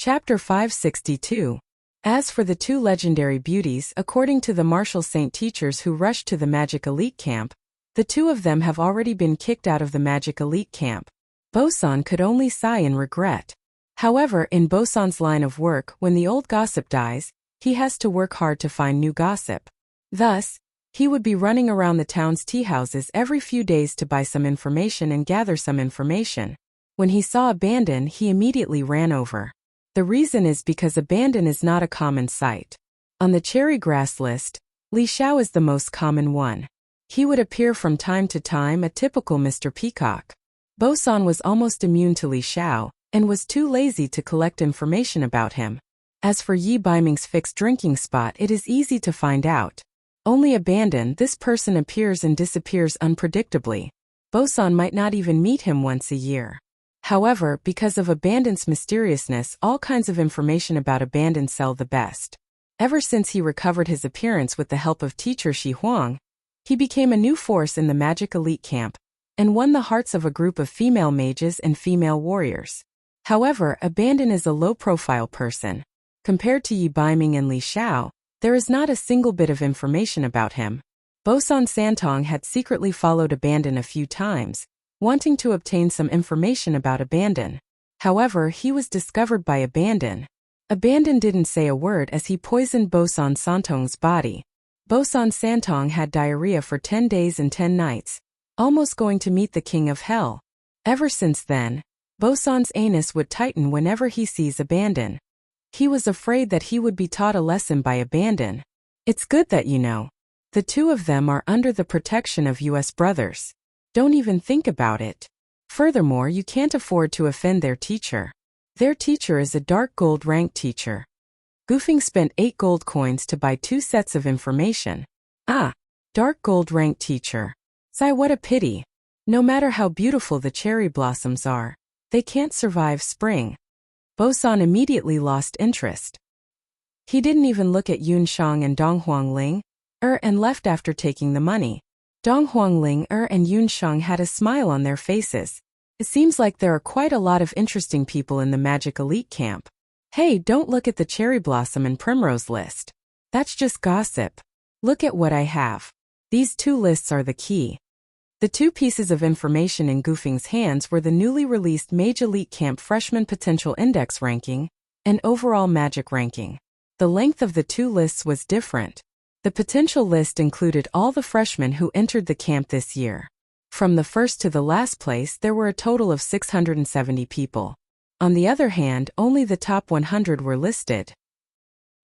Chapter 562. As for the two legendary beauties, according to the martial saint teachers who rushed to the magic elite camp, the two of them have already been kicked out of the magic elite camp. Boson could only sigh in regret. However, in Boson's line of work, when the old gossip dies, he has to work hard to find new gossip. Thus, he would be running around the town's tea houses every few days to buy some information and gather some information. When he saw abandon, he immediately ran over. The reason is because abandon is not a common sight. On the cherry grass list, Li Xiao is the most common one. He would appear from time to time, a typical Mr. Peacock. Boson was almost immune to Li Xiao, and was too lazy to collect information about him. As for Yi Baiming's fixed drinking spot, it is easy to find out. Only abandon, this person appears and disappears unpredictably. Boson might not even meet him once a year. However, because of abandon's mysteriousness, all kinds of information about abandon sell the best. Ever since he recovered his appearance with the help of teacher Shi Huang, he became a new force in the magic elite camp, and won the hearts of a group of female mages and female warriors. However, abandon is a low-profile person. Compared to Yi Baiming and Li Xiao, there is not a single bit of information about him. Boson Santong had secretly followed abandon a few times, wanting to obtain some information about abandon. However, he was discovered by abandon. Abandon didn't say a word as he poisoned Boson Santong's body. Boson Santong had diarrhea for 10 days and 10 nights, almost going to meet the king of hell. Ever since then, Boson's anus would tighten whenever he sees abandon. He was afraid that he would be taught a lesson by abandon. It's good that you know. The two of them are under the protection of US brothers. Don't even think about it. Furthermore, you can't afford to offend their teacher. Their teacher is a dark gold rank teacher. Gufing spent 8 gold coins to buy 2 sets of information. Ah, dark gold rank teacher. Sigh, what a pity. No matter how beautiful the cherry blossoms are, they can't survive spring. Boson immediately lost interest. He didn't even look at Yun Shang and Dong Huangling, and left after taking the money. Dong Huangling and Yun Shang had a smile on their faces. It seems like there are quite a lot of interesting people in the magic elite camp. Hey, don't look at the cherry blossom and primrose list. That's just gossip. Look at what I have. These 2 lists are the key. The 2 pieces of information in Gufing's hands were the newly released Mage Elite Camp Freshman Potential Index ranking and overall magic ranking. The length of the 2 lists was different. The potential list included all the freshmen who entered the camp this year. From the first to the last place, there were a total of 670 people. On the other hand, only the top 100 were listed.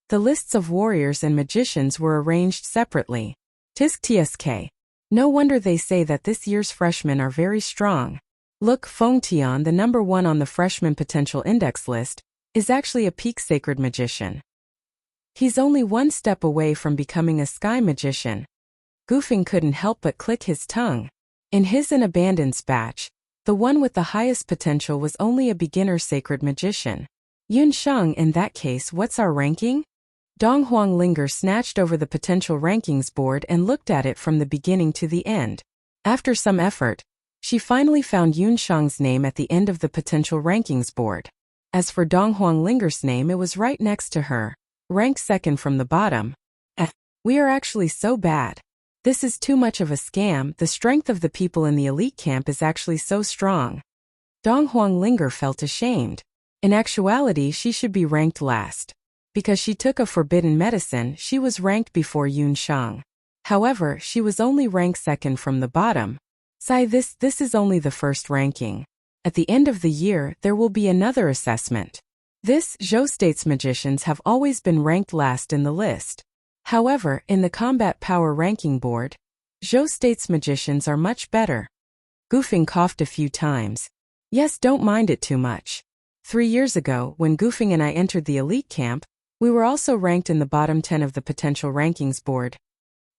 The lists of warriors and magicians were arranged separately. Tsk. No wonder they say that this year's freshmen are very strong. Look, Feng Tian, the number 1 on the freshman potential index list, is actually a peak sacred magician. He's only 1 step away from becoming a sky magician. Gufing couldn't help but click his tongue. In his and Abandon's batch, the one with the highest potential was only a beginner sacred magician. Yun Shang, in that case, what's our ranking? Dong Huanglinger snatched over the potential rankings board and looked at it from the beginning to the end. After some effort, she finally found Yun Shang's name at the end of the potential rankings board. As for Dong Huanglinger's name, it was right next to her, ranked 2nd from the bottom. We are actually so bad. This is too much of a scam. The strength of the people in the elite camp is actually so strong. Dong Huanglinger felt ashamed. In actuality, she should be ranked last. Because she took a forbidden medicine, she was ranked before Yun Shang. However, she was only ranked 2nd from the bottom. Sigh, this is only the first ranking. At the end of the year, there will be another assessment. This, Zhou State's magicians have always been ranked last in the list. However, in the combat power ranking board, Zhou State's magicians are much better. Gufing coughed a few times. Yes, don't mind it too much. 3 years ago, when Gufing and I entered the elite camp, we were also ranked in the bottom 10 of the potential rankings board.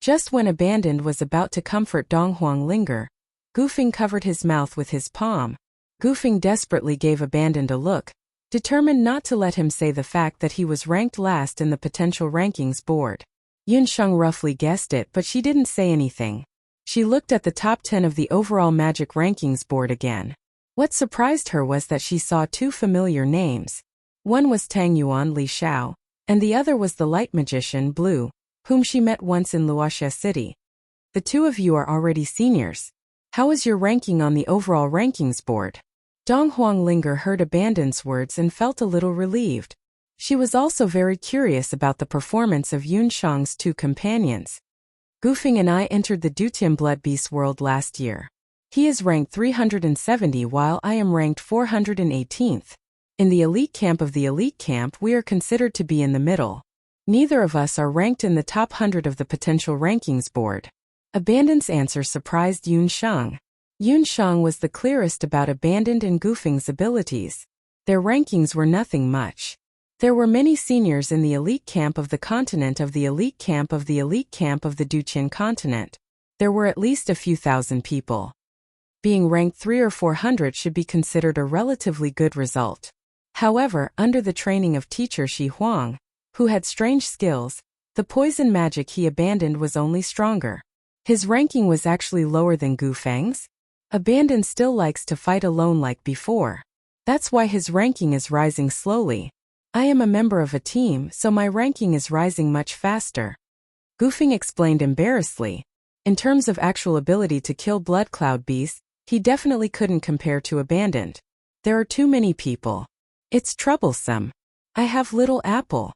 Just when Abandoned was about to comfort Dong Huanglinger, Gufing covered his mouth with his palm. Gufing desperately gave Abandoned a look, determined not to let him say the fact that he was ranked last in the potential rankings board. Yun Shang roughly guessed it, but she didn't say anything. She looked at the top 10 of the overall magic rankings board again. What surprised her was that she saw 2 familiar names. One was Tang Yuan Li Xiao, and the other was the light magician Blue, whom she met once in Wuxia City. The two of you are already seniors. How is your ranking on the overall rankings board? Dong Huanglinger heard Abandon's words and felt a little relieved. She was also very curious about the performance of Yun Shang's two companions. Gufeng and I entered the Dutian Blood Beast world last year. He is ranked 370 while I am ranked 418th. In the elite camp of the elite camp we are considered to be in the middle. Neither of us are ranked in the top 100 of the potential rankings board. Abandon's answer surprised Yun Shang. Yun Shang was the clearest about Abandon and Gufeng's abilities. Their rankings were nothing much. There were many seniors in the elite camp of the continent of the elite camp of the elite camp of the Duqian continent. There were at least a few thousand people. Being ranked 3 or 400 should be considered a relatively good result. However, under the training of teacher Shi Huang, who had strange skills, the poison magic he abandoned was only stronger. His ranking was actually lower than Gufeng's. Abandon still likes to fight alone like before. That's why his ranking is rising slowly. I am a member of a team, so my ranking is rising much faster. Gufeng explained embarrassedly. In terms of actual ability to kill blood cloud beasts, he definitely couldn't compare to Abandoned. There are too many people. It's troublesome. I have little apple.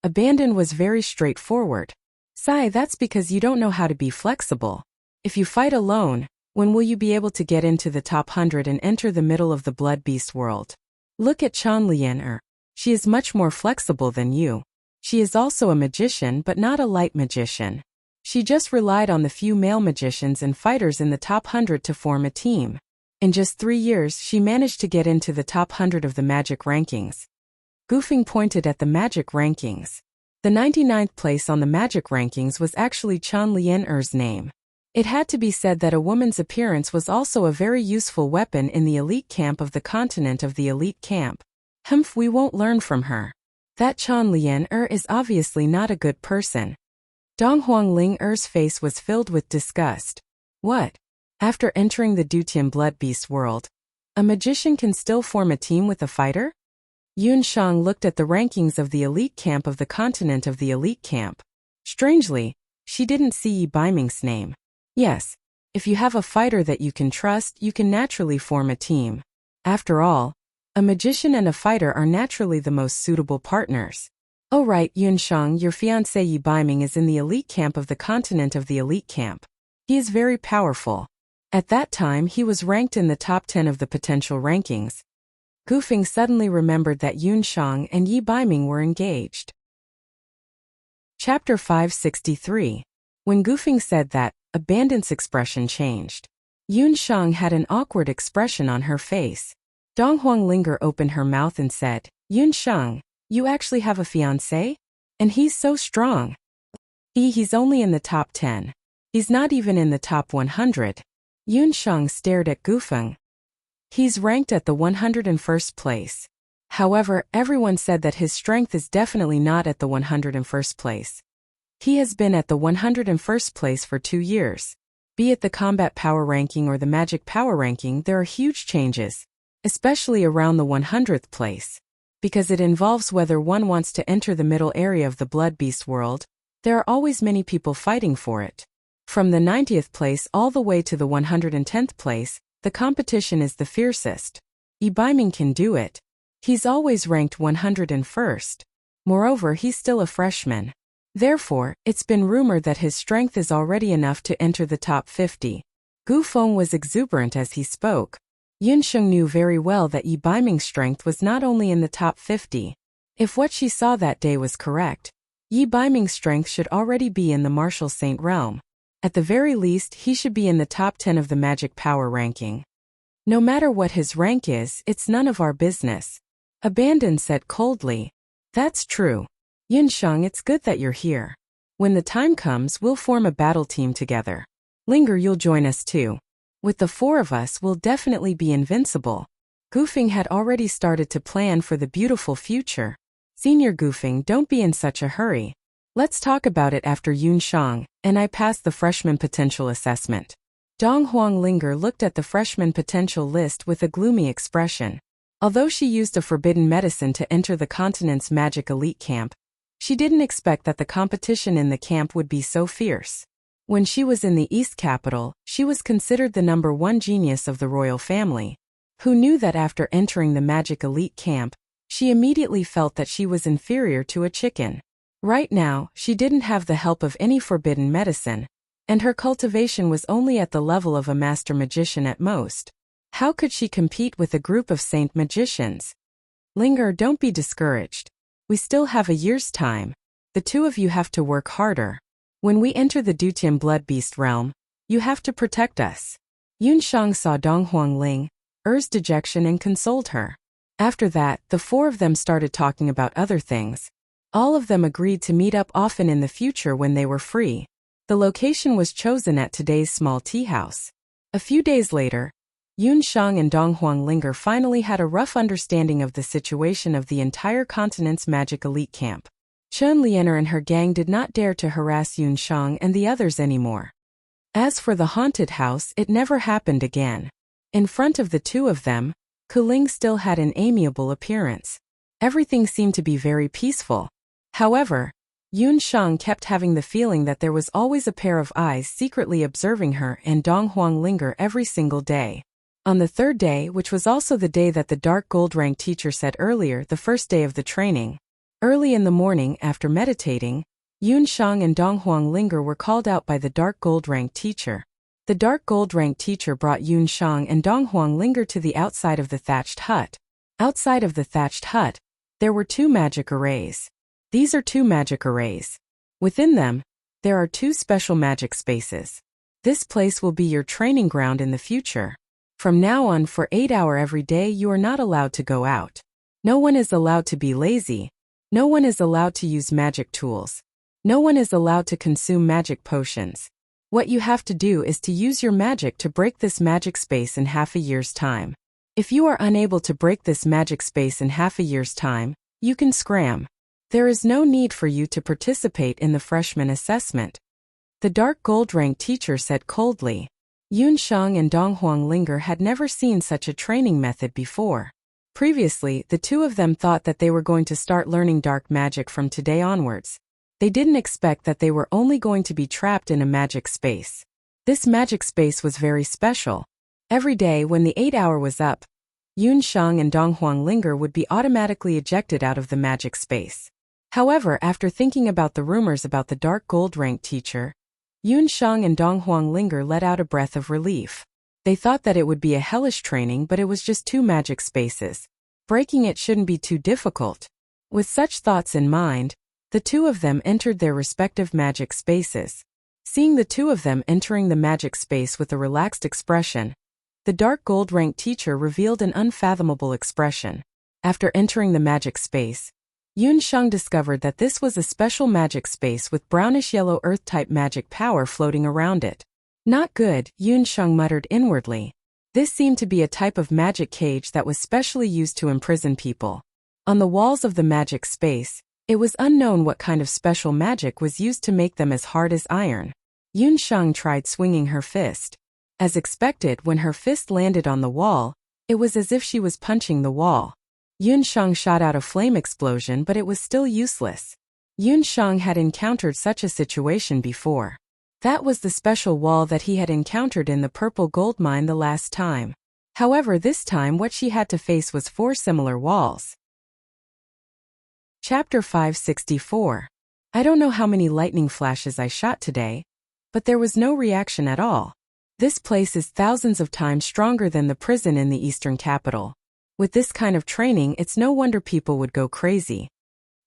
Abandon was very straightforward. Sai, that's because you don't know how to be flexible. If you fight alone, when will you be able to get into the top 100 and enter the middle of the blood beast world? Look at Chan Lianer. She is much more flexible than you. She is also a magician but not a light magician. She just relied on the few male magicians and fighters in the top 100 to form a team. In just 3 years she managed to get into the top 100 of the magic rankings. Gufeng pointed at the magic rankings. The 99th place on the magic rankings was actually Chan Lianer's name. It had to be said that a woman's appearance was also a very useful weapon in the elite camp of the continent of the elite camp. Humph, we won't learn from her. That Chan Lianer is obviously not a good person. Dong Huanglinger's face was filled with disgust. What? After entering the Dutian Blood Beast world, a magician can still form a team with a fighter? Yun Shang looked at the rankings of the elite camp of the continent of the elite camp. Strangely, she didn't see Yi Baiming's name. Yes, if you have a fighter that you can trust, you can naturally form a team. After all, a magician and a fighter are naturally the most suitable partners. Oh right, Yun Shang, your fiancé Yi Baiming is in the elite camp of the continent of the elite camp. He is very powerful. At that time he was ranked in the top 10 of the potential rankings. Gufeng suddenly remembered that Yun Shang and Yi Baiming were engaged. Chapter 563. When Gufeng said that, Abandon's expression changed. Yun Shang had an awkward expression on her face. Dong Huanglinger opened her mouth and said, Yun Shang, you actually have a fiancé? And he's so strong. He's only in the top 10. He's not even in the top 100. Yun Shang stared at Gufeng. He's ranked at the 101st place. However, everyone said that his strength is definitely not at the 101st place. He has been at the 101st place for 2 years. Be it the combat power ranking or the magic power ranking, there are huge changes, especially around the 100th place. Because it involves whether one wants to enter the middle area of the blood beast world, there are always many people fighting for it. From the 90th place all the way to the 110th place, the competition is the fiercest. Yi Baiming can do it. He's always ranked 101st. Moreover, he's still a freshman. Therefore, it's been rumored that his strength is already enough to enter the top 50. Gu Feng was exuberant as he spoke. Yun Sheng knew very well that Yi Baiming's strength was not only in the top 50. If what she saw that day was correct, Yi Baiming's strength should already be in the martial saint realm. At the very least, he should be in the top 10 of the magic power ranking. No matter what his rank is, it's none of our business. Abandon said coldly. That's true. Yun Sheng, it's good that you're here. When the time comes, we'll form a battle team together. Linger, you'll join us too. With the 4 of us, we'll definitely be invincible. Gufeng had already started to plan for the beautiful future. Senior Gufeng, don't be in such a hurry. Let's talk about it after Yun Shang and I pass the freshman potential assessment. Dong Huanglinger looked at the freshman potential list with a gloomy expression. Although she used a forbidden medicine to enter the continent's magic elite camp, she didn't expect that the competition in the camp would be so fierce. When she was in the East Capital, she was considered the #1 genius of the royal family. Who knew that after entering the magic elite camp, she immediately felt that she was inferior to a chicken. Right now, she didn't have the help of any forbidden medicine, and her cultivation was only at the level of a master magician at most. How could she compete with a group of saint magicians? Linger, don't be discouraged. We still have a year's time. The two of you have to work harder. When we enter the Dutian blood beast realm, you have to protect us. Yunshang saw Dong Huangling's dejection and consoled her. After that, the four of them started talking about other things. All of them agreed to meet up often in the future when they were free. The location was chosen at today's small tea house. A few days later, Yunshang and Dong Huanglinger finally had a rough understanding of the situation of the entire continent's magic elite camp. Chen Lianer and her gang did not dare to harass Yunshang and the others anymore. As for the haunted house, it never happened again. In front of the two of them, Kuling still had an amiable appearance. Everything seemed to be very peaceful. However, Yunshang kept having the feeling that there was always a pair of eyes secretly observing her and Dong Huanglinger every single day. On the third day, which was also the day that the dark gold rank teacher said earlier, the first day of the training, early in the morning after meditating, Yunshang and Dong Huanglinger were called out by the dark gold rank teacher. The dark gold rank teacher brought Yunshang and Dong Huanglinger to the outside of the thatched hut. Outside of the thatched hut, there were 2 magic arrays. These are 2 magic arrays. Within them, there are 2 special magic spaces. This place will be your training ground in the future. From now on, for 8 hours every day, you are not allowed to go out. No one is allowed to be lazy. No one is allowed to use magic tools. No one is allowed to consume magic potions. What you have to do is to use your magic to break this magic space in half a year's time. If you are unable to break this magic space in half a year's time, you can scram. There is no need for you to participate in the freshman assessment. The dark gold rank teacher said coldly. Yunshang and Dong Huanglinger had never seen such a training method before. Previously, the two of them thought that they were going to start learning dark magic from today onwards. They didn't expect that they were only going to be trapped in a magic space. This magic space was very special. Every day when the 8 hour was up, Yunshang and Dong Huanglinger would be automatically ejected out of the magic space. However, after thinking about the rumors about the dark gold rank teacher, Yunshang and Dong Huanglinger let out a breath of relief. They thought that it would be a hellish training, but it was just 2 magic spaces. Breaking it shouldn't be too difficult. With such thoughts in mind, the two of them entered their respective magic spaces. Seeing the two of them entering the magic space with a relaxed expression, the dark gold rank teacher revealed an unfathomable expression. After entering the magic space, Yunshang discovered that this was a special magic space with brownish-yellow earth-type magic power floating around it. Not good, Yunshang muttered inwardly. This seemed to be a type of magic cage that was specially used to imprison people. On the walls of the magic space, it was unknown what kind of special magic was used to make them as hard as iron. Yunshang tried swinging her fist. As expected, when her fist landed on the wall, it was as if she was punching the wall. Yunshang shot out a flame explosion, but it was still useless. Yunshang had encountered such a situation before. That was the special wall that he had encountered in the purple gold mine the last time. However, this time what she had to face was 4 similar walls. Chapter 564. I don't know how many lightning flashes I shot today, but there was no reaction at all. This place is thousands of times stronger than the prison in the eastern capital. With this kind of training, it's no wonder people would go crazy.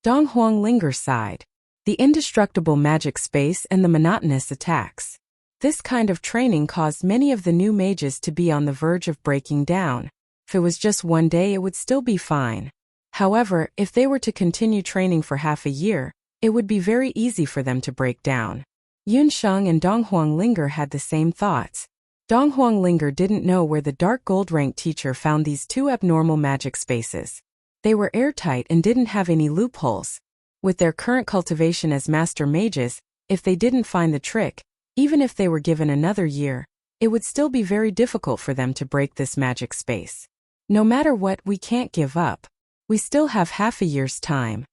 Dong Huanglinger sighed. The indestructible magic space and the monotonous attacks. This kind of training caused many of the new mages to be on the verge of breaking down. If it was just one day, it would still be fine. However, if they were to continue training for half a year, it would be very easy for them to break down. Yunshang and Dong Huanglinger had the same thoughts. Dong Huanglinger didn't know where the dark gold rank teacher found these 2 abnormal magic spaces. They were airtight and didn't have any loopholes. With their current cultivation as master mages, if they didn't find the trick, even if they were given another year, it would still be very difficult for them to break this magic space. No matter what, we can't give up. We still have half a year's time.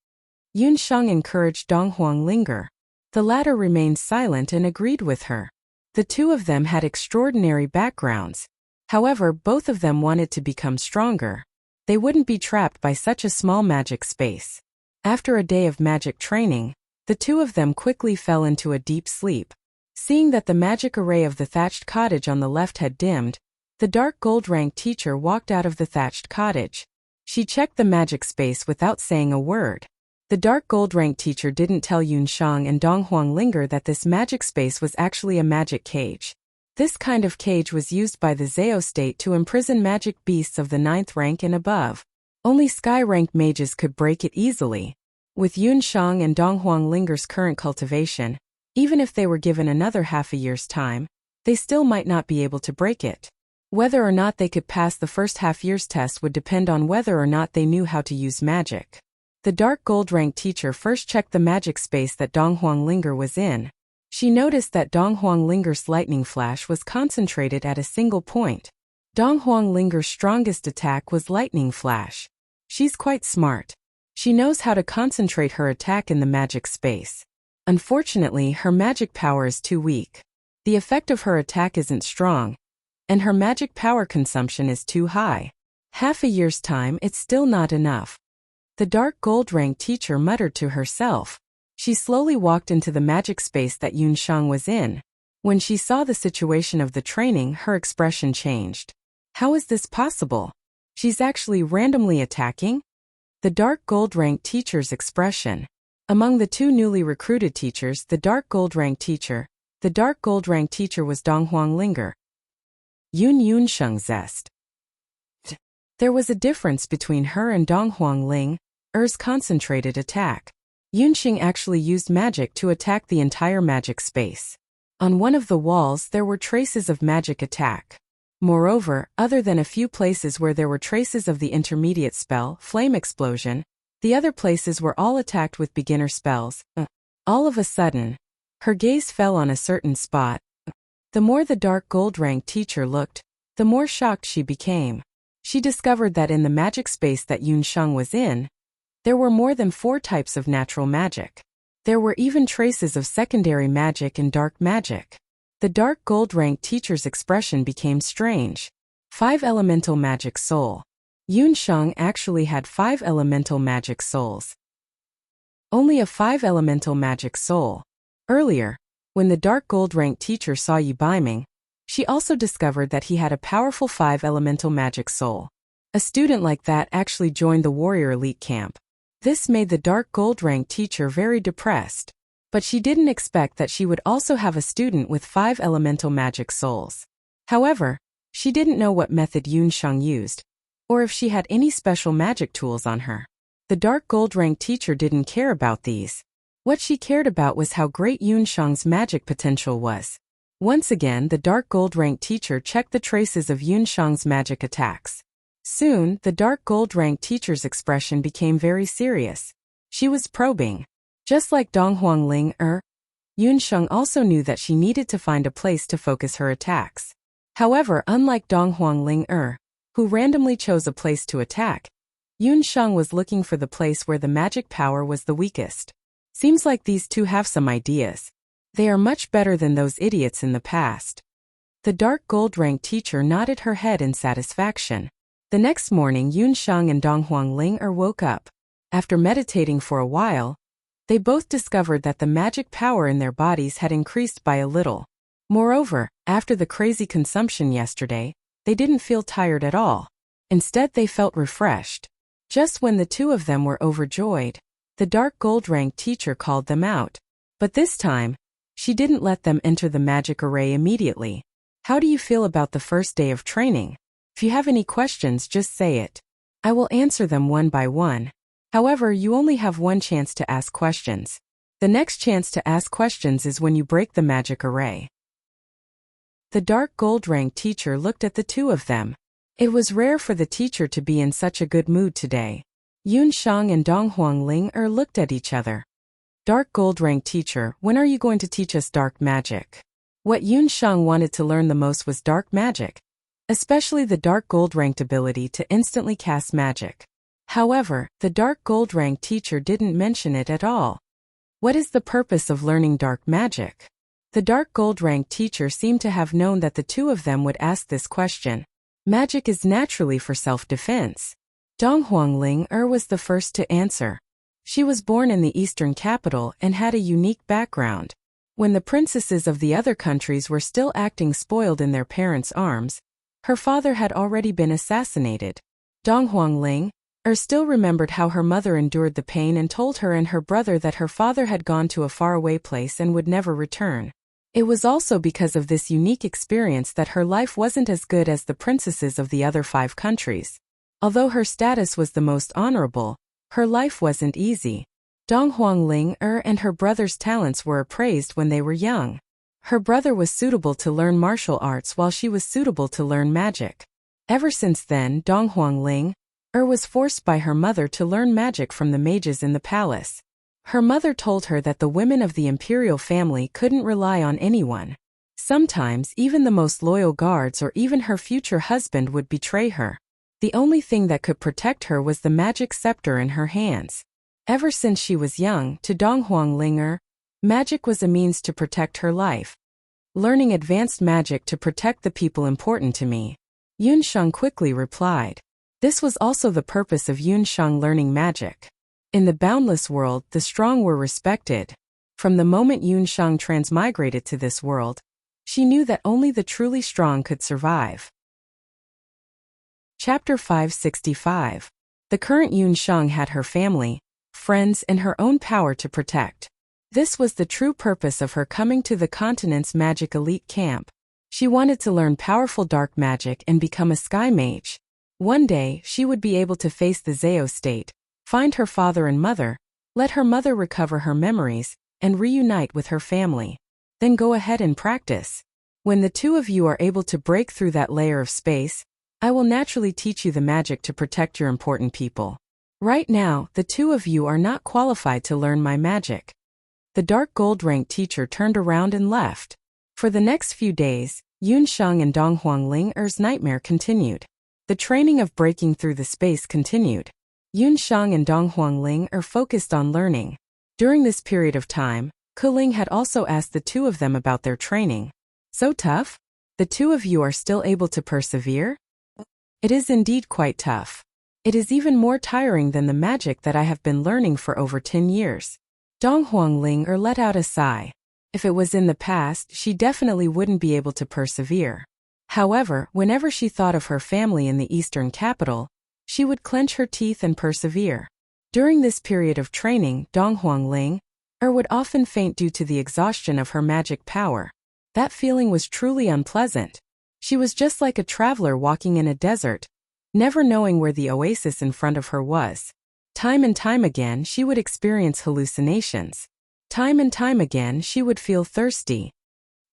Yunsheng encouraged Dong Huanglinger. The latter remained silent and agreed with her. The two of them had extraordinary backgrounds. However, both of them wanted to become stronger. They wouldn't be trapped by such a small magic space. After a day of magic training, the two of them quickly fell into a deep sleep. Seeing that the magic array of the thatched cottage on the left had dimmed, the dark gold-ranked teacher walked out of the thatched cottage. She checked the magic space without saying a word. The dark gold-ranked teacher didn't tell Yunsheng and Dong Huanglinger that this magic space was actually a magic cage. This kind of cage was used by the Zhao state to imprison magic beasts of the 9th rank and above. Only sky-ranked mages could break it easily. With Yunsheng and Dong Huanglinger's current cultivation, even if they were given another half a year's time, they still might not be able to break it. Whether or not they could pass the first half-year's test would depend on whether or not they knew how to use magic. The dark gold-ranked teacher first checked the magic space that Dong Huanglinger was in. She noticed that Dong Huanglinger's lightning flash was concentrated at a single point. Dong Huanglinger's strongest attack was lightning flash. She's quite smart. She knows how to concentrate her attack in the magic space. Unfortunately, her magic power is too weak. The effect of her attack isn't strong, and her magic power consumption is too high. Half a year's time, it's still not enough. The dark gold-ranked teacher muttered to herself. She slowly walked into the magic space that Yunsheng was in. When she saw the situation of the training, her expression changed. How is this possible? She's actually randomly attacking? The dark gold-ranked teacher's expression. Among the two newly recruited teachers, the dark gold-ranked teacher was Dong Huanglinger. Yunsheng zest. There was a difference between her and Dong Huanglinger's concentrated attack. Yunsheng actually used magic to attack the entire magic space. On one of the walls there were traces of magic attack. Moreover, other than a few places where there were traces of the intermediate spell, Flame Explosion, the other places were all attacked with beginner spells. All of a sudden, her gaze fell on a certain spot. The more the dark gold-ranked teacher looked, the more shocked she became. She discovered that in the magic space that Yunsheng was in, there were more than 4 types of natural magic. There were even traces of secondary magic and dark magic. The dark gold-ranked teacher's expression became strange. 5 elemental magic soul. Yunsheng actually had 5 elemental magic souls. Only a 5 elemental magic soul. Earlier, when the dark gold-ranked teacher saw Yi Baiming, she also discovered that he had a powerful 5 elemental magic soul. A student like that actually joined the warrior elite camp. This made the dark gold-ranked teacher very depressed. But she didn't expect that she would also have a student with 5 elemental magic souls. However, she didn't know what method Yunsheng used, or if she had any special magic tools on her. The dark gold-ranked teacher didn't care about these. What she cared about was how great Yunsheng's magic potential was. Once again, the dark gold-ranked teacher checked the traces of Yunsheng's magic attacks. Soon, the dark gold-ranked teacher's expression became very serious. She was probing. Just like Dong Huanglinger, Yunsheng also knew that she needed to find a place to focus her attacks. However, unlike Dong Huanglinger, who randomly chose a place to attack, Yunsheng was looking for the place where the magic power was the weakest. Seems like these two have some ideas. They are much better than those idiots in the past. The dark gold-ranked teacher nodded her head in satisfaction. The next morning, Yunsheng and Dong Huanglinger woke up. After meditating for a while, they both discovered that the magic power in their bodies had increased by a little. Moreover, after the crazy consumption yesterday, they didn't feel tired at all. Instead, they felt refreshed. Just when the two of them were overjoyed, the dark gold-ranked teacher called them out. But this time, she didn't let them enter the magic array immediately. How do you feel about the first day of training? If you have any questions, just say it. I will answer them one by one. However, you only have one chance to ask questions. The next chance to ask questions is when you break the magic array. The dark gold-ranked teacher looked at the two of them. It was rare for the teacher to be in such a good mood today. Yunsheng and Dong Huanglinger looked at each other. Dark gold-ranked teacher, when are you going to teach us dark magic? What Yunsheng wanted to learn the most was dark magic. especially the dark gold ranked ability to instantly cast magic. However, the dark gold rank teacher didn't mention it at all. What is the purpose of learning dark magic? The dark gold rank teacher seemed to have known that the two of them would ask this question. Magic is naturally for self-defense. Dong Huangling was the first to answer. She was born in the eastern capital and had a unique background. When the princesses of the other countries were still acting spoiled in their parents' arms, her father had already been assassinated. Dong Huangling still remembered how her mother endured the pain and told her and her brother that her father had gone to a faraway place and would never return. It was also because of this unique experience that her life wasn't as good as the princesses of the other 5 countries. Although her status was the most honorable, her life wasn't easy. Dong Huangling and her brother's talents were appraised when they were young. Her brother was suitable to learn martial arts while she was suitable to learn magic. Ever since then, Dong Huangling was forced by her mother to learn magic from the mages in the palace. Her mother told her that the women of the imperial family couldn't rely on anyone. Sometimes even the most loyal guards or even her future husband would betray her. The only thing that could protect her was the magic scepter in her hands. Ever since she was young, to Dong Huangling, magic was a means to protect her life. Learning advanced magic to protect the people important to me. Yun Sheng quickly replied. This was also the purpose of Yun Sheng learning magic. In the boundless world, the strong were respected. From the moment Yun Sheng transmigrated to this world, she knew that only the truly strong could survive. Chapter 565. The current Yun Sheng had her family, friends, and her own power to protect. This was the true purpose of her coming to the continent's magic elite camp. She wanted to learn powerful dark magic and become a sky mage. One day, she would be able to face the Zao state, find her father and mother, let her mother recover her memories, and reunite with her family. Then go ahead and practice. When the two of you are able to break through that layer of space, I will naturally teach you the magic to protect your important people. Right now, the two of you are not qualified to learn my magic. The dark gold rank teacher turned around and left. For the next few days, Yun Sheng and Dong Huangling's nightmare continued. The training of breaking through the space continued. Yun Sheng and Dong Huangling focused on learning. During this period of time, Kuling had also asked the two of them about their training. So tough? The two of you are still able to persevere? It is indeed quite tough. It is even more tiring than the magic that I have been learning for over 10 years. Dong Huangling let out a sigh. If it was in the past, she definitely wouldn't be able to persevere. However, whenever she thought of her family in the eastern capital, she would clench her teeth and persevere. During this period of training, Dong Huangling would often faint due to the exhaustion of her magic power. That feeling was truly unpleasant. She was just like a traveler walking in a desert, never knowing where the oasis in front of her was. Time and time again, she would experience hallucinations. Time and time again, she would feel thirsty.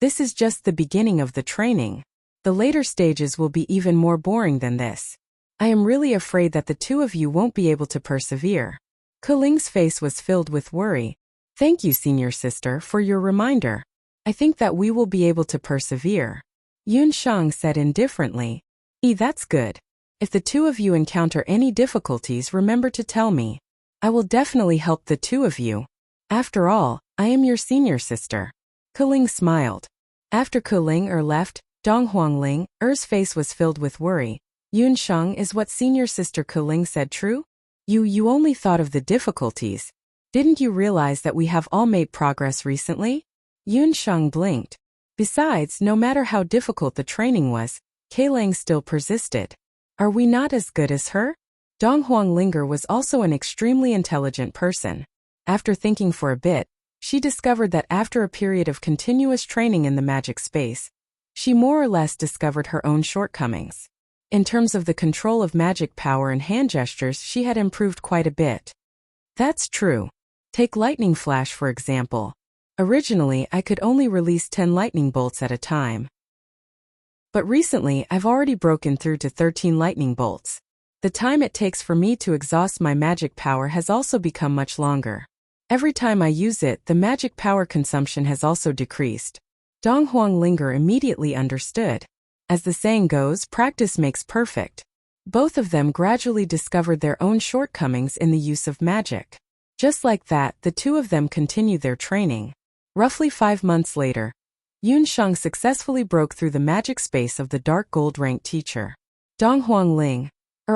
This is just the beginning of the training. The later stages will be even more boring than this. I am really afraid that the two of you won't be able to persevere. Kuling's face was filled with worry. Thank you, senior sister, for your reminder. I think that we will be able to persevere. Yun Sheng said indifferently. That's good. If the two of you encounter any difficulties, remember to tell me. I will definitely help the two of you. After all, I am your senior sister. Kuling smiled. After Kuling left, Dong Huangling's face was filled with worry. Yun Sheng, is what senior sister Kuling said true? You only thought of the difficulties. Didn't you realize that we have all made progress recently? Yun Sheng blinked. Besides, no matter how difficult the training was, Kailang still persisted. Are we not as good as her? Dong Huanglinger was also an extremely intelligent person. After thinking for a bit, she discovered that after a period of continuous training in the magic space, she more or less discovered her own shortcomings. In terms of the control of magic power and hand gestures, she had improved quite a bit. That's true. Take lightning flash for example. Originally, I could only release 10 lightning bolts at a time. But recently, I've already broken through to 13 lightning bolts. The time it takes for me to exhaust my magic power has also become much longer. Every time I use it, the magic power consumption has also decreased. Dong Huanglinger immediately understood. As the saying goes, practice makes perfect. Both of them gradually discovered their own shortcomings in the use of magic. Just like that, the two of them continued their training. Roughly 5 months later, Yun Shang successfully broke through the magic space of the dark gold rank teacher. Dong Huangling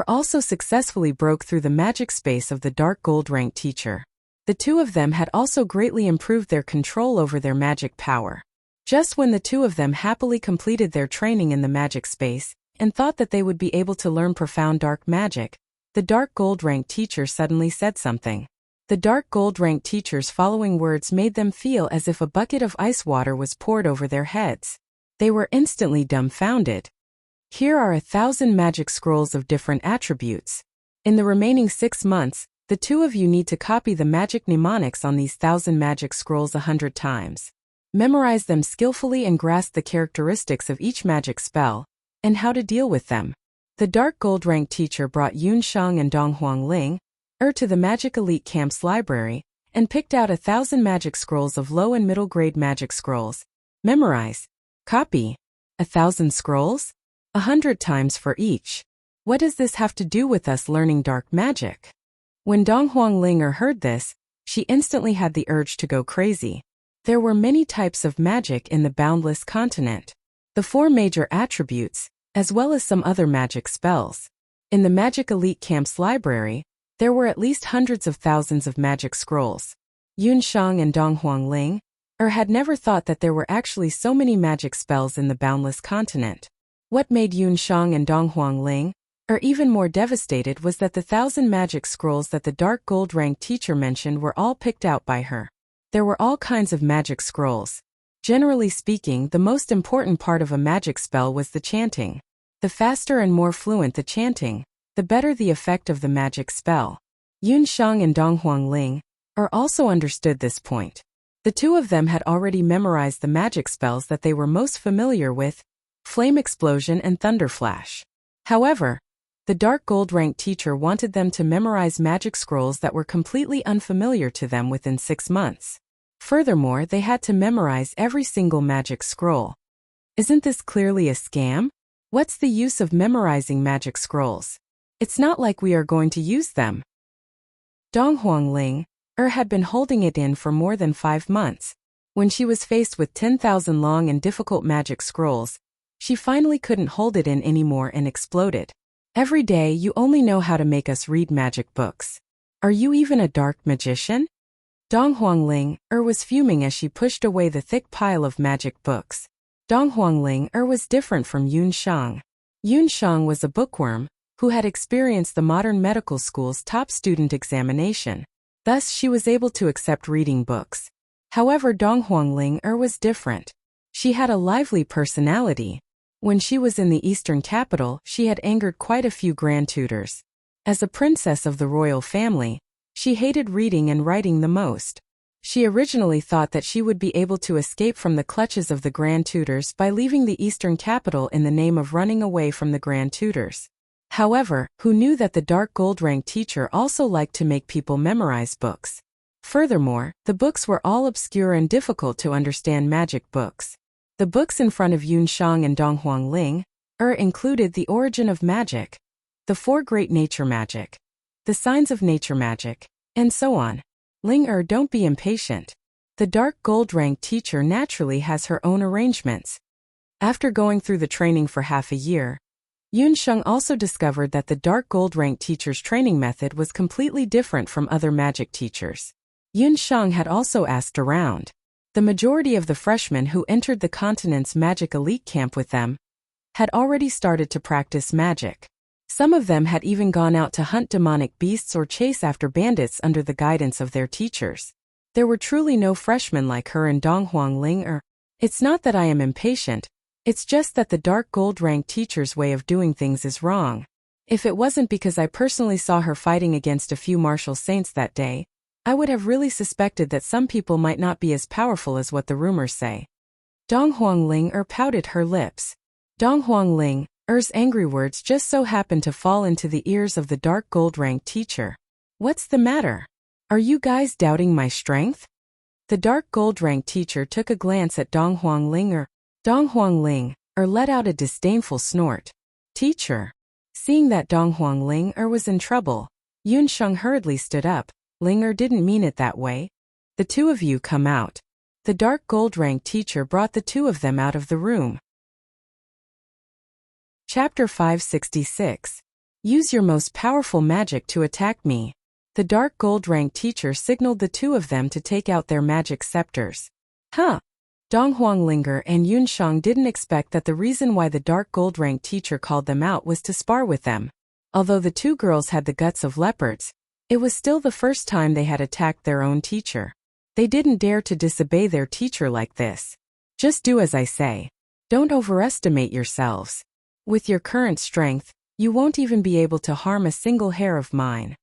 also successfully broke through the magic space of the dark gold rank teacher. The two of them had also greatly improved their control over their magic power. Just when the two of them happily completed their training in the magic space, and thought that they would be able to learn profound dark magic, the dark gold rank teacher suddenly said something. The dark gold rank teacher's following words made them feel as if a bucket of ice water was poured over their heads. They were instantly dumbfounded. Here are 1,000 magic scrolls of different attributes. In the remaining 6 months, the two of you need to copy the magic mnemonics on these 1,000 magic scrolls 100 times. Memorize them skillfully and grasp the characteristics of each magic spell, and how to deal with them. The dark gold rank teacher brought Yun Shang and Dong Huangling to the Magic Elite Camp's library, and picked out 1,000 magic scrolls of low and middle grade magic scrolls. Memorize. Copy. 1,000 scrolls? 100 times for each. What does this have to do with us learning dark magic? When Dong Huangling heard this, she instantly had the urge to go crazy. There were many types of magic in the boundless continent. The 4 major attributes, as well as some other magic spells. In the Magic Elite Camp's library, there were at least hundreds of thousands of magic scrolls. Yun Shang and Dong Huangling had never thought that there were actually so many magic spells in the boundless continent. What made Yun Shang and Dong Huangling even more devastated was that the 1,000 magic scrolls that the dark gold rank teacher mentioned were all picked out by her. There were all kinds of magic scrolls. Generally speaking, the most important part of a magic spell was the chanting. The faster and more fluent the chanting, the better the effect of the magic spell. Yun Shang and Dong Huangling also understood this point. The two of them had already memorized the magic spells that they were most familiar with, Flame Explosion and Thunder Flash. However, the dark gold rank teacher wanted them to memorize magic scrolls that were completely unfamiliar to them within 6 months. Furthermore, they had to memorize every single magic scroll. Isn't this clearly a scam? What's the use of memorizing magic scrolls? It's not like we are going to use them. Dong Huangling had been holding it in for more than 5 months. When she was faced with 10,000 long and difficult magic scrolls, she finally couldn't hold it in anymore and exploded. Every day you only know how to make us read magic books. Are you even a dark magician? Dong Huangling was fuming as she pushed away the thick pile of magic books. Dong Huangling was different from Yun Shang. Yun Shang was a bookworm who had experienced the modern medical school's top student examination. Thus, she was able to accept reading books. However, Dong Huangling was different. She had a lively personality. When she was in the eastern capital, she had angered quite a few grand tutors. As a princess of the royal family, she hated reading and writing the most. She originally thought that she would be able to escape from the clutches of the grand tutors by leaving the eastern capital in the name of running away from the grand tutors. However, who knew that the dark gold rank teacher also liked to make people memorize books? Furthermore, the books were all obscure and difficult to understand magic books. The books in front of Yun Shang and Dong Huangling included The Origin of Magic, The 4 Great Nature Magic, The Signs of Nature Magic, and so on. Ling don't be impatient. The dark gold rank teacher naturally has her own arrangements. After going through the training for half a year, Yun Shang also discovered that the dark gold rank teacher's training method was completely different from other magic teachers. Yun Shang had also asked around. The majority of the freshmen who entered the continent's magic elite camp with them had already started to practice magic. Some of them had even gone out to hunt demonic beasts or chase after bandits under the guidance of their teachers. There were truly no freshmen like her and Dong Huangling. It's not that I am impatient, it's just that the dark gold rank teacher's way of doing things is wrong. If it wasn't because I personally saw her fighting against a few martial saints that day, I would have really suspected that some people might not be as powerful as what the rumors say. Dong Huangling pouted her lips. Dong Huangling angry words just so happened to fall into the ears of the dark gold rank teacher. What's the matter? Are you guys doubting my strength? The dark gold rank teacher took a glance at Dong Huangling. Dong Huangling let out a disdainful snort. Teacher. Seeing that Donghuang Ling was in trouble, Yunsheng hurriedly stood up. Ling didn't mean it that way. The two of you come out. The dark gold rank teacher brought the two of them out of the room. Chapter 566. Use your most powerful magic to attack me. The dark gold rank teacher signaled the two of them to take out their magic scepters. Huh. Donghuang Ling and Yunsheng didn't expect that the reason why the dark gold rank teacher called them out was to spar with them. Although the two girls had the guts of leopards, it was still the first time they had attacked their own teacher. They didn't dare to disobey their teacher like this. Just do as I say. Don't overestimate yourselves. With your current strength, you won't even be able to harm a single hair of mine.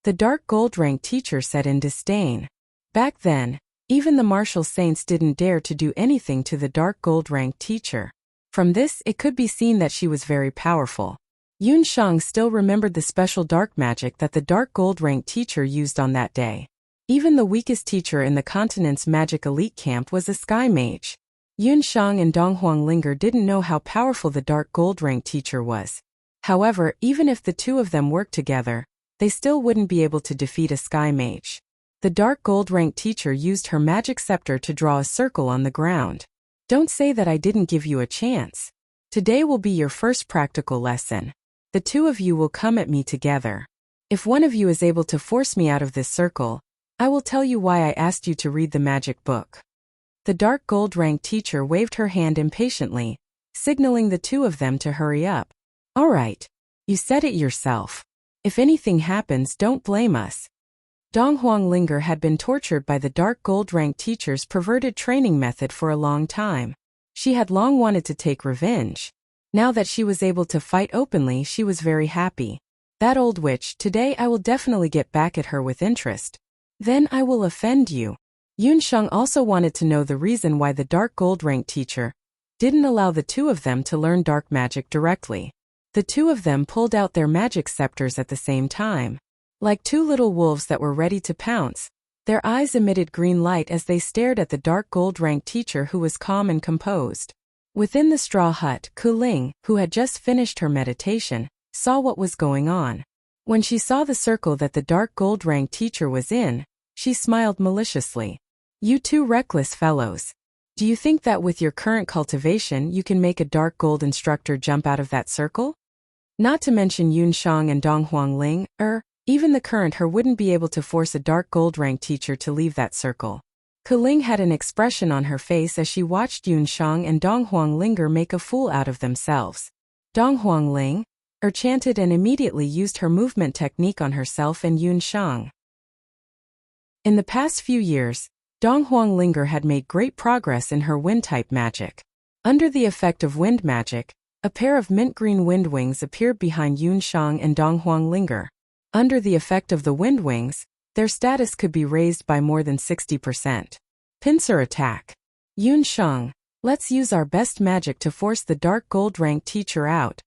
The dark gold rank teacher said in disdain. Back then, even the martial saints didn't dare to do anything to the dark gold rank teacher. From this, it could be seen that she was very powerful. Yunsheng still remembered the special dark magic that the dark gold rank teacher used on that day. Even the weakest teacher in the continent's magic elite camp was a sky mage. Yunsheng and Donghuang Ling didn't know how powerful the dark gold rank teacher was. However, even if the two of them worked together, they still wouldn't be able to defeat a sky mage. The dark gold rank teacher used her magic scepter to draw a circle on the ground. Don't say that I didn't give you a chance. Today will be your first practical lesson. The two of you will come at me together. If one of you is able to force me out of this circle, I will tell you why I asked you to read the magic book. The dark gold rank teacher waved her hand impatiently, signaling the two of them to hurry up. All right. You said it yourself. If anything happens, don't blame us. Donghuang Ling had been tortured by the dark gold rank teacher's perverted training method for a long time. She had long wanted to take revenge. Now that she was able to fight openly, she was very happy. That old witch, today I will definitely get back at her with interest. Then I will offend you. Yunsheng also wanted to know the reason why the dark gold rank teacher didn't allow the two of them to learn dark magic directly. The two of them pulled out their magic scepters at the same time. Like two little wolves that were ready to pounce, their eyes emitted green light as they stared at the dark gold rank teacher who was calm and composed. Within the straw hut, Kuling, who had just finished her meditation, saw what was going on. When she saw the circle that the dark gold rank teacher was in, she smiled maliciously. You two reckless fellows. Do you think that with your current cultivation you can make a dark gold instructor jump out of that circle? Not to mention Yunsheng and Donghuang Ling, even the current her wouldn't be able to force a dark gold rank teacher to leave that circle. Kuling had an expression on her face as she watched Yunsheng and Donghuang Ling make a fool out of themselves. Donghuang Ling chanted and immediately used her movement technique on herself and Yunsheng. In the past few years, Donghuang Ling had made great progress in her wind-type magic. Under the effect of wind magic, a pair of mint-green wind wings appeared behind Yunsheng and Donghuang Ling. Under the effect of the wind wings, their status could be raised by more than 60%. Pincer attack. Yunsheng, let's use our best magic to force the dark gold rank teacher out.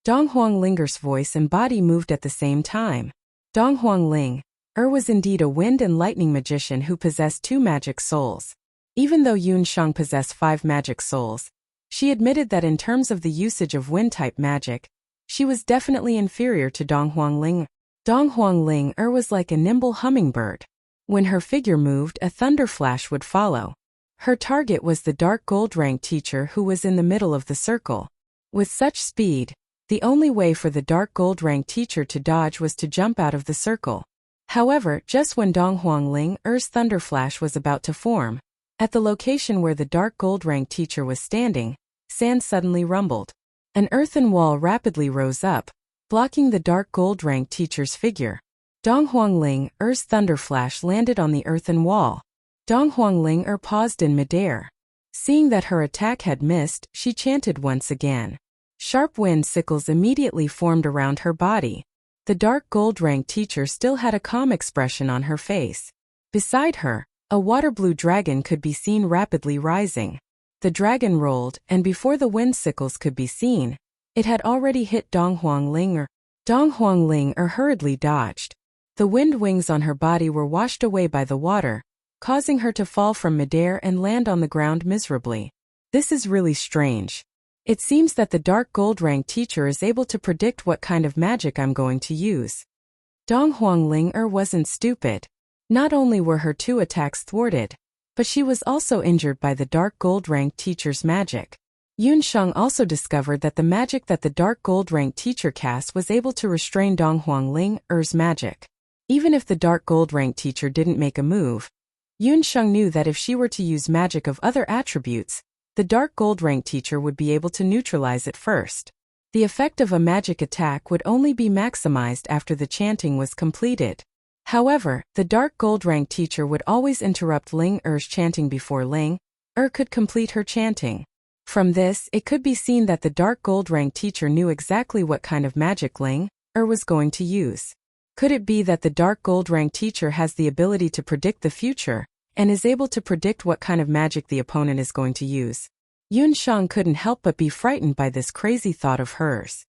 Donghuang Ling's voice and body moved at the same time. Donghuang Ling was indeed a wind and lightning magician who possessed 2 magic souls. Even though Yunsheng possessed 5 magic souls, she admitted that in terms of the usage of wind-type magic, she was definitely inferior to Donghuang Ling. Donghuang Ling was like a nimble hummingbird. When her figure moved, a thunder flash would follow. Her target was the dark gold rank teacher who was in the middle of the circle. With such speed, the only way for the dark gold rank teacher to dodge was to jump out of the circle. However, just when Donghuang Ling's thunder flash was about to form, at the location where the dark gold rank teacher was standing, sand suddenly rumbled. An earthen wall rapidly rose up, blocking the dark gold rank teacher's figure. Donghuang Ling's thunder flash landed on the earthen wall. Donghuang Ling paused in midair. Seeing that her attack had missed, she chanted once again. Sharp wind sickles immediately formed around her body. The dark gold rank teacher still had a calm expression on her face. Beside her, a water blue dragon could be seen rapidly rising. The dragon rolled, and before the wind sickles could be seen, it had already hit Donghuang Ling. Donghuang Ling hurriedly dodged. The wind wings on her body were washed away by the water, causing her to fall from midair and land on the ground miserably. This is really strange. It seems that the dark gold rank teacher is able to predict what kind of magic I'm going to use. Dong Huang wasn't stupid. Not only were her 2 attacks thwarted, but she was also injured by the dark gold rank teacher's magic. Yun Sheng also discovered that the magic that the dark gold rank teacher cast was able to restrain Dong Huang's magic. Even if the dark gold rank teacher didn't make a move, Yun Sheng knew that if she were to use magic of other attributes, the dark gold rank teacher would be able to neutralize it first. The effect of a magic attack would only be maximized after the chanting was completed. However, the dark gold rank teacher would always interrupt Ling Er's chanting before Ling Er could complete her chanting. From this, it could be seen that the dark gold rank teacher knew exactly what kind of magic Ling Er was going to use. Could it be that the dark gold rank teacher has the ability to predict the future, and is able to predict what kind of magic the opponent is going to use? Yun Sheng couldn't help but be frightened by this crazy thought of hers.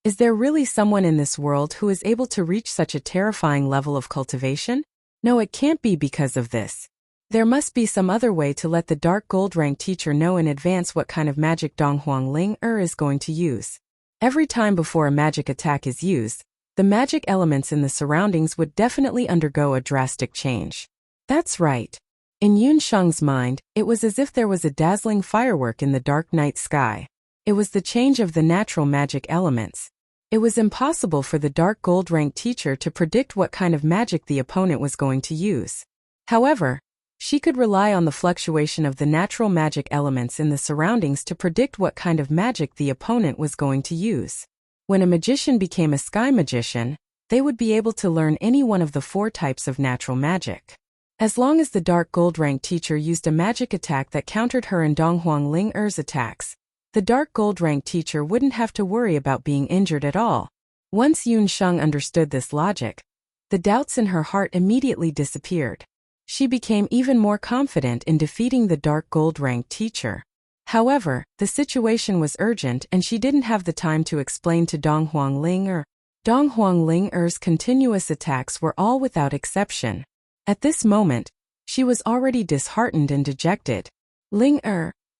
Is there really someone in this world who is able to reach such a terrifying level of cultivation? No, it can't be because of this. There must be some other way to let the dark gold rank teacher know in advance what kind of magic Dong Huang is going to use. Every time before a magic attack is used, the magic elements in the surroundings would definitely undergo a drastic change. That's right. In Yun Sheng's mind, it was as if there was a dazzling firework in the dark night sky. It was the change of the natural magic elements. It was impossible for the dark gold rank teacher to predict what kind of magic the opponent was going to use. However, she could rely on the fluctuation of the natural magic elements in the surroundings to predict what kind of magic the opponent was going to use. When a magician became a sky magician, they would be able to learn any one of the 4 types of natural magic. As long as the dark gold rank teacher used a magic attack that countered her and Dong Huang's attacks, the dark gold rank teacher wouldn't have to worry about being injured at all. Once Yun Sheng understood this logic, the doubts in her heart immediately disappeared. She became even more confident in defeating the dark gold rank teacher. However, the situation was urgent and she didn't have the time to explain to Dong Huang. Dong Huang's continuous attacks were all without exception. At this moment, she was already disheartened and dejected. Ling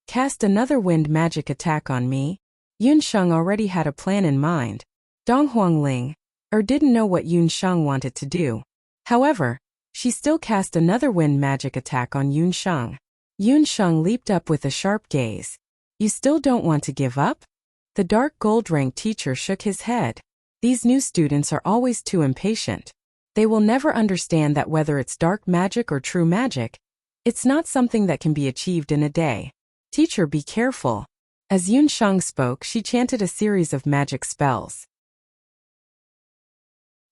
cast another wind magic attack on me. Yun Sheng already had a plan in mind. Dong Huang didn't know what Yun Sheng wanted to do. However, she still cast another wind magic attack on Yun Sheng. Yun Sheng leaped up with a sharp gaze. You still don't want to give up? The dark gold rank teacher shook his head. These new students are always too impatient. They will never understand that whether it's dark magic or true magic, it's not something that can be achieved in a day. Teacher, be careful. As Yun Sheng spoke, she chanted a series of magic spells.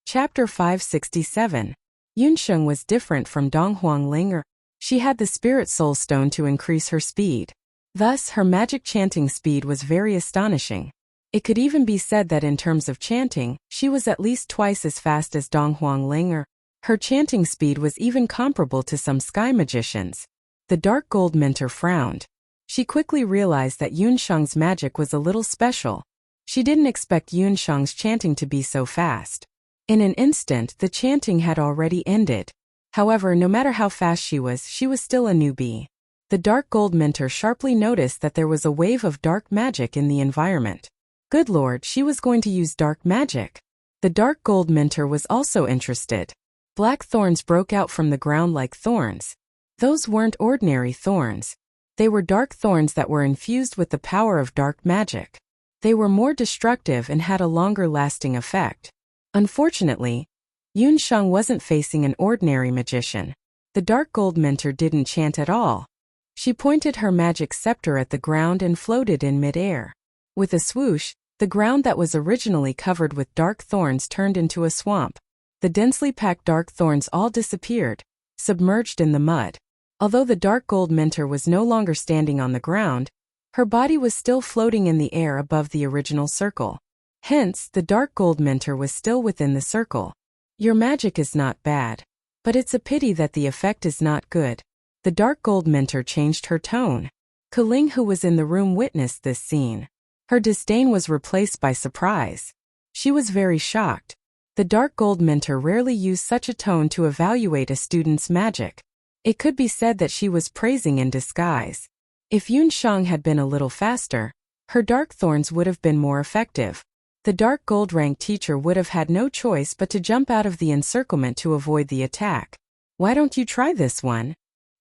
Chapter 567. Yun Sheng was different from Dong Huang. She had the Spirit Soul Stone to increase her speed. Thus, her magic chanting speed was very astonishing. It could even be said that in terms of chanting, she was at least twice as fast as Dong Huang. Her chanting speed was even comparable to some sky magicians. The dark gold mentor frowned. She quickly realized that Yun Sheng's magic was a little special. She didn't expect Yun Sheng's chanting to be so fast. In an instant, the chanting had already ended. However, no matter how fast she was still a newbie. The dark gold mentor sharply noticed that there was a wave of dark magic in the environment. Good lord, she was going to use dark magic. The dark gold mentor was also interested. Black thorns broke out from the ground like thorns. Those weren't ordinary thorns. They were dark thorns that were infused with the power of dark magic. They were more destructive and had a longer lasting effect. Unfortunately, Yun Sheng wasn't facing an ordinary magician. The dark gold mentor didn't chant at all. She pointed her magic scepter at the ground and floated in midair. With a swoosh, the ground that was originally covered with dark thorns turned into a swamp. The densely packed dark thorns all disappeared, submerged in the mud. Although the dark gold mentor was no longer standing on the ground, her body was still floating in the air above the original circle. Hence, the dark gold mentor was still within the circle. Your magic is not bad, but it's a pity that the effect is not good. The dark gold mentor changed her tone. Kaling, who was in the room, witnessed this scene. Her disdain was replaced by surprise. She was very shocked. The dark gold mentor rarely used such a tone to evaluate a student's magic. It could be said that she was praising in disguise. If Yun Shang had been a little faster, her dark thorns would have been more effective. The dark gold rank teacher would have had no choice but to jump out of the encirclement to avoid the attack. Why don't you try this one?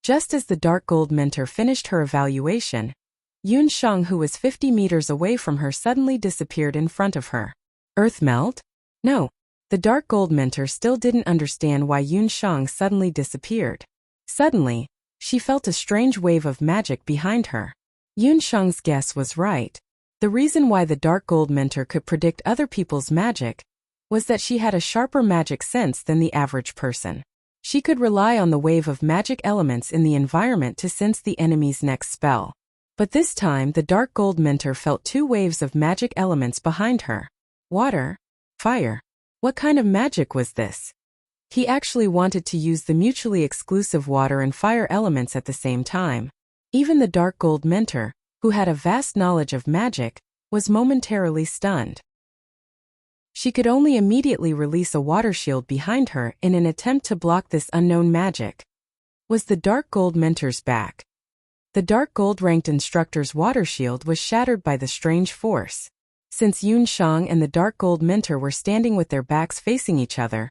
Just as the dark gold mentor finished her evaluation, Yun Shang, who was 50 meters away from her, suddenly disappeared in front of her. Earth melt? No. The dark gold mentor still didn't understand why Yun Shang suddenly disappeared. Suddenly, she felt a strange wave of magic behind her. Yun Shang's guess was right. The reason why the dark gold mentor could predict other people's magic was that she had a sharper magic sense than the average person. She could rely on the wave of magic elements in the environment to sense the enemy's next spell. But this time the dark gold mentor felt two waves of magic elements behind her. Water, fire. What kind of magic was this? He actually wanted to use the mutually exclusive water and fire elements at the same time. Even the dark gold mentor, who had a vast knowledge of magic, was momentarily stunned. She could only immediately release a water shield behind her in an attempt to block this unknown magic. Was the dark gold mentor's back? The dark gold ranked instructor's water shield was shattered by the strange force. Since Yun Shang and the dark gold mentor were standing with their backs facing each other,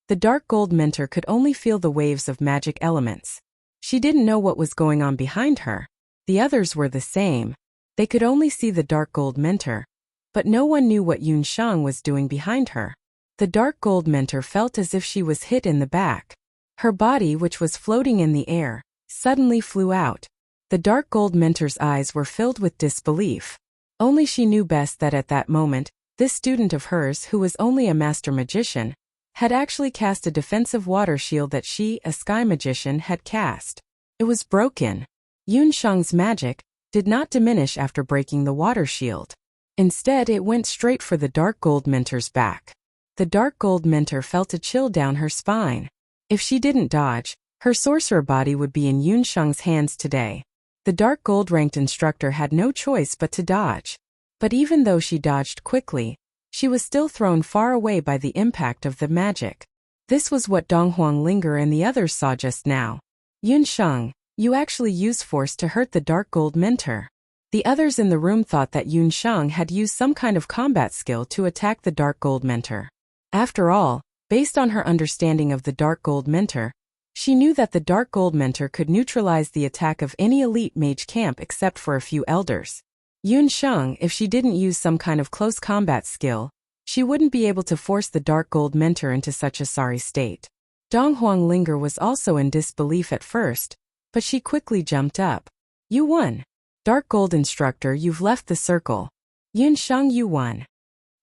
the dark gold mentor could only feel the waves of magic elements. She didn't know what was going on behind her. The others were the same. They could only see the dark gold mentor, but no one knew what Yun Shang was doing behind her. The dark gold mentor felt as if she was hit in the back. Her body, which was floating in the air, suddenly flew out. The dark gold mentor's eyes were filled with disbelief. Only she knew best that at that moment, this student of hers, who was only a master magician, had actually cast a defensive water shield that she, a sky magician, had cast. It was broken. Yun Shang's magic did not diminish after breaking the water shield. Instead, it went straight for the dark gold mentor's back. The dark gold mentor felt a chill down her spine. If she didn't dodge, her sorcerer body would be in Yun Shang's hands today. The dark gold ranked instructor had no choice but to dodge. But even though she dodged quickly, she was still thrown far away by the impact of the magic. This was what Dong Huanglinger and the others saw just now. Yun Shang, you actually used force to hurt the dark gold mentor. The others in the room thought that Yun Shang had used some kind of combat skill to attack the dark gold mentor. After all, based on her understanding of the dark gold mentor, she knew that the dark gold mentor could neutralize the attack of any elite mage camp except for a few elders. Yun Shang, if she didn't use some kind of close combat skill, she wouldn't be able to force the dark gold mentor into such a sorry state. Dong Huanglinger was also in disbelief at first, but she quickly jumped up. You won. Dark gold instructor, you've left the circle. Yun Shang, you won.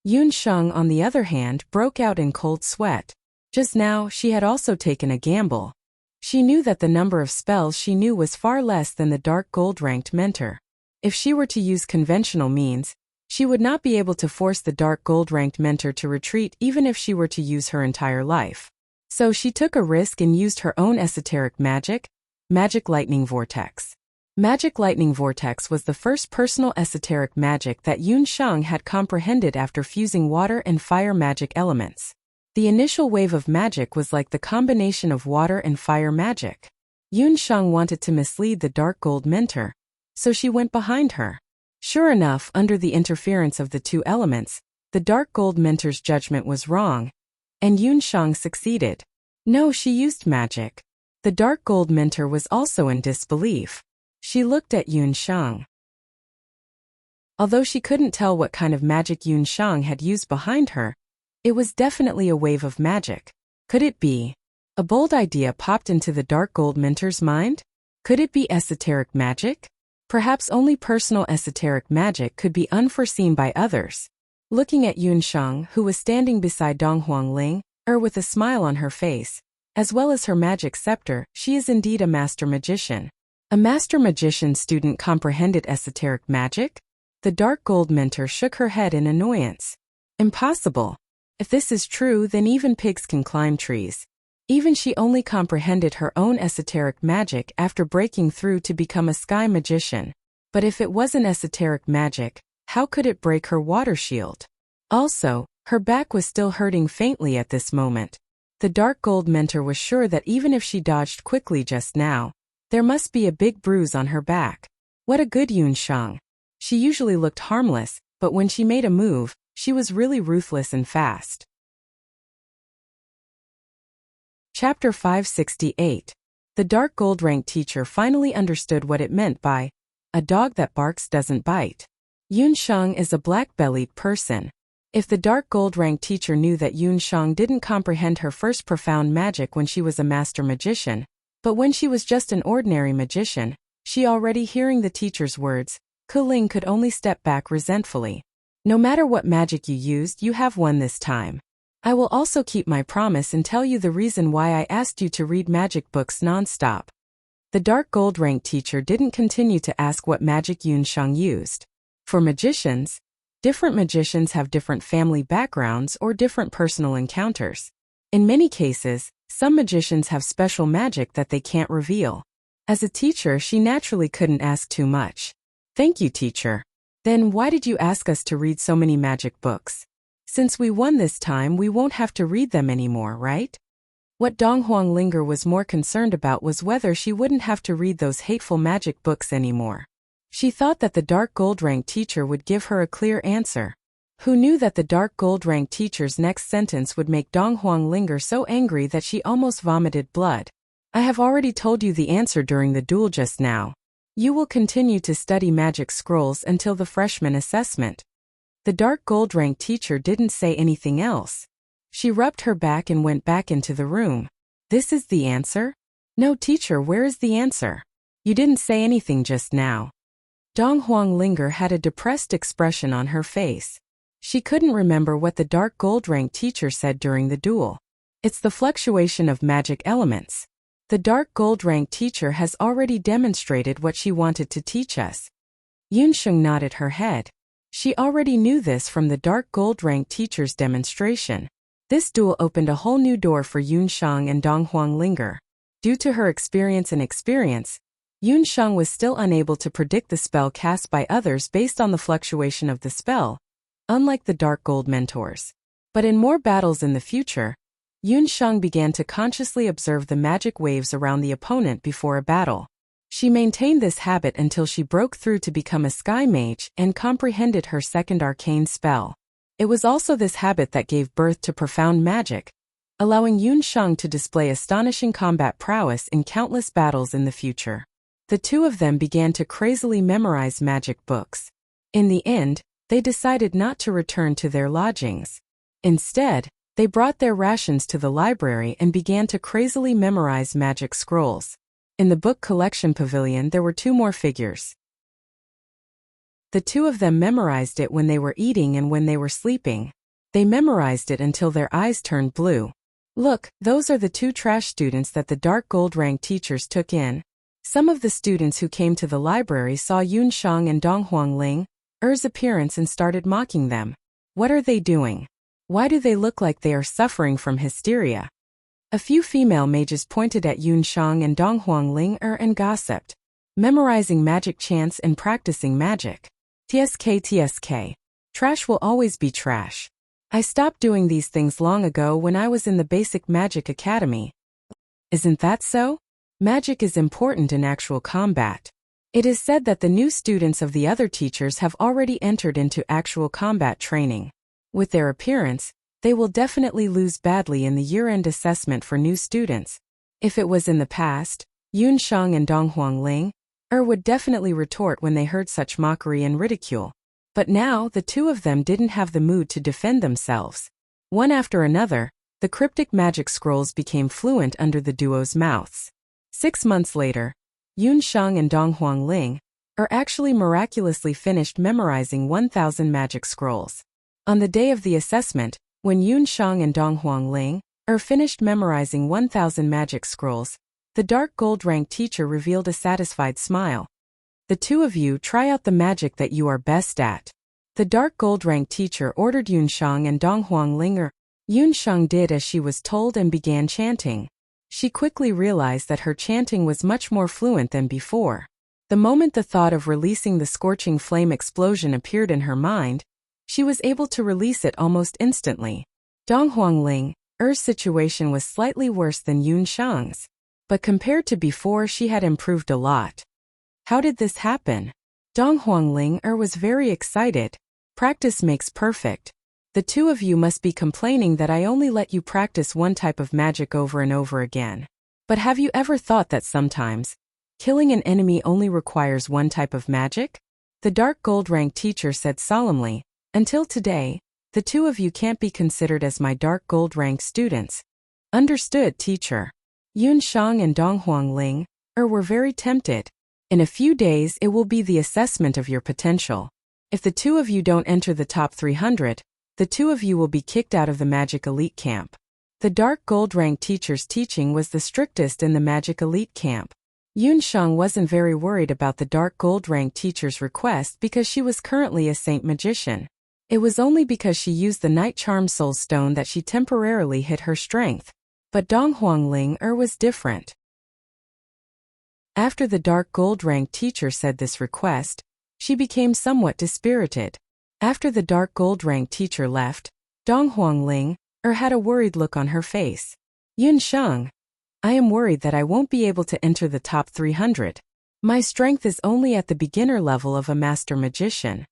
Yun Shang, on the other hand, broke out in cold sweat. Just now, she had also taken a gamble. She knew that the number of spells she knew was far less than the dark gold-ranked mentor. If she were to use conventional means, she would not be able to force the dark gold-ranked mentor to retreat even if she were to use her entire life. So she took a risk and used her own esoteric magic, Magic Lightning Vortex. Magic Lightning Vortex was the first personal esoteric magic that Yun Shang had comprehended after fusing water and fire magic elements. The initial wave of magic was like the combination of water and fire magic. Yun Shang wanted to mislead the dark gold mentor, so she went behind her. Sure enough, under the interference of the two elements, the dark gold mentor's judgment was wrong, and Yun Shang succeeded. No, she used magic. The dark gold mentor was also in disbelief. She looked at Yun Shang. Although she couldn't tell what kind of magic Yun Shang had used behind her, it was definitely a wave of magic. Could it be? A bold idea popped into the dark gold mentor's mind. Could it be esoteric magic? Perhaps only personal esoteric magic could be unforeseen by others. Looking at Yun Shang, who was standing beside Dong Huangling, with a smile on her face, as well as her magic scepter, she is indeed a master magician. A master magician student comprehended esoteric magic? The dark gold mentor shook her head in annoyance. Impossible. If this is true, then even pigs can climb trees. Even she only comprehended her own esoteric magic after breaking through to become a sky magician. But if it wasn't esoteric magic, how could it break her water shield? Also, her back was still hurting faintly at this moment. The dark gold mentor was sure that even if she dodged quickly just now, there must be a big bruise on her back. What a good Yun Shang. She usually looked harmless, but when she made a move, she was really ruthless and fast. Chapter 568. The dark gold rank teacher finally understood what it meant by, a dog that barks doesn't bite. Yun Shang is a black-bellied person. If the dark gold rank teacher knew that Yun Shang didn't comprehend her first profound magic when she was a master magician, but when she was just an ordinary magician, she already hearing the teacher's words, Ku Ling could only step back resentfully. No matter what magic you used, you have won this time. I will also keep my promise and tell you the reason why I asked you to read magic books non-stop. The dark gold rank teacher didn't continue to ask what magic Yun Shang used. For magicians, different magicians have different family backgrounds or different personal encounters. In many cases, some magicians have special magic that they can't reveal. As a teacher, she naturally couldn't ask too much. Thank you, teacher. Then why did you ask us to read so many magic books? Since we won this time, we won't have to read them anymore, right? What Dong Huanglinger was more concerned about was whether she wouldn't have to read those hateful magic books anymore. She thought that the dark gold rank teacher would give her a clear answer. Who knew that the dark gold rank teacher's next sentence would make Dong Huanglinger so angry that she almost vomited blood? I have already told you the answer during the duel just now. You will continue to study magic scrolls until the freshman assessment. The dark gold rank teacher didn't say anything else. She rubbed her back and went back into the room. This is the answer? No, teacher, where is the answer? You didn't say anything just now. Dong Huanglinger had a depressed expression on her face. She couldn't remember what the dark gold rank teacher said during the duel. It's the fluctuation of magic elements. The dark gold rank teacher has already demonstrated what she wanted to teach us. Yun Shang nodded her head. She already knew this from the dark gold rank teacher's demonstration. This duel opened a whole new door for Yun Shang and Dong Huanglinger. Due to her experience, Yun Shang was still unable to predict the spell cast by others based on the fluctuation of the spell, unlike the dark gold mentors. But in more battles in the future, Yun Shang began to consciously observe the magic waves around the opponent before a battle. She maintained this habit until she broke through to become a sky mage and comprehended her second arcane spell. It was also this habit that gave birth to profound magic, allowing Yun Shang to display astonishing combat prowess in countless battles in the future. The two of them began to crazily memorize magic books. In the end, they decided not to return to their lodgings. Instead, they brought their rations to the library and began to crazily memorize magic scrolls. In the book collection pavilion, there were two more figures. The two of them memorized it when they were eating and when they were sleeping. They memorized it until their eyes turned blue. Look, those are the two trash students that the dark gold rank teachers took in. Some of the students who came to the library saw Yun Shang and Dong Huanglinger's appearance and started mocking them. What are they doing? Why do they look like they are suffering from hysteria? A few female mages pointed at Yun Shang and Dong Huanglinger and gossiped, memorizing magic chants and practicing magic. TSK. Trash will always be trash. I stopped doing these things long ago when I was in the Basic Magic Academy. Isn't that so? Magic is important in actual combat. It is said that the new students of the other teachers have already entered into actual combat training. With their appearance, they will definitely lose badly in the year-end assessment for new students. If it was in the past, Yun Shang and Dong Huangling would definitely retort when they heard such mockery and ridicule. But now, the two of them didn't have the mood to defend themselves. One after another, the cryptic magic scrolls became fluent under the duo's mouths. 6 months later, Yun Shang and Dong Huangling actually miraculously finished memorizing 1,000 magic scrolls. On the day of the assessment, when Yun Shang and Dong Huangling finished memorizing 1,000 magic scrolls, the dark gold rank teacher revealed a satisfied smile. The two of you try out the magic that you are best at. The dark gold rank teacher ordered Yun Shang and Dong Huangling. Yun Shang did as she was told and began chanting. She quickly realized that her chanting was much more fluent than before. The moment the thought of releasing the scorching flame explosion appeared in her mind, she was able to release it almost instantly. Dong Huangling's situation was slightly worse than Yun Shang's, but compared to before she had improved a lot. How did this happen? Dong Huangling was very excited. Practice makes perfect. The two of you must be complaining that I only let you practice one type of magic over and over again. But have you ever thought that sometimes killing an enemy only requires one type of magic? The dark gold rank teacher said solemnly. Until today, the two of you can't be considered as my dark gold rank students. Understood, teacher. Yun Shang and Dong Huangling were very tempted. In a few days it will be the assessment of your potential. If the two of you don't enter the top 300, the two of you will be kicked out of the Magic Elite Camp. The dark gold rank teacher's teaching was the strictest in the Magic Elite Camp. Yun Shang wasn't very worried about the dark gold rank teacher's request because she was currently a saint magician. It was only because she used the Night Charm Soul Stone that she temporarily hit her strength. But Dong Huangling was different. After the dark gold rank teacher said this request, she became somewhat dispirited. After the dark gold rank teacher left, Dong Huangling had a worried look on her face. Yun Shang, I am worried that I won't be able to enter the top 300. My strength is only at the beginner level of a master magician.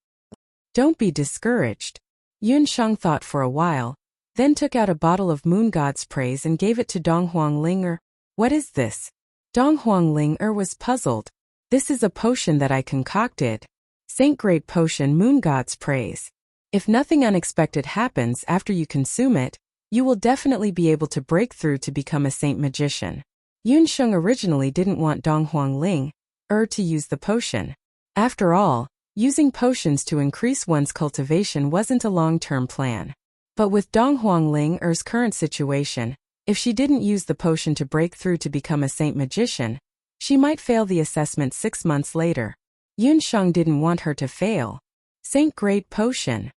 Don't be discouraged. Yun Shang thought for a while, then took out a bottle of Moon God's Praise and gave it to Dong Huangling. What is this? Dong Huangling was puzzled. This is a potion that I concocted. Saint Grade Potion Moon God's Praise. If nothing unexpected happens after you consume it, you will definitely be able to break through to become a saint magician. Yun Sheng originally didn't want Dong Huangling to use the potion. After all, using potions to increase one's cultivation wasn't a long-term plan. But with Dong Huangling's current situation, if she didn't use the potion to break through to become a saint magician, she might fail the assessment 6 months later. Yun Sheng didn't want her to fail. Saint Grade Potion.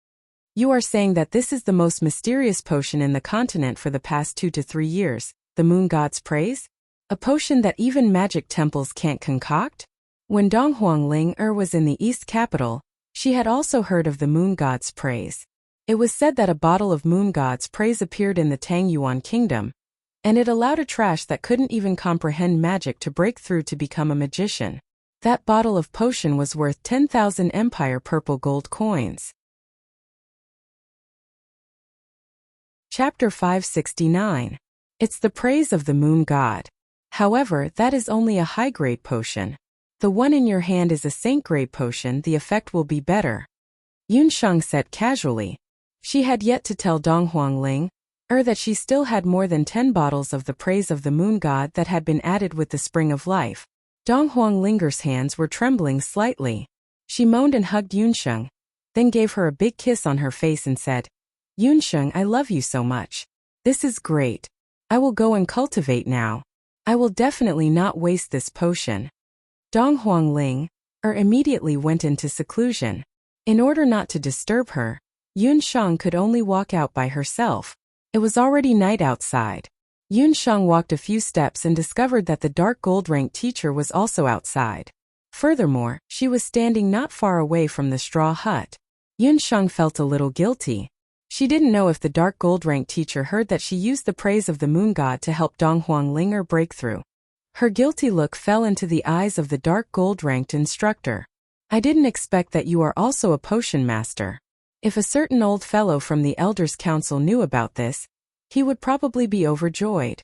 You are saying that this is the most mysterious potion in the continent for the past 2 to 3 years, the Moon God's Praise? A potion that even magic temples can't concoct? When Dong Huangling was in the East Capital, she had also heard of the Moon God's Praise. It was said that a bottle of Moon God's Praise appeared in the Tang Yuan Kingdom, and it allowed a trash that couldn't even comprehend magic to break through to become a magician. That bottle of potion was worth 10,000 Empire Purple Gold coins. Chapter 569. It's the praise of the Moon God. However, that is only a high-grade potion. The one in your hand is a saint-grade potion. The effect will be better. Yun Sheng said casually. She had yet to tell Dong Huangling that she still had more than 10 bottles of the praise of the Moon God that had been added with the Spring of Life. Dong Huangling's hands were trembling slightly. She moaned and hugged Yun Sheng, then gave her a big kiss on her face and said, Yun Sheng, I love you so much. This is great. I will go and cultivate now. I will definitely not waste this potion. Dong Huangling immediately went into seclusion. In order not to disturb her, Yun Sheng could only walk out by herself. It was already night outside. Yun Sheng walked a few steps and discovered that the dark gold rank teacher was also outside. Furthermore, she was standing not far away from the straw hut. Yun Sheng felt a little guilty. She didn't know if the dark gold rank teacher heard that she used the praise of the Moon God to help Dong Huangling break through. Her guilty look fell into the eyes of the dark gold ranked instructor. I didn't expect that you are also a potion master. If a certain old fellow from the Elders' Council knew about this, he would probably be overjoyed.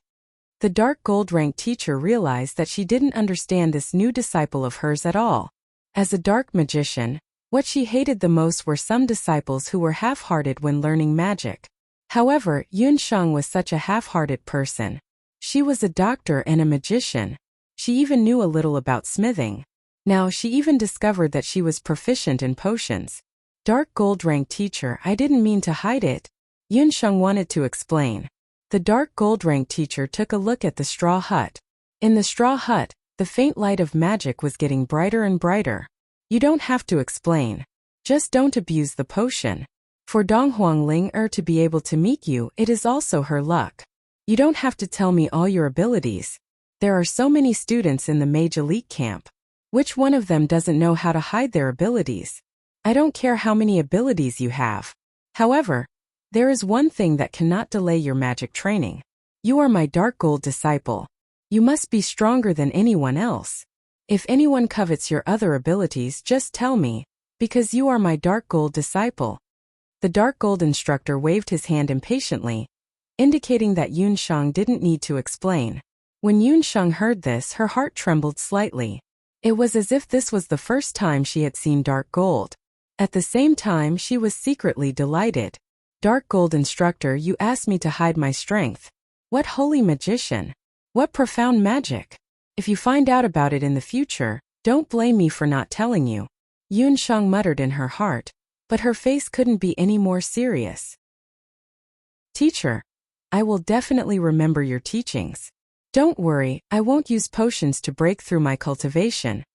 The dark gold rank teacher realized that she didn't understand this new disciple of hers at all. As a dark magician, what she hated the most were some disciples who were half-hearted when learning magic. However, Yun Sheng was such a half-hearted person. She was a doctor and a magician. She even knew a little about smithing. Now she even discovered that she was proficient in potions. Dark gold rank teacher, I didn't mean to hide it. Yun Sheng wanted to explain. The dark gold rank teacher took a look at the straw hut. In the straw hut, the faint light of magic was getting brighter and brighter. You don't have to explain. Just don't abuse the potion. For Dong Huangling to be able to meet you, it is also her luck. You don't have to tell me all your abilities. There are so many students in the Mage Elite Camp. Which one of them doesn't know how to hide their abilities? I don't care how many abilities you have. However, there is one thing that cannot delay your magic training. You are my dark gold disciple. You must be stronger than anyone else. If anyone covets your other abilities, just tell me, because you are my dark gold disciple. The dark gold instructor waved his hand impatiently, indicating that Yunsheng didn't need to explain. When Yunsheng heard this, her heart trembled slightly. It was as if this was the first time she had seen dark gold. At the same time, she was secretly delighted. Dark gold instructor, you asked me to hide my strength. What holy magician! What profound magic! If you find out about it in the future, don't blame me for not telling you. Yunsheng muttered in her heart, but her face couldn't be any more serious. Teacher, I will definitely remember your teachings. Don't worry, I won't use potions to break through my cultivation.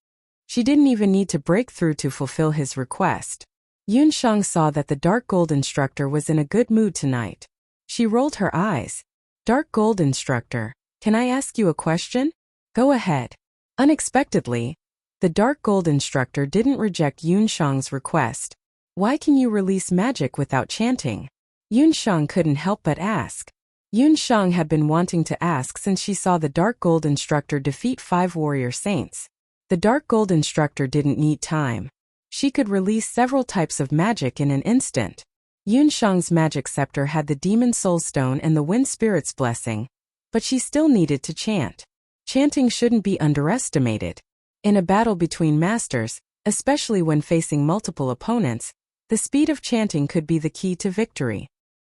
She didn't even need to break through to fulfill his request. Yunsheng saw that the dark gold instructor was in a good mood tonight. She rolled her eyes. Dark gold instructor, can I ask you a question? Go ahead. Unexpectedly, the dark gold instructor didn't reject Yunsheng's request. Why can you release magic without chanting? Yunsheng couldn't help but ask. Yunsheng had been wanting to ask since she saw the dark gold instructor defeat 5 warrior saints. The dark gold instructor didn't need time. She could release several types of magic in an instant. Yunsheng's magic scepter had the demon soul stone and the wind spirit's blessing, but she still needed to chant. Chanting shouldn't be underestimated. In a battle between masters, especially when facing multiple opponents, the speed of chanting could be the key to victory.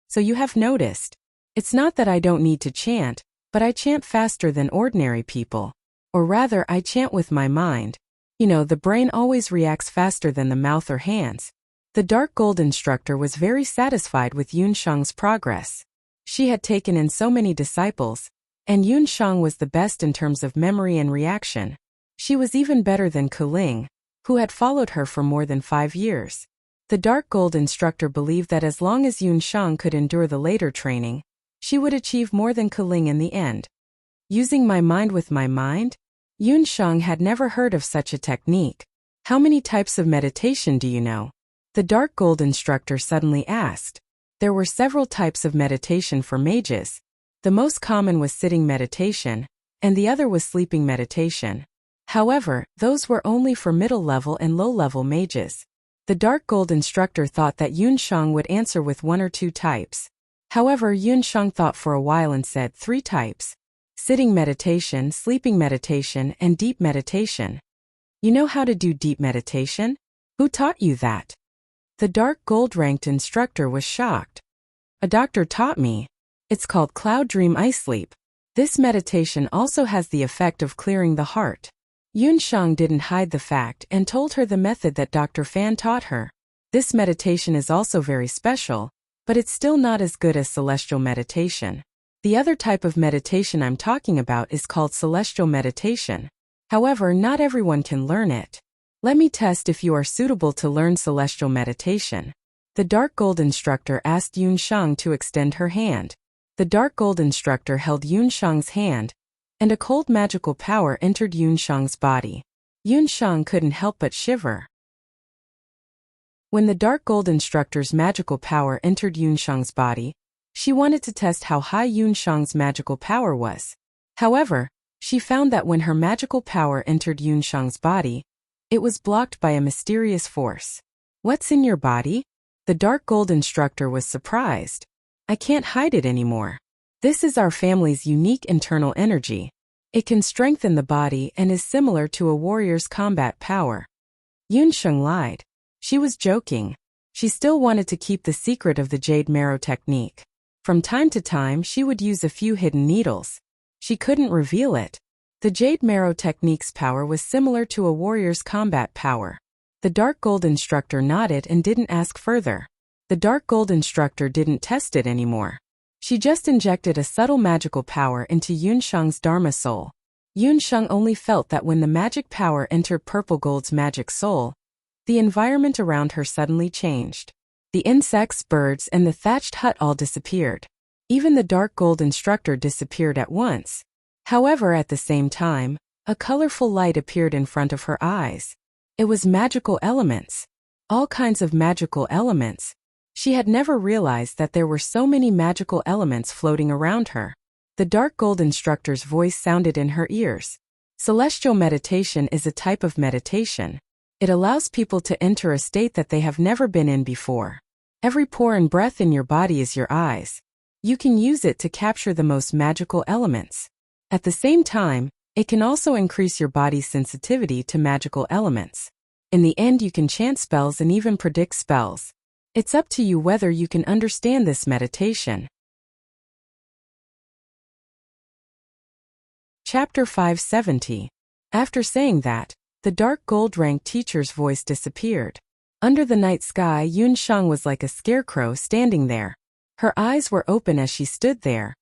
So you have noticed. It's not that I don't need to chant, but I chant faster than ordinary people. Or rather, I chant with my mind. You know, the brain always reacts faster than the mouth or hands. The dark gold instructor was very satisfied with Yunsheng's progress. She had taken in so many disciples, and Yunsheng was the best in terms of memory and reaction. She was even better than Kuling, who had followed her for more than 5 years. The dark gold instructor believed that as long as Yunsheng could endure the later training, she would achieve more than Kuling in the end. Using my mind with my mind? Yunsheng had never heard of such a technique. How many types of meditation do you know? The dark gold instructor suddenly asked. There were several types of meditation for mages. The most common was sitting meditation, and the other was sleeping meditation. However, those were only for middle-level and low-level mages. The dark gold instructor thought that Yunsheng would answer with 1 or 2 types. However, Yunsheng thought for a while and said 3 types. Sitting meditation, sleeping meditation, and deep meditation. You know how to do deep meditation? Who taught you that? The dark gold-ranked instructor was shocked. A doctor taught me. It's called Cloud Dream Ice Sleep. This meditation also has the effect of clearing the heart. Yunsheng didn't hide the fact and told her the method that Dr. Fan taught her. This meditation is also very special, but it's still not as good as celestial meditation. The other type of meditation I'm talking about is called celestial meditation. However, not everyone can learn it. Let me test if you are suitable to learn celestial meditation. The dark gold instructor asked Yunsheng to extend her hand. The dark gold instructor held Yunsheng's hand, and a cold magical power entered Yunsheng's body. Yunsheng couldn't help but shiver. When the dark gold instructor's magical power entered Yunsheng's body, she wanted to test how high Yunsheng's magical power was. However, she found that when her magical power entered Yunsheng's body, it was blocked by a mysterious force. What's in your body? The dark gold instructor was surprised. I can't hide it anymore. This is our family's unique internal energy. It can strengthen the body and is similar to a warrior's combat power. Yunsheng lied. She was joking. She still wanted to keep the secret of the jade marrow technique. From time to time, she would use a few hidden needles. She couldn't reveal it. The jade marrow technique's power was similar to a warrior's combat power. The dark gold instructor nodded and didn't ask further. The dark gold instructor didn't test it anymore. She just injected a subtle magical power into Yunsheng's Dharma soul. Yunsheng only felt that when the magic power entered Purple Gold's magic soul, the environment around her suddenly changed. The insects, birds, and the thatched hut all disappeared. Even the dark gold instructor disappeared at once. However, at the same time, a colorful light appeared in front of her eyes. It was magical elements. All kinds of magical elements. She had never realized that there were so many magical elements floating around her. The dark gold instructor's voice sounded in her ears. Celestial meditation is a type of meditation. It allows people to enter a state that they have never been in before. Every pore and breath in your body is your eyes. You can use it to capture the most magical elements. At the same time, it can also increase your body's sensitivity to magical elements. In the end, you can chant spells and even predict spells. It's up to you whether you can understand this meditation. Chapter 570. After saying that, the dark gold-ranked teacher's voice disappeared. Under the night sky, Yun Sheng was like a scarecrow standing there. Her eyes were open as she stood there,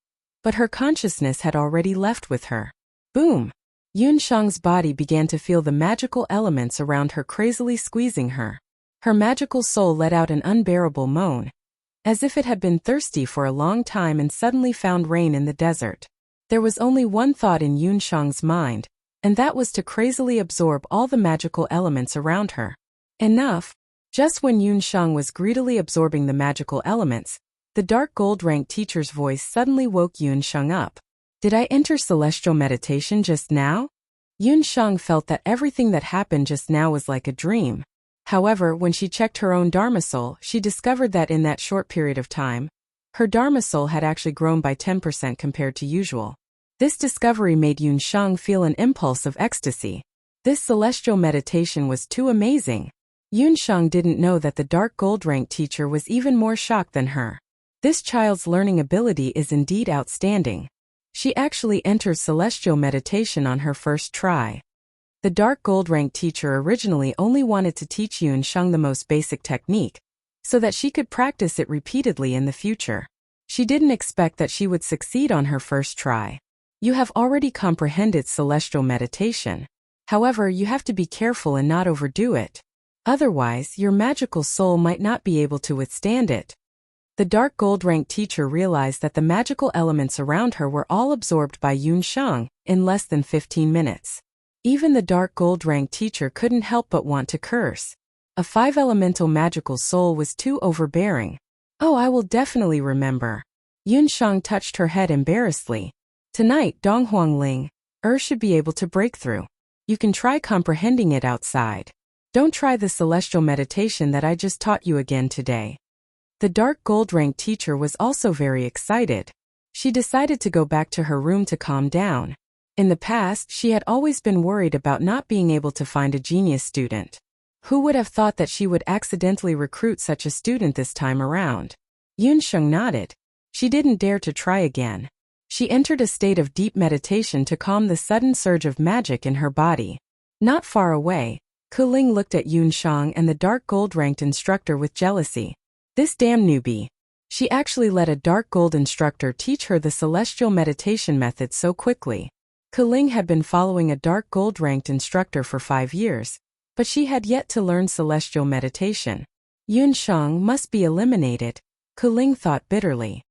but her consciousness had already left with her. Boom! Yun Sheng's body began to feel the magical elements around her crazily squeezing her. Her magical soul let out an unbearable moan, as if it had been thirsty for a long time and suddenly found rain in the desert. There was only one thought in Yun Sheng's mind, and that was to crazily absorb all the magical elements around her. Enough! Just when Yun Sheng was greedily absorbing the magical elements, the dark gold-ranked teacher's voice suddenly woke Yun Sheng up. Did I enter celestial meditation just now? Yun Sheng felt that everything that happened just now was like a dream. However, when she checked her own Dharma soul, she discovered that in that short period of time, her Dharma soul had actually grown by 10% compared to usual. This discovery made Yun Sheng feel an impulse of ecstasy. This celestial meditation was too amazing. Yun Sheng didn't know that the dark gold-ranked teacher was even more shocked than her. This child's learning ability is indeed outstanding. She actually entered celestial meditation on her first try. The dark gold-ranked teacher originally only wanted to teach Yun Sheng the most basic technique, so that she could practice it repeatedly in the future. She didn't expect that she would succeed on her first try. You have already comprehended celestial meditation. However, you have to be careful and not overdo it. Otherwise, your magical soul might not be able to withstand it. The dark gold-ranked teacher realized that the magical elements around her were all absorbed by Yun Sheng in less than 15 minutes. Even the dark gold-ranked teacher couldn't help but want to curse. A 5-elemental magical soul was too overbearing. Oh, I will definitely remember. Yun Sheng touched her head embarrassedly. Tonight, Donghuang Ling, should be able to break through. You can try comprehending it outside. Don't try the celestial meditation that I just taught you again today. The dark gold-ranked teacher was also very excited. She decided to go back to her room to calm down. In the past, she had always been worried about not being able to find a genius student. Who would have thought that she would accidentally recruit such a student this time around? Yun Sheng nodded. She didn't dare to try again. She entered a state of deep meditation to calm the sudden surge of magic in her body. Not far away, Kuling looked at Yun Sheng and the dark gold-ranked instructor with jealousy. This damn newbie. She actually let a dark gold instructor teach her the celestial meditation method so quickly. Kuling had been following a dark gold-ranked instructor for 5 years, but she had yet to learn celestial meditation. Yun Sheng must be eliminated, Kuling thought bitterly.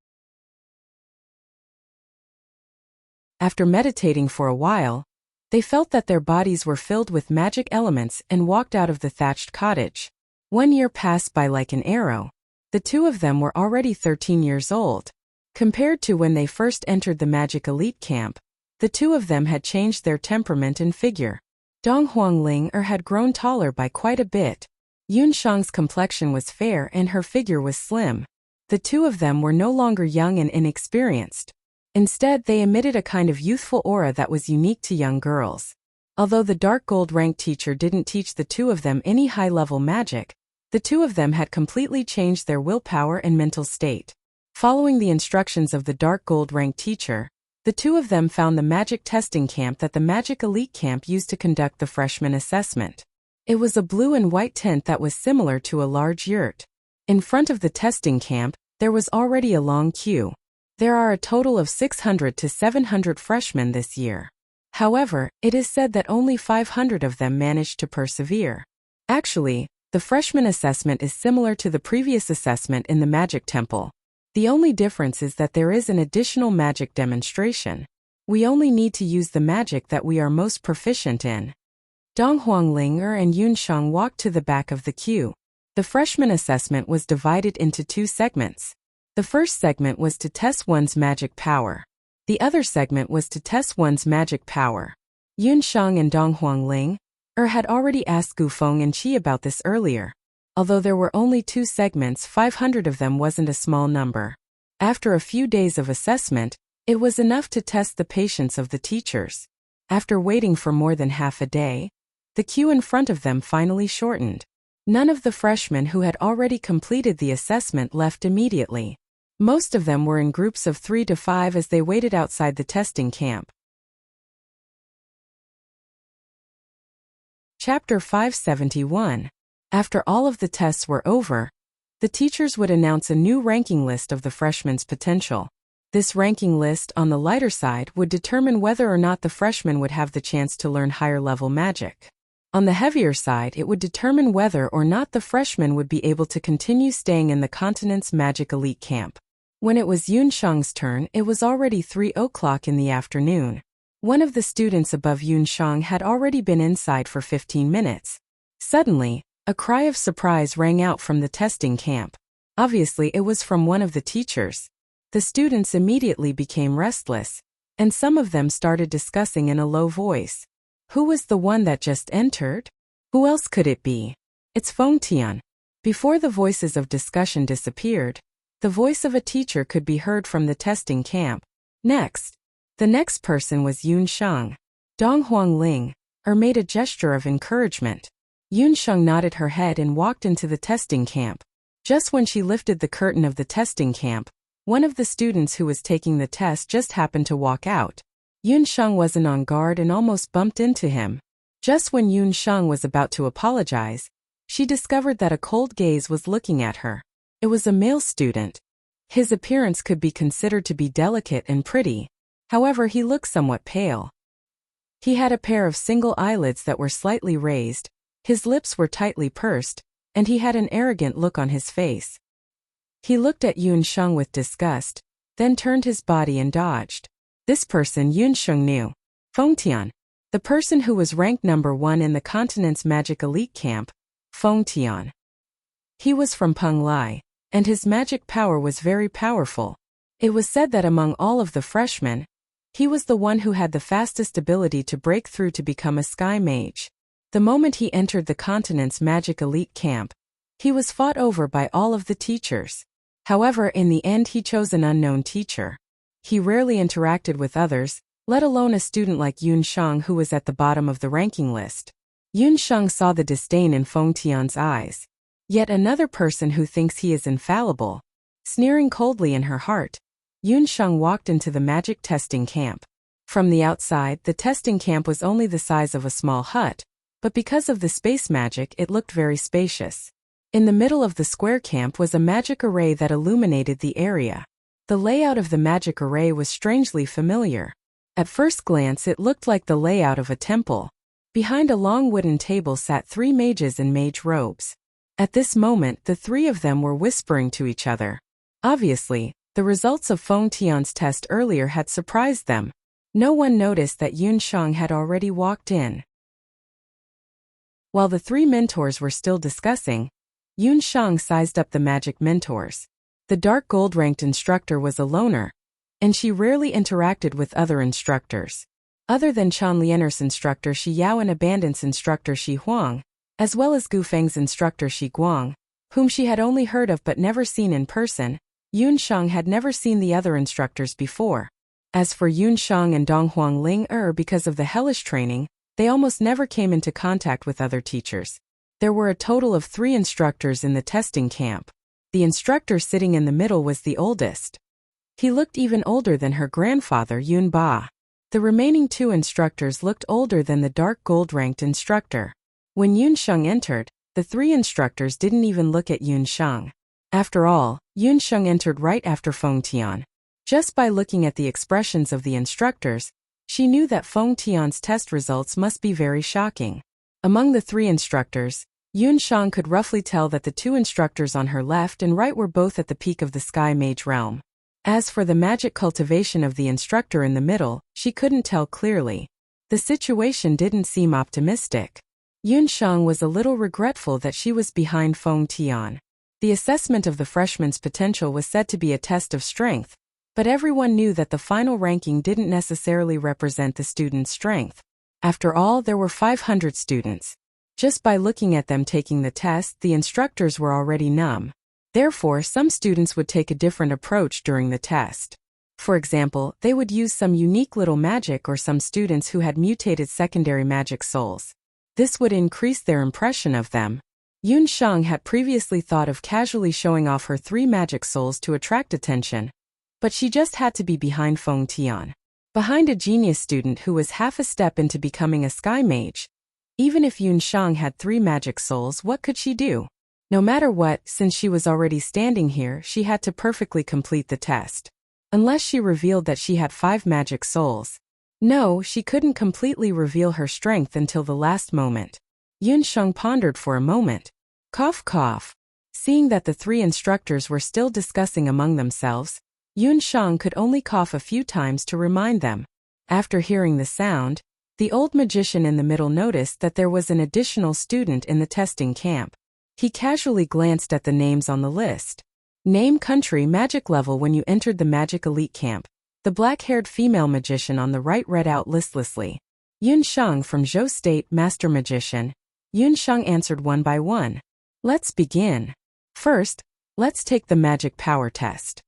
After meditating for a while, they felt that their bodies were filled with magic elements and walked out of the thatched cottage. 1 year passed by like an arrow. The two of them were already 13 years old. Compared to when they first entered the magic elite camp, the two of them had changed their temperament and figure. Donghuang Ling had grown taller by quite a bit. Yun Sheng's complexion was fair and her figure was slim. The two of them were no longer young and inexperienced. Instead, they emitted a kind of youthful aura that was unique to young girls. Although the dark gold-ranked teacher didn't teach the two of them any high-level magic, the two of them had completely changed their willpower and mental state. Following the instructions of the dark gold-ranked teacher, the two of them found the magic testing camp that the magic elite camp used to conduct the freshman assessment. It was a blue and white tent that was similar to a large yurt. In front of the testing camp, there was already a long queue. There are a total of 600 to 700 freshmen this year. However, it is said that only 500 of them managed to persevere. Actually, the freshman assessment is similar to the previous assessment in the Magic Temple. The only difference is that there is an additional magic demonstration. We only need to use the magic that we are most proficient in. Donghuang Ling and Yun Sheng walked to the back of the queue. The freshman assessment was divided into 2 segments. The first segment was to test one's magic power. The other segment was to test one's magic power. Yun Shang and Dong Huangling had already asked Gu Feng and Qi about this earlier. Although there were only 2 segments, 500 of them wasn't a small number. After a few days of assessment, it was enough to test the patience of the teachers. After waiting for more than half a day, the queue in front of them finally shortened. None of the freshmen who had already completed the assessment left immediately. Most of them were in groups of 3 to 5 as they waited outside the testing camp. Chapter 571. After all of the tests were over, the teachers would announce a new ranking list of the freshmen's potential. This ranking list, on the lighter side, would determine whether or not the freshmen would have the chance to learn higher-level magic. On the heavier side, it would determine whether or not the freshmen would be able to continue staying in the continent's magic elite camp. When it was Yun Shang's turn, it was already 3 o'clock in the afternoon. One of the students above Yun Shang had already been inside for 15 minutes. Suddenly, a cry of surprise rang out from the testing camp. Obviously, it was from one of the teachers. The students immediately became restless, and some of them started discussing in a low voice. Who was the one that just entered? Who else could it be? It's Feng Tian. Before the voices of discussion disappeared, the voice of a teacher could be heard from the testing camp. The next person was Yun Shang. Dong Huangling made a gesture of encouragement. Yun Shang nodded her head and walked into the testing camp. Just when she lifted the curtain of the testing camp, one of the students who was taking the test just happened to walk out. Yun Shang wasn't on guard and almost bumped into him. Just when Yun Shang was about to apologize, she discovered that a cold gaze was looking at her. It was a male student. His appearance could be considered to be delicate and pretty. However, he looked somewhat pale. He had a pair of single eyelids that were slightly raised, his lips were tightly pursed, and he had an arrogant look on his face. He looked at Yun Shang with disgust, then turned his body and dodged. This person Yun Shang knew. Feng Tian. The person who was ranked number 1 in the continent's magic elite camp, Feng Tian. He was from Peng Lai, and his magic power was very powerful. It was said that among all of the freshmen, he was the one who had the fastest ability to break through to become a sky mage. The moment he entered the continent's magic elite camp, he was fought over by all of the teachers. However, in the end he chose an unknown teacher. He rarely interacted with others, let alone a student like Yun Shang who was at the bottom of the ranking list. Yun Shang saw the disdain in Feng Tian's eyes. Yet another person who thinks he is infallible. Sneering coldly in her heart, Yun Shang walked into the magic testing camp. From the outside, the testing camp was only the size of a small hut, but because of the space magic it looked very spacious. In the middle of the square camp was a magic array that illuminated the area. The layout of the magic array was strangely familiar. At first glance it looked like the layout of a temple. Behind a long wooden table sat 3 mages in mage robes. At this moment the 3 of them were whispering to each other. Obviously, the results of Feng Tian's test earlier had surprised them. No one noticed that Yun Shang had already walked in. While the 3 mentors were still discussing, Yun Shang sized up the magic mentors. The dark gold-ranked instructor was a loner, and she rarely interacted with other instructors. Other than Chan Lianer's instructor Shi Yao and Abundance instructor Shi Huang, as well as Gu Feng's instructor Shi Guang, whom she had only heard of but never seen in person, Yun Shang had never seen the other instructors before. As for Yun Shang and Dong Huangling because of the hellish training, they almost never came into contact with other teachers. There were a total of 3 instructors in the testing camp. The instructor sitting in the middle was the oldest. He looked even older than her grandfather Yun Ba. The remaining 2 instructors looked older than the dark gold-ranked instructor. When Yun Shang entered, the 3 instructors didn't even look at Yun Shang. After all, Yun Shang entered right after Feng Tian. Just by looking at the expressions of the instructors, she knew that Feng Tian's test results must be very shocking. Among the 3 instructors, Yun Shang could roughly tell that the 2 instructors on her left and right were both at the peak of the Sky Mage realm. As for the magic cultivation of the instructor in the middle, she couldn't tell clearly. The situation didn't seem optimistic. Yun Shang was a little regretful that she was behind Feng Tian. The assessment of the freshman's potential was said to be a test of strength, but everyone knew that the final ranking didn't necessarily represent the student's strength. After all, there were 500 students. Just by looking at them taking the test, the instructors were already numb. Therefore, some students would take a different approach during the test. For example, they would use some unique little magic, or some students who had mutated secondary magic souls. This would increase their impression of them. Yun Sheng had previously thought of casually showing off her 3 magic souls to attract attention. But she just had to be behind Feng Tian. Behind a genius student who was half a step into becoming a sky mage. Even if Yun Sheng had 3 magic souls, what could she do? No matter what, since she was already standing here, she had to perfectly complete the test. Unless she revealed that she had 5 magic souls. No, she couldn't completely reveal her strength until the last moment. Yun Sheng pondered for a moment. Cough cough. Seeing that the 3 instructors were still discussing among themselves, Yun Sheng could only cough a few times to remind them. After hearing the sound, the old magician in the middle noticed that there was an additional student in the testing camp. He casually glanced at the names on the list. Name, country, magic level when you entered the magic elite camp. The black-haired female magician on the right read out listlessly. Yun Sheng from Zhou State, Master Magician. Yun Sheng answered one by one. Let's begin. First, let's take the magic power test.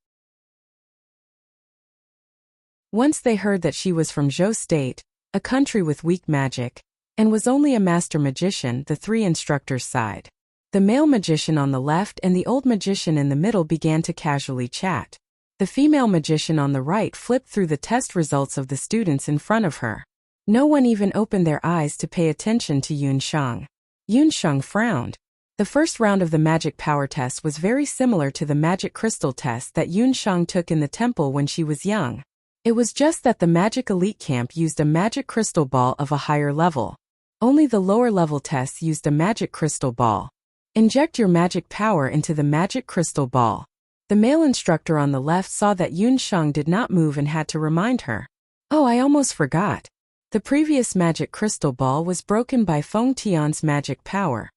Once they heard that she was from Zhou State, a country with weak magic, and was only a master magician, the 3 instructors sighed. The male magician on the left and the old magician in the middle began to casually chat. The female magician on the right flipped through the test results of the students in front of her. No one even opened their eyes to pay attention to Yun Sheng. Yun Sheng frowned. The first round of the magic power test was very similar to the magic crystal test that Yun Sheng took in the temple when she was young. It was just that the magic elite camp used a magic crystal ball of a higher level. Only the lower level tests used a magic crystal ball. Inject your magic power into the magic crystal ball. The male instructor on the left saw that Yun Sheng did not move and had to remind her. Oh, I almost forgot. The previous magic crystal ball was broken by Feng Tian's magic power.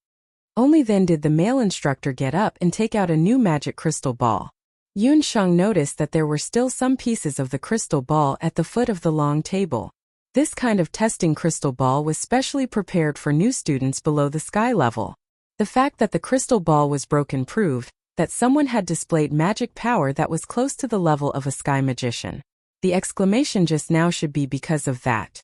Only then did the male instructor get up and take out a new magic crystal ball. Yun Sheng noticed that there were still some pieces of the crystal ball at the foot of the long table. This kind of testing crystal ball was specially prepared for new students below the sky level. The fact that the crystal ball was broken proved that someone had displayed magic power that was close to the level of a sky magician. The exclamation just now should be because of that.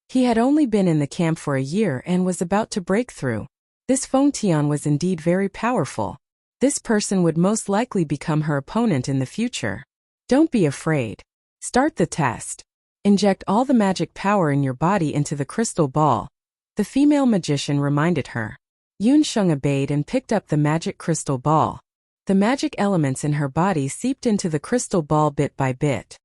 He had only been in the camp for a year and was about to break through. This Feng Tian was indeed very powerful. This person would most likely become her opponent in the future. Don't be afraid. Start the test. Inject all the magic power in your body into the crystal ball. The female magician reminded her. Yun Sheng obeyed and picked up the magic crystal ball. The magic elements in her body seeped into the crystal ball bit by bit.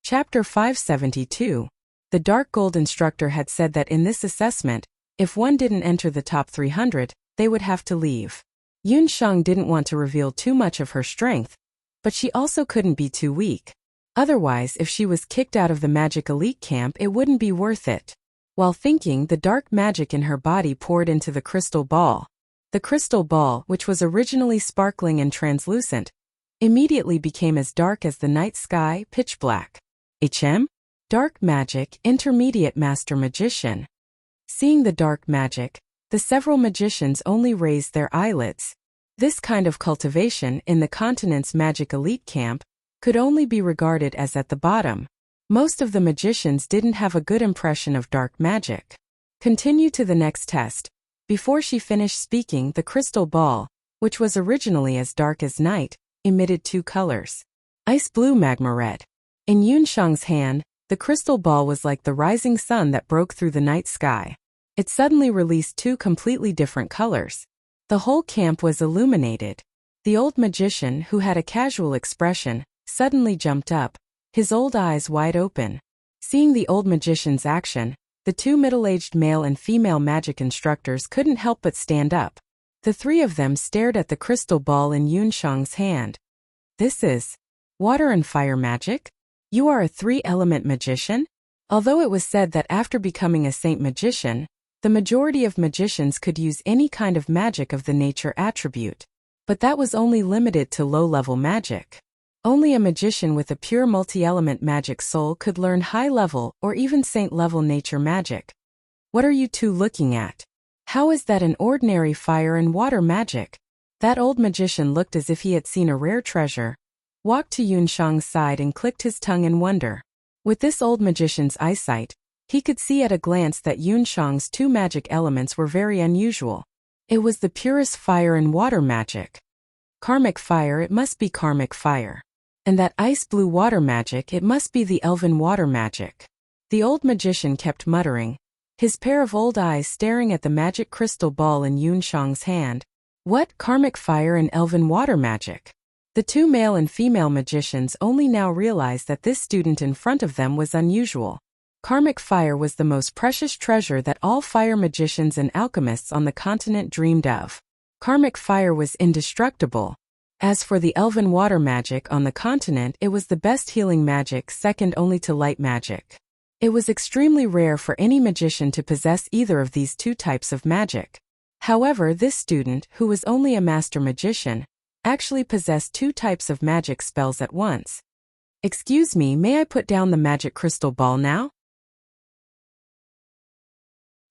Chapter 572. The Dark Gold instructor had said that in this assessment, if one didn't enter the top 300, they would have to leave. Yun Sheng didn't want to reveal too much of her strength, but she also couldn't be too weak. Otherwise, if she was kicked out of the magic elite camp, it wouldn't be worth it. While thinking, the dark magic in her body poured into the crystal ball. The crystal ball, which was originally sparkling and translucent, immediately became as dark as the night sky, pitch black. Dark magic, intermediate master magician. Seeing the dark magic, the several magicians only raised their eyelids. This kind of cultivation in the continent's magic elite camp could only be regarded as at the bottom. Most of the magicians didn't have a good impression of dark magic. Continue to the next test. Before she finished speaking, the crystal ball, which was originally as dark as night, emitted 2 colors. Ice blue, magma red. In Yun Sheng's hand, the crystal ball was like the rising sun that broke through the night sky. It suddenly released 2 completely different colors. The whole camp was illuminated. The old magician, who had a casual expression, suddenly jumped up, his old eyes wide open. Seeing the old magician's action, the 2 middle-aged male and female magic instructors couldn't help but stand up. The 3 of them stared at the crystal ball in Yun Sheng's hand. This is water and fire magic? You are a 3-element magician? Although it was said that after becoming a saint magician, the majority of magicians could use any kind of magic of the nature attribute. But that was only limited to low-level magic. Only a magician with a pure multi-element magic soul could learn high-level or even saint-level nature magic. What are you two looking at? How is that an ordinary fire and water magic? That old magician looked as if he had seen a rare treasure, walked to Yunshang's side and clicked his tongue in wonder. With this old magician's eyesight, he could see at a glance that Yunshang's two magic elements were very unusual. It was the purest fire and water magic. Karmic fire, it must be karmic fire. And that ice-blue water magic, it must be the elven water magic. The old magician kept muttering, his pair of old eyes staring at the magic crystal ball in Yunshang's hand. What, karmic fire and elven water magic? The two male and female magicians only now realized that this student in front of them was unusual. Karmic fire was the most precious treasure that all fire magicians and alchemists on the continent dreamed of. Karmic fire was indestructible. As for the elven water magic on the continent, it was the best healing magic, second only to light magic. It was extremely rare for any magician to possess either of these two types of magic. However, this student, who was only a master magician, actually possessed two types of magic spells at once. Excuse me, may I put down the magic crystal ball now?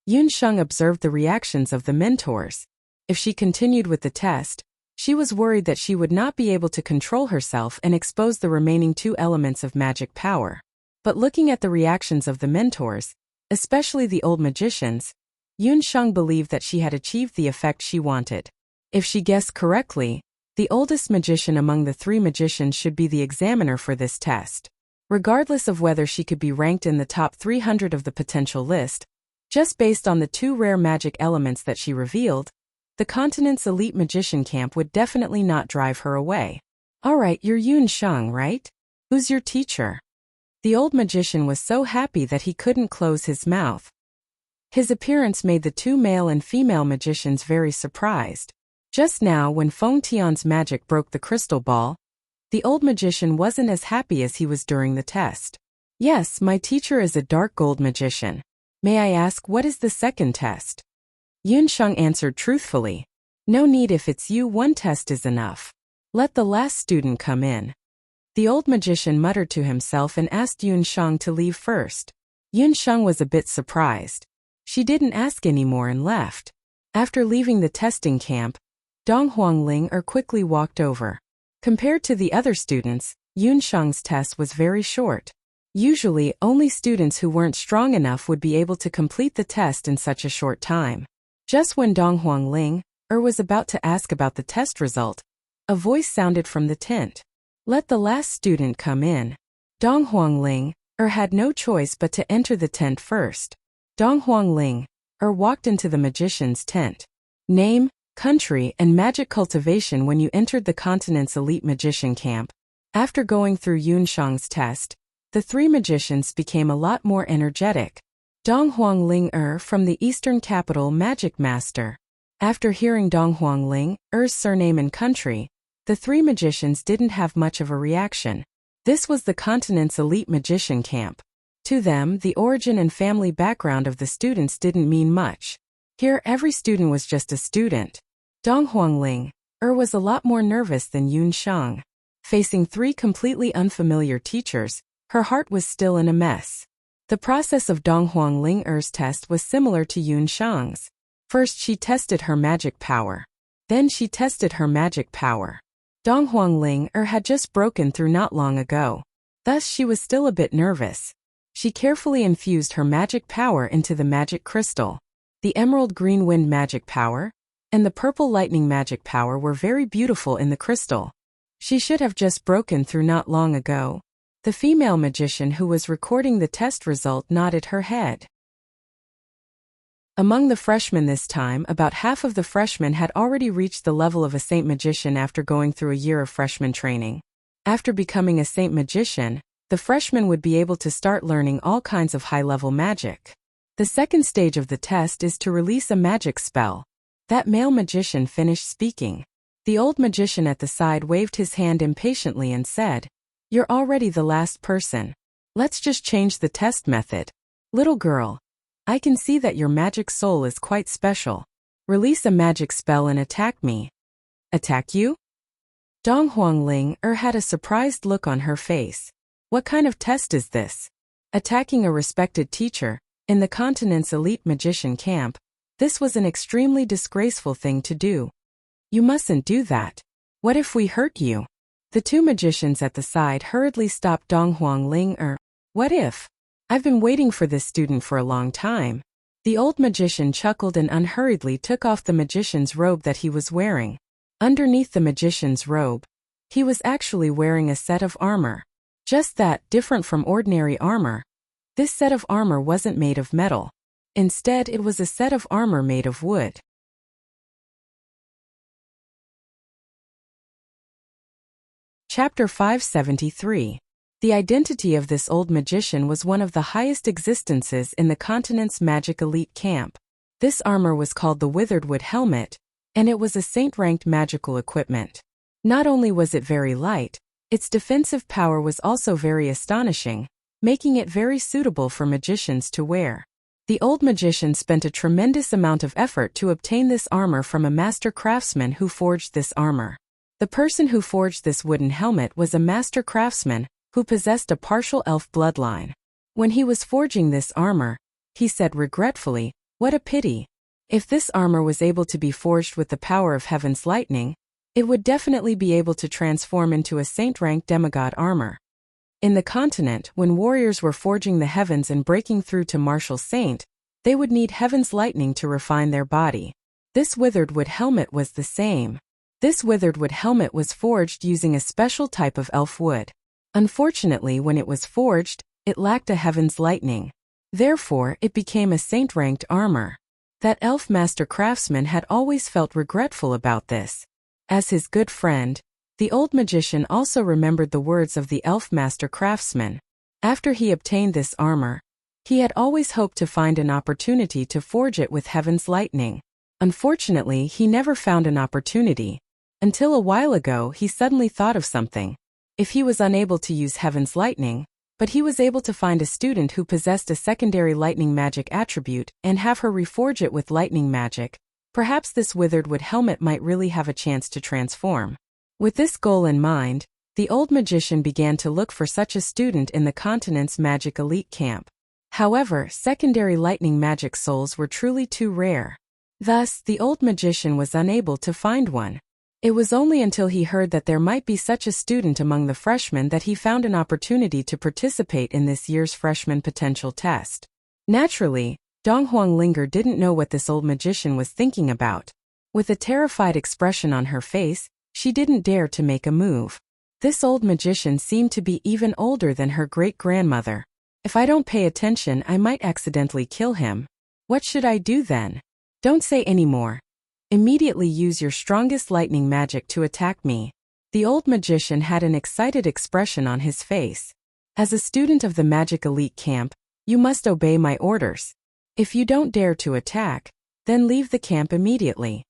Yunshang observed the reactions of the mentors. If she continued with the test, she was worried that she would not be able to control herself and expose the remaining two elements of magic power. But looking at the reactions of the mentors, especially the old magicians, Yunshang believed that she had achieved the effect she wanted. If she guessed correctly, the oldest magician among the three magicians should be the examiner for this test. Regardless of whether she could be ranked in the top 300 of the potential list, just based on the two rare magic elements that she revealed, the continent's elite magician camp would definitely not drive her away. Alright, you're Yunshang, right? Who's your teacher? The old magician was so happy that he couldn't close his mouth. His appearance made the two male and female magicians very surprised. Just now, when Feng Tian's magic broke the crystal ball, the old magician wasn't as happy as he was during the test. Yes, my teacher is a dark gold magician. May I ask, what is the second test? Yunshang answered truthfully. No need, if it's you, one test is enough. Let the last student come in. The old magician muttered to himself and asked Yunshang to leave first. Yunshang was a bit surprised. She didn't ask anymore and left. After leaving the testing camp, Dong Huangling quickly walked over. Compared to the other students, Yunshang's test was very short. Usually, only students who weren't strong enough would be able to complete the test in such a short time. Just when Dong Huangling was about to ask about the test result, a voice sounded from the tent. Let the last student come in. Dong Huangling had no choice but to enter the tent first. Dong Huangling walked into the magician's tent. Name, country, and magic cultivation when you entered the continent's elite magician camp. After going through Yunshang's test, the three magicians became a lot more energetic. Dong Huangling from the eastern capital, magic master. After hearing Dong Huangling's surname and country, the three magicians didn't have much of a reaction. This was the continent's elite magician camp. To them, the origin and family background of the students didn't mean much. Here, every student was just a student. Dong Huangling was a lot more nervous than Yunshang. Facing three completely unfamiliar teachers, her heart was still in a mess. The process of Dong Huangling's test was similar to Yunshang's. First, she tested her magic power. Then she tested her magic power. Dong Huangling had just broken through not long ago. Thus, she was still a bit nervous. She carefully infused her magic power into the magic crystal. The emerald green wind magic power and the purple lightning magic power were very beautiful in the crystal. She should have just broken through not long ago. The female magician who was recording the test result nodded her head. Among the freshmen this time, about half of the freshmen had already reached the level of a saint magician after going through a year of freshman training. After becoming a saint magician, the freshmen would be able to start learning all kinds of high-level magic. The second stage of the test is to release a magic spell. That male magician finished speaking. The old magician at the side waved his hand impatiently and said, "You're already the last person. Let's just change the test method. Little girl, I can see that your magic soul is quite special. Release a magic spell and attack me." "Attack you?" Dong Huangling had a surprised look on her face. What kind of test is this? Attacking a respected teacher, in the continent's elite magician camp, this was an extremely disgraceful thing to do. You mustn't do that. What if we hurt you? The two magicians at the side hurriedly stopped Dong Huangling. What if? I've been waiting for this student for a long time. The old magician chuckled and unhurriedly took off the magician's robe that he was wearing. Underneath the magician's robe, he was actually wearing a set of armor. Just that, different from ordinary armor. This set of armor wasn't made of metal. Instead, it was a set of armor made of wood. Chapter 573. The identity of this old magician was one of the highest existences in the continent's magic elite camp. This armor was called the Withered Wood Helmet, and it was a saint-ranked magical equipment. Not only was it very light, its defensive power was also very astonishing, making it very suitable for magicians to wear. The old magician spent a tremendous amount of effort to obtain this armor from a master craftsman who forged this armor. The person who forged this wooden helmet was a master craftsman who possessed a partial elf bloodline. When he was forging this armor, he said regretfully, "What a pity. If this armor was able to be forged with the power of heaven's lightning, it would definitely be able to transform into a saint-ranked demigod armor." In the continent, when warriors were forging the heavens and breaking through to martial saint, they would need heaven's lightning to refine their body. This withered wood helmet was the same. This withered wood helmet was forged using a special type of elf wood. Unfortunately, when it was forged, it lacked a heaven's lightning. Therefore, it became a saint-ranked armor. That elf master craftsman had always felt regretful about this. As his good friend, the old magician also remembered the words of the elf master craftsman. After he obtained this armor, he had always hoped to find an opportunity to forge it with heaven's lightning. Unfortunately, he never found an opportunity. Until a while ago, he suddenly thought of something. If he was unable to use heaven's lightning, but he was able to find a student who possessed a secondary lightning magic attribute and have her reforge it with lightning magic, perhaps this withered wood helmet might really have a chance to transform. With this goal in mind, the old magician began to look for such a student in the continent's magic elite camp. However, secondary lightning magic souls were truly too rare. Thus, the old magician was unable to find one. It was only until he heard that there might be such a student among the freshmen that he found an opportunity to participate in this year's freshman potential test. Naturally, Dong Huangling didn't know what this old magician was thinking about. With a terrified expression on her face, she didn't dare to make a move. This old magician seemed to be even older than her great-grandmother. If I don't pay attention, I might accidentally kill him. What should I do then? Don't say any more. Immediately use your strongest lightning magic to attack me. The old magician had an excited expression on his face. As a student of the magic elite camp, you must obey my orders. If you don't dare to attack, then leave the camp immediately.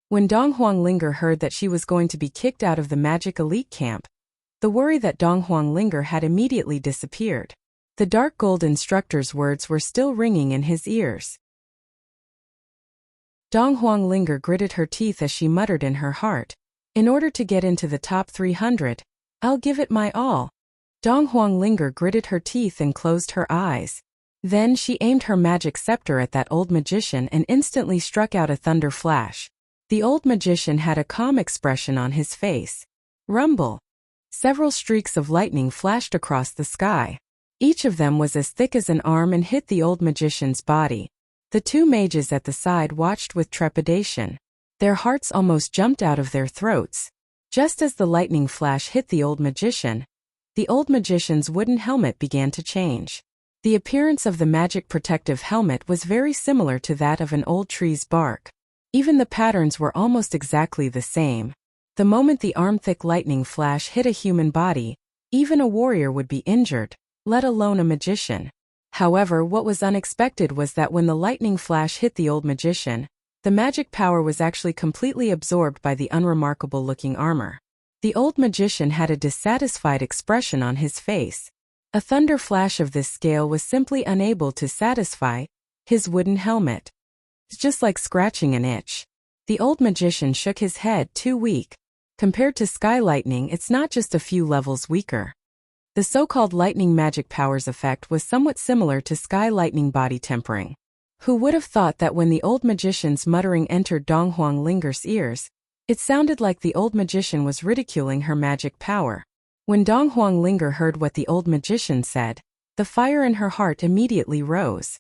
When Dong Huangling heard that she was going to be kicked out of the magic elite camp, the worry that Dong Huangling had immediately disappeared. The dark gold instructor's words were still ringing in his ears. Dong Huangling gritted her teeth as she muttered in her heart, "In order to get into the top 300, I'll give it my all." Dong Huangling gritted her teeth and closed her eyes. Then she aimed her magic scepter at that old magician and instantly struck out a thunder flash. The old magician had a calm expression on his face. Rumble! Several streaks of lightning flashed across the sky. Each of them was as thick as an arm and hit the old magician's body. The two mages at the side watched with trepidation. Their hearts almost jumped out of their throats. Just as the lightning flash hit the old magician's wooden helmet began to change. The appearance of the magic protective helmet was very similar to that of an old tree's bark. Even the patterns were almost exactly the same. The moment the arm-thick lightning flash hit a human body, even a warrior would be injured, let alone a magician. However, what was unexpected was that when the lightning flash hit the old magician, the magic power was actually completely absorbed by the unremarkable-looking armor. The old magician had a dissatisfied expression on his face. A thunder flash of this scale was simply unable to satisfy his wooden helmet. It's just like scratching an itch. The old magician shook his head, too weak. Compared to sky lightning, it's not just a few levels weaker. The so-called lightning magic powers effect was somewhat similar to sky lightning body tempering. Who would have thought that when the old magician's muttering entered Dong Huang Linger's ears, it sounded like the old magician was ridiculing her magic power. When Dong Huang Linger heard what the old magician said, the fire in her heart immediately rose.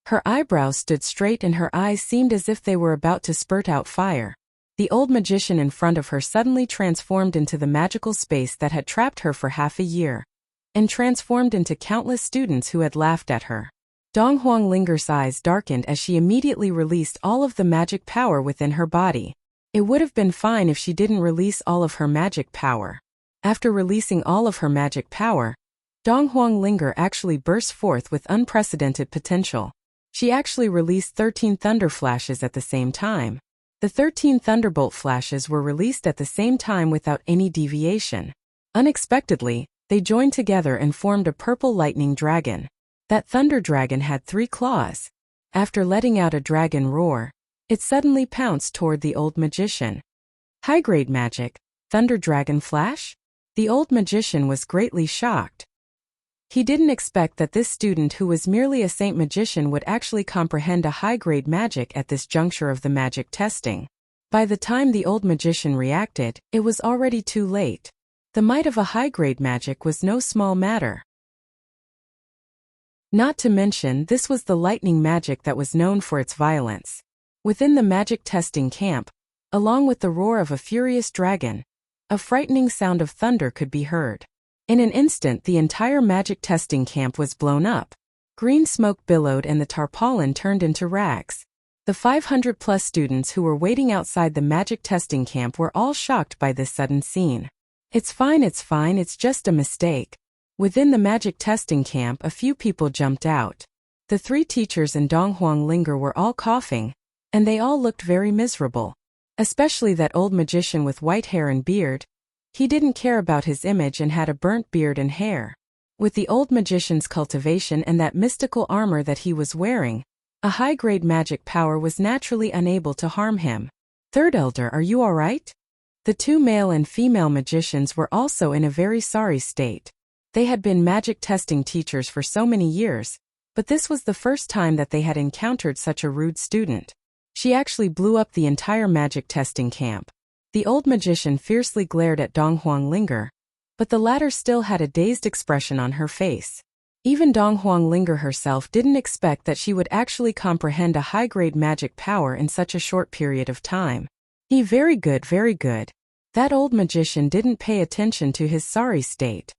Her eyebrows stood straight and her eyes seemed as if they were about to spurt out fire. The old magician in front of her suddenly transformed into the magical space that had trapped her for half a year, and transformed into countless students who had laughed at her. Dong Huang Linger's eyes darkened as she immediately released all of the magic power within her body. It would have been fine if she didn't release all of her magic power. After releasing all of her magic power, Dong Huang Linger actually burst forth with unprecedented potential. She actually released 13 thunder flashes at the same time. The 13 thunderbolt flashes were released at the same time without any deviation. Unexpectedly, they joined together and formed a purple lightning dragon. That thunder dragon had 3 claws. After letting out a dragon roar, it suddenly pounced toward the old magician. High-grade magic, thunder dragon flash? The old magician was greatly shocked. He didn't expect that this student who was merely a saint magician would actually comprehend a high-grade magic at this juncture of the magic testing. By the time the old magician reacted, it was already too late. The might of a high-grade magic was no small matter. Not to mention, this was the lightning magic that was known for its violence. Within the magic testing camp, along with the roar of a furious dragon, a frightening sound of thunder could be heard. In an instant, the entire magic testing camp was blown up. Green smoke billowed and the tarpaulin turned into rags. The 500-plus students who were waiting outside the magic testing camp were all shocked by this sudden scene. It's fine, it's just a mistake. Within the magic testing camp, a few people jumped out. The 3 teachers and Dong Huang Linger were all coughing, and they all looked very miserable. Especially that old magician with white hair and beard. He didn't care about his image and had a burnt beard and hair. With the old magician's cultivation and that mystical armor that he was wearing, a high-grade magic power was naturally unable to harm him. Third Elder, are you alright? The 2 male and female magicians were also in a very sorry state. They had been magic testing teachers for so many years, but this was the first time that they had encountered such a rude student. She actually blew up the entire magic testing camp. The old magician fiercely glared at Dong Huang Linger, but the latter still had a dazed expression on her face. Even Dong Huang Linger herself didn't expect that she would actually comprehend a high-grade magic power in such a short period of time. Very good, very good. That old magician didn't pay attention to his sorry state.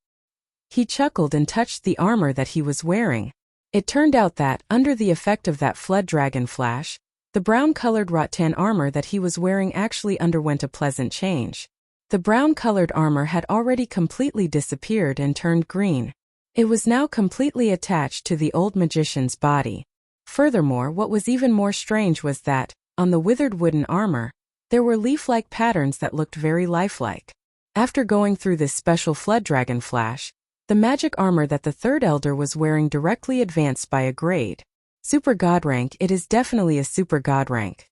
He chuckled and touched the armor that he was wearing. It turned out that, under the effect of that flood dragon flash, the brown-colored rattan armor that he was wearing actually underwent a pleasant change. The brown-colored armor had already completely disappeared and turned green. It was now completely attached to the old magician's body. Furthermore, what was even more strange was that, on the withered wooden armor, there were leaf-like patterns that looked very lifelike. After going through this special flood dragon flash, the magic armor that the 3rd Elder was wearing directly advanced by a grade. Super God rank, it is definitely a super God rank.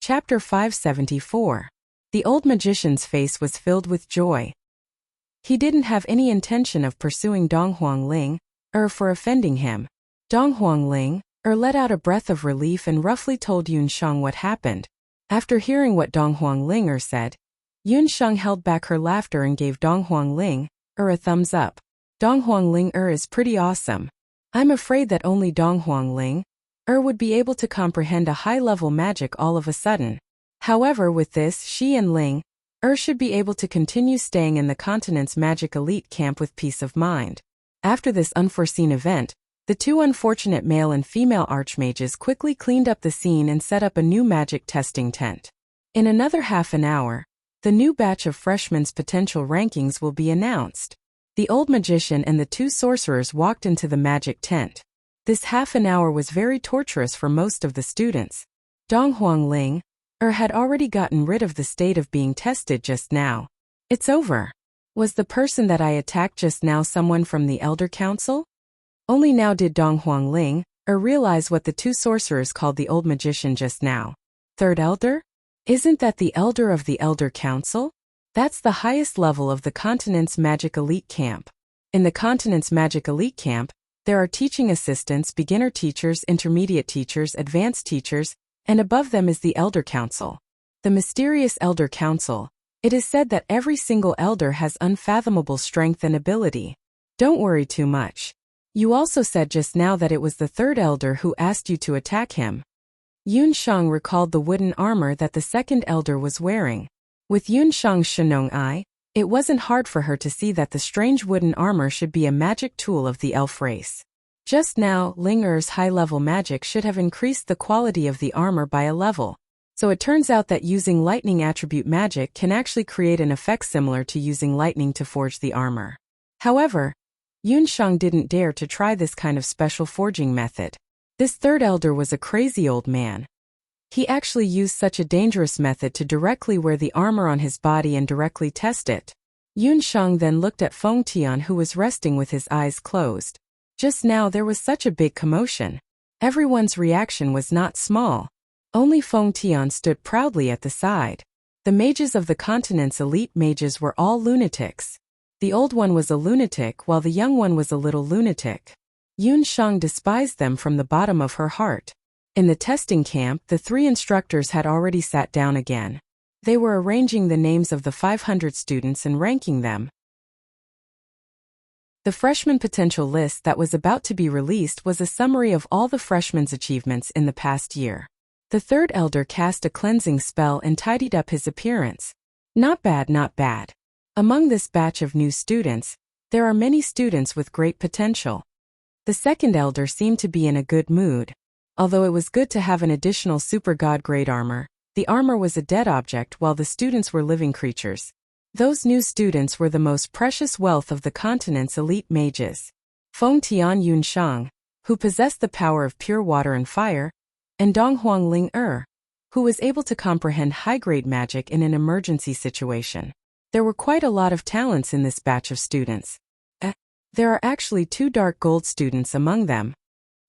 Chapter 574. The old magician's face was filled with joy. He didn't have any intention of pursuing Dong Huang Ling, for offending him. Dong Huang Ling, let out a breath of relief and roughly told Yun Sheng what happened. After hearing what Dong Huang Ling sid, Yun Sheng held back her laughter and gave Dong Huang Ling a thumbs up. Dong Huang Ling is pretty awesome. I'm afraid that only Dong Huang Ling would be able to comprehend a high-level magic all of a sudden. However, with this, she and Ling should be able to continue staying in the continent's magic elite camp with peace of mind. After this unforeseen event, the 2 unfortunate male and female archmages quickly cleaned up the scene and set up a new magic testing tent. In another half an hour, the new batch of freshmen's potential rankings will be announced. The old magician and the 2 sorcerers walked into the magic tent. This half an hour was very torturous for most of the students. Dong Huang Ling had already gotten rid of the state of being tested just now. It's over. Was the person that I attacked just now someone from the Elder Council? Only now did Dong Huang Ling Or realize what the two sorcerers called the old magician just now. Third elder? Isn't that the elder of the Elder Council? That's the highest level of the continent's magic elite camp. In the continent's magic elite camp, there are teaching assistants, beginner teachers, intermediate teachers, advanced teachers, and above them is the Elder Council. The mysterious Elder Council. It is said that every single elder has unfathomable strength and ability. Don't worry too much. You also said just now that it was the third elder who asked you to attack him. Yun Shang recalled the wooden armor that the second elder was wearing. With Yun Shang's Shenong eye, it wasn't hard for her to see that the strange wooden armor should be a magic tool of the elf race. Just now, Ling Er's high-level magic should have increased the quality of the armor by a level. So it turns out that using lightning attribute magic can actually create an effect similar to using lightning to forge the armor. However, Yun Shang didn't dare to try this kind of special forging method. This third elder was a crazy old man. He actually used such a dangerous method to directly wear the armor on his body and directly test it. Yun Shang then looked at Feng Tian, who was resting with his eyes closed. Just now there was such a big commotion. Everyone's reaction was not small. Only Feng Tian stood proudly at the side. The mages of the continent's elite mages were all lunatics. The old one was a lunatic while the young one was a little lunatic. Yun Shang despised them from the bottom of her heart. In the testing camp, the three instructors had already sat down again. They were arranging the names of the 500 students and ranking them. The freshman potential list that was about to be released was a summary of all the freshmen's achievements in the past year. The third elder cast a cleansing spell and tidied up his appearance. Not bad, not bad. Among this batch of new students, there are many students with great potential. The second elder seemed to be in a good mood. Although it was good to have an additional super god grade armor, the armor was a dead object while the students were living creatures. Those new students were the most precious wealth of the continent's elite mages. Feng Tian Yun Shang, who possessed the power of pure water and fire, and Donghuang Ling who was able to comprehend high-grade magic in an emergency situation. There were quite a lot of talents in this batch of students. There are actually 2 dark gold students among them.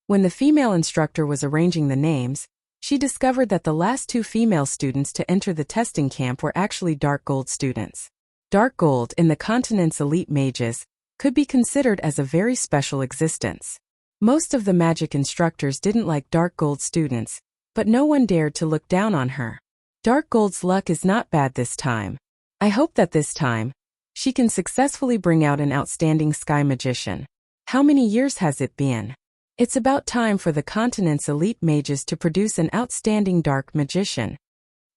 When the female instructor was arranging the names, she discovered that the last 2 female students to enter the testing camp were actually dark gold students. Dark gold in the continent's elite mages could be considered as a very special existence. Most of the magic instructors didn't like dark gold students, but no one dared to look down on her. Dark gold's luck is not bad this time. I hope that this time, she can successfully bring out an outstanding sky magician. How many years has it been? It's about time for the continent's elite mages to produce an outstanding dark magician.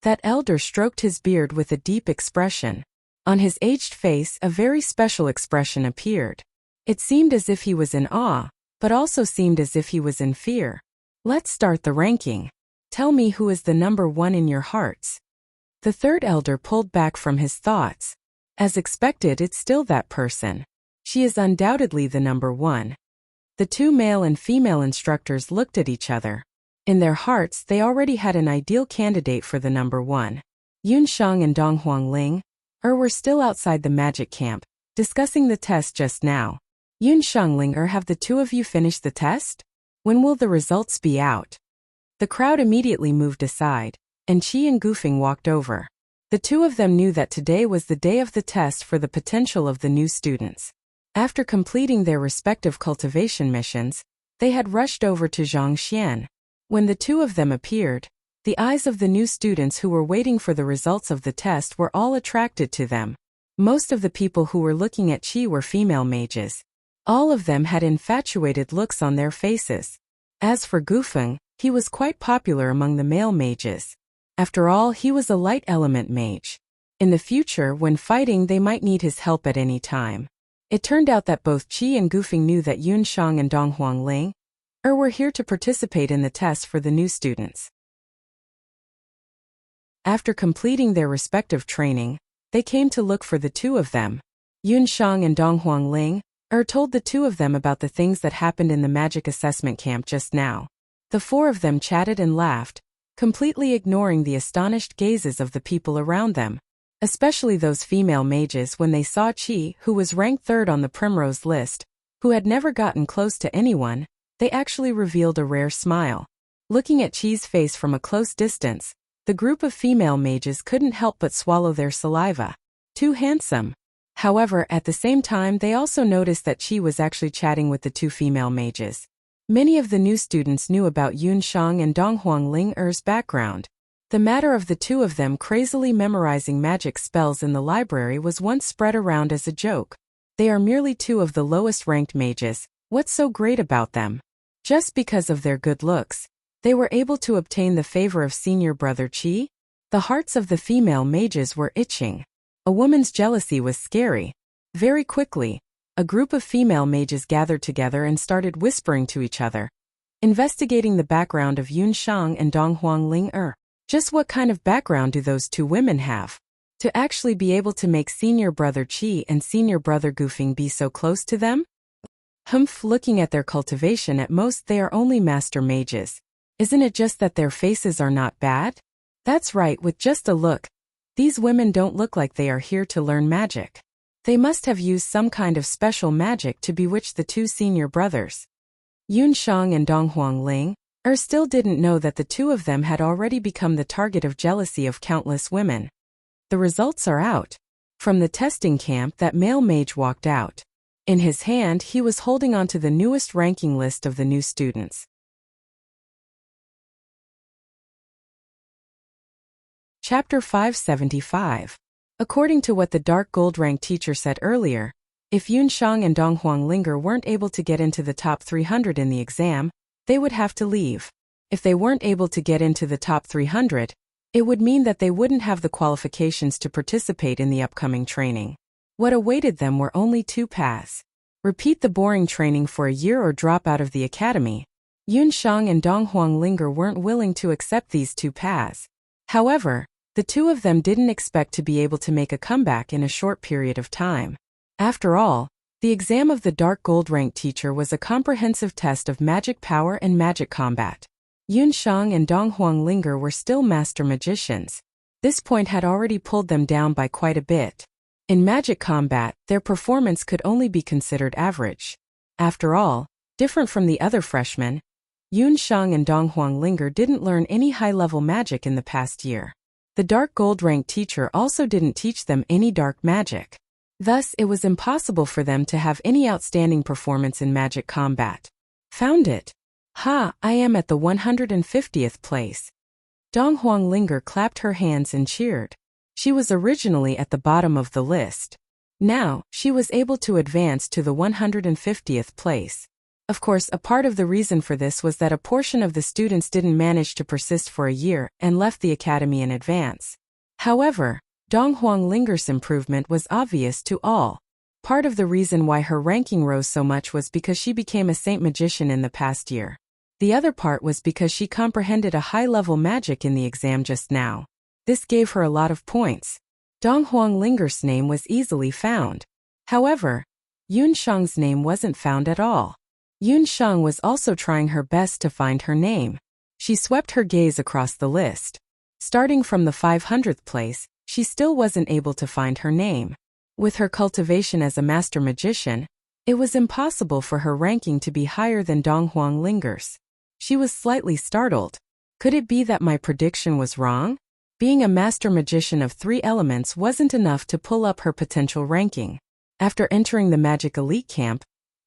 That elder stroked his beard with a deep expression. On his aged face, a very special expression appeared. It seemed as if he was in awe, but also seemed as if he was in fear. Let's start the ranking. Tell me who is the number 1 in your hearts. The third elder pulled back from his thoughts. As expected, it's still that person. She is undoubtedly the number 1. The 2 male and female instructors looked at each other. In their hearts, they already had an ideal candidate for the number 1. Yun Shang and Donghuang Ling were still outside the magic camp, discussing the test just now. Yun Shang, Ling have the 2 of you finished the test? When will the results be out? The crowd immediately moved aside, and Qi and Gufeng walked over. The 2 of them knew that today was the day of the test for the potential of the new students. After completing their respective cultivation missions, they had rushed over to Zhangxian. When the 2 of them appeared, the eyes of the new students who were waiting for the results of the test were all attracted to them. Most of the people who were looking at Qi were female mages. All of them had infatuated looks on their faces. As for Gufeng, he was quite popular among the male mages. After all, he was a light element mage. In the future, when fighting, they might need his help at any time. It turned out that both Qi and Gufeng knew that Yun Shang and Donghuang Ling were here to participate in the test for the new students. After completing their respective training, they came to look for the 2 of them. Yun Shang and Donghuang Ling told the 2 of them about the things that happened in the magic assessment camp just now. The 4 of them chatted and laughed, completely ignoring the astonished gazes of the people around them. Especially those female mages when they saw Qi, who was ranked 3rd on the primrose list, who had never gotten close to anyone, They actually revealed a rare smile. Looking at Qi's face from a close distance, the group of female mages couldn't help but swallow their saliva. Too handsome. However, at the same time they also noticed that Qi was actually chatting with the two female mages. Many of the new students knew about Yun Shang and Donghuang Ling-er's background. The matter of the two of them crazily memorizing magic spells in the library was once spread around as a joke. They are merely two of the lowest-ranked mages. What's so great about them? Just because of their good looks, they were able to obtain the favor of senior brother Qi? The hearts of the female mages were itching. A woman's jealousy was scary. Very quickly, a group of female mages gathered together and started whispering to each other, investigating the background of Yun Shang and Donghuang Ling-er. Just what kind of background do those two women have? To actually be able to make senior brother Qi and senior brother Gufing be so close to them? Looking at their cultivation, at most they are only master mages. Isn't it just that their faces are not bad? That's right, with just a look. These women don't look like they are here to learn magic. They must have used some kind of special magic to bewitch the two senior brothers. Yun Shang and Donghuang Ling-er still didn't know that the two of them had already become the target of jealousy of countless women. The results are out. From the testing camp, that male mage walked out. In his hand, he was holding onto the newest ranking list of the new students. Chapter 575. According to what the dark gold rank teacher said earlier, if Yun Shang and Donghuang Ling-er weren't able to get into the top 300 in the exam, they would have to leave. If they weren't able to get into the top 300, it would mean that they wouldn't have the qualifications to participate in the upcoming training. What awaited them were only two paths. Repeat the boring training for a year or drop out of the academy. Yun Shang and Donghuang Ling-er weren't willing to accept these two paths. However, the two of them didn't expect to be able to make a comeback in a short period of time. After all, the exam of the dark gold rank teacher was a comprehensive test of magic power and magic combat. Yun Shang and Donghuang Ling-er were still master magicians. This point had already pulled them down by quite a bit. In magic combat, their performance could only be considered average. After all, different from the other freshmen, Yun Shang and Donghuang Ling-er didn't learn any high-level magic in the past year. The dark gold rank teacher also didn't teach them any dark magic. Thus, it was impossible for them to have any outstanding performance in magic combat. Found it. Ha, I am at the 150th place. Donghuang Ling-er clapped her hands and cheered. She was originally at the bottom of the list. Now, she was able to advance to the 150th place. Of course, a part of the reason for this was that a portion of the students didn't manage to persist for a year and left the academy in advance. However, Donghuang Ling-er's improvement was obvious to all. Part of the reason why her ranking rose so much was because she became a saint magician in the past year. The other part was because she comprehended a high-level magic in the exam just now. This gave her a lot of points. Donghuang Ling-er's name was easily found. However, Yun Shang's name wasn't found at all. Yun Shang was also trying her best to find her name. She swept her gaze across the list. Starting from the 500th place, she still wasn't able to find her name. With her cultivation as a master magician, it was impossible for her ranking to be higher than Donghuang Ling-er's. She was slightly startled. Could it be that my prediction was wrong? Being a master magician of 3 elements wasn't enough to pull up her potential ranking. After entering the magic elite camp,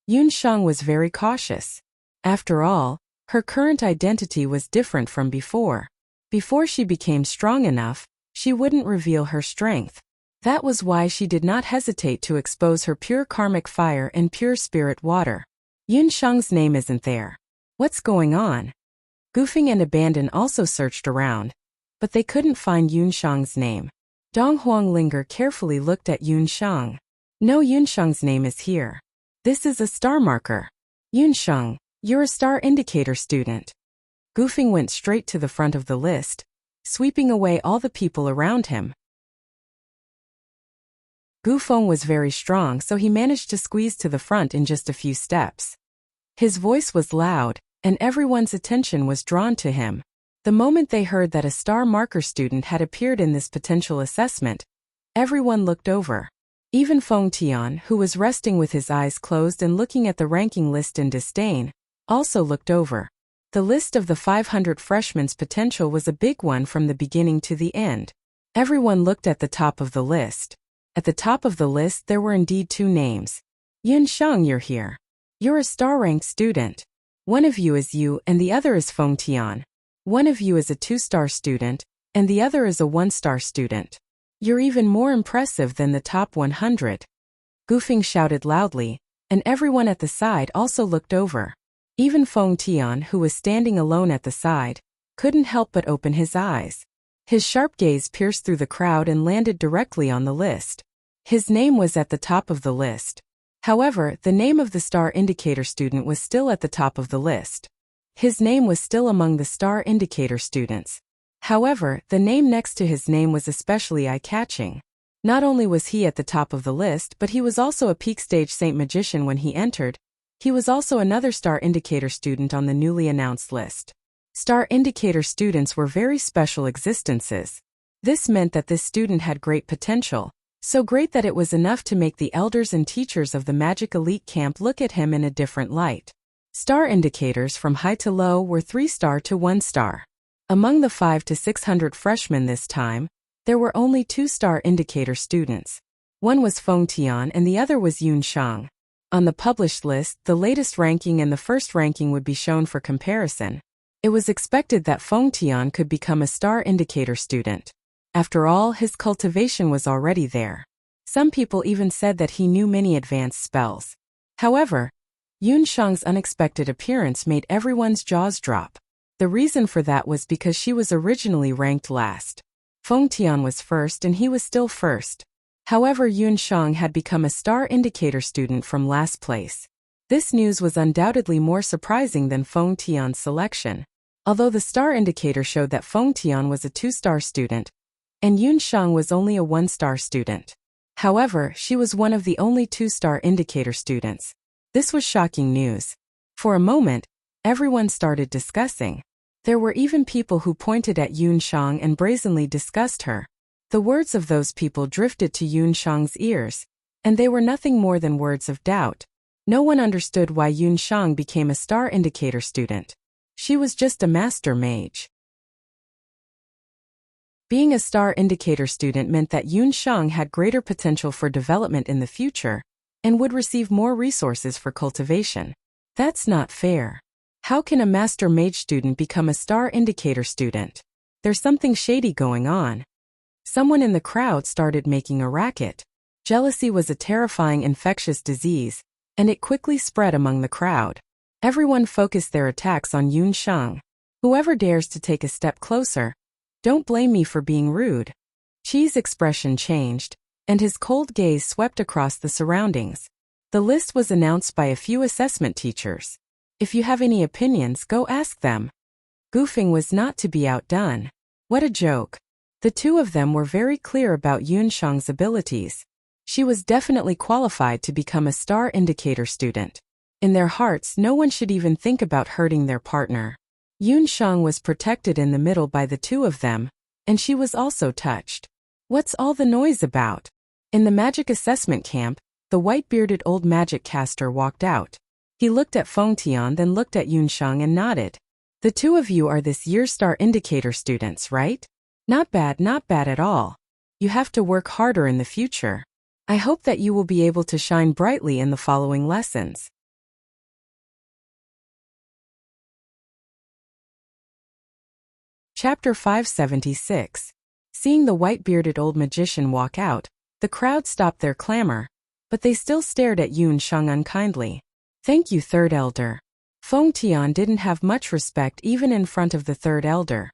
Yun Shang was very cautious. After all, her current identity was different from before. Before she became strong enough, she wouldn't reveal her strength. That was why she did not hesitate to expose her pure karmic fire and pure spirit water. Yun Shang's name isn't there. What's going on? Gufing and Abandon also searched around, but they couldn't find Yun Shang's name. Donghuang Ling-er carefully looked at Yun Shang. No, Yun Shang's name is here. This is a star marker. Yun Shang, you're a star indicator student. Gufing went straight to the front of the list, sweeping away all the people around him. Gufeng was very strong, so he managed to squeeze to the front in just a few steps. His voice was loud, and everyone's attention was drawn to him. The moment they heard that a star marker student had appeared in this potential assessment, everyone looked over. Even Feng Tian, who was resting with his eyes closed and looking at the ranking list in disdain, also looked over. The list of the 500 freshmen's potential was a big one from the beginning to the end. Everyone looked at the top of the list. At the top of the list there were indeed two names. Yunsheng, you're here. You're a star-ranked student. One of you is you and the other is Feng Tian. One of you is a 2-star student, and the other is a 1-star student. You're even more impressive than the top 100. Gufeng shouted loudly, and everyone at the side also looked over. Even Feng Tian, who was standing alone at the side, couldn't help but open his eyes. His sharp gaze pierced through the crowd and landed directly on the list. His name was at the top of the list. However, the name of the star indicator student was still at the top of the list. His name was still among the star indicator students. However, the name next to his name was especially eye-catching. Not only was he at the top of the list, but he was also a peak stage Saint Magician when he entered. He was also another star indicator student on the newly announced list. Star indicator students were very special existences. This meant that this student had great potential, so great that it was enough to make the elders and teachers of the Magic Elite Camp look at him in a different light. Star indicators from high to low were 3-star to 1-star. Among the 500 to 600 freshmen this time, there were only 2-star indicator students. One was Feng Tian and the other was Yunsheng. On the published list, the latest ranking and the first ranking would be shown for comparison. It was expected that Feng Tian could become a star indicator student. After all, his cultivation was already there. Some people even said that he knew many advanced spells. However, Yunsheng's unexpected appearance made everyone's jaws drop. The reason for that was because she was originally ranked last. Feng Tian was first and he was still first. However, Yunsheng had become a star indicator student from last place. This news was undoubtedly more surprising than Feng Tian's selection. Although the star indicator showed that Feng Tian was a 2-star student, and Yunsheng was only a 1-star student. However, she was one of the only 2-star indicator students. This was shocking news. For a moment, everyone started discussing. There were even people who pointed at Yunsheng and brazenly discussed her. The words of those people drifted to Yunsheng's ears, and they were nothing more than words of doubt. No one understood why Yunsheng became a star indicator student. She was just a master mage. Being a star indicator student meant that Yunsheng had greater potential for development in the future, and would receive more resources for cultivation. That's not fair. How can a master mage student become a star indicator student? There's something shady going on. Someone in the crowd started making a racket. Jealousy was a terrifying infectious disease, and it quickly spread among the crowd. Everyone focused their attacks on Yunsheng. Whoever dares to take a step closer, don't blame me for being rude. Qi's expression changed, and his cold gaze swept across the surroundings. The list was announced by a few assessment teachers. If you have any opinions, go ask them. Gufeng was not to be outdone. What a joke. The two of them were very clear about Yunsheng's abilities. She was definitely qualified to become a star indicator student. In their hearts, no one should even think about hurting their partner. Yunsheng was protected in the middle by the two of them, and she was also touched. What's all the noise about? In the magic assessment camp, the white-bearded old magic caster walked out. He looked at Feng Tian, then looked at Yunsheng and nodded. The two of you are this year's star indicator students, right? Not bad at all. You have to work harder in the future. I hope that you will be able to shine brightly in the following lessons. Chapter 576. Seeing the white-bearded old magician walk out, the crowd stopped their clamor, but they still stared at Yunsheng unkindly. Thank you, third elder. Feng Tian didn't have much respect even in front of the third elder.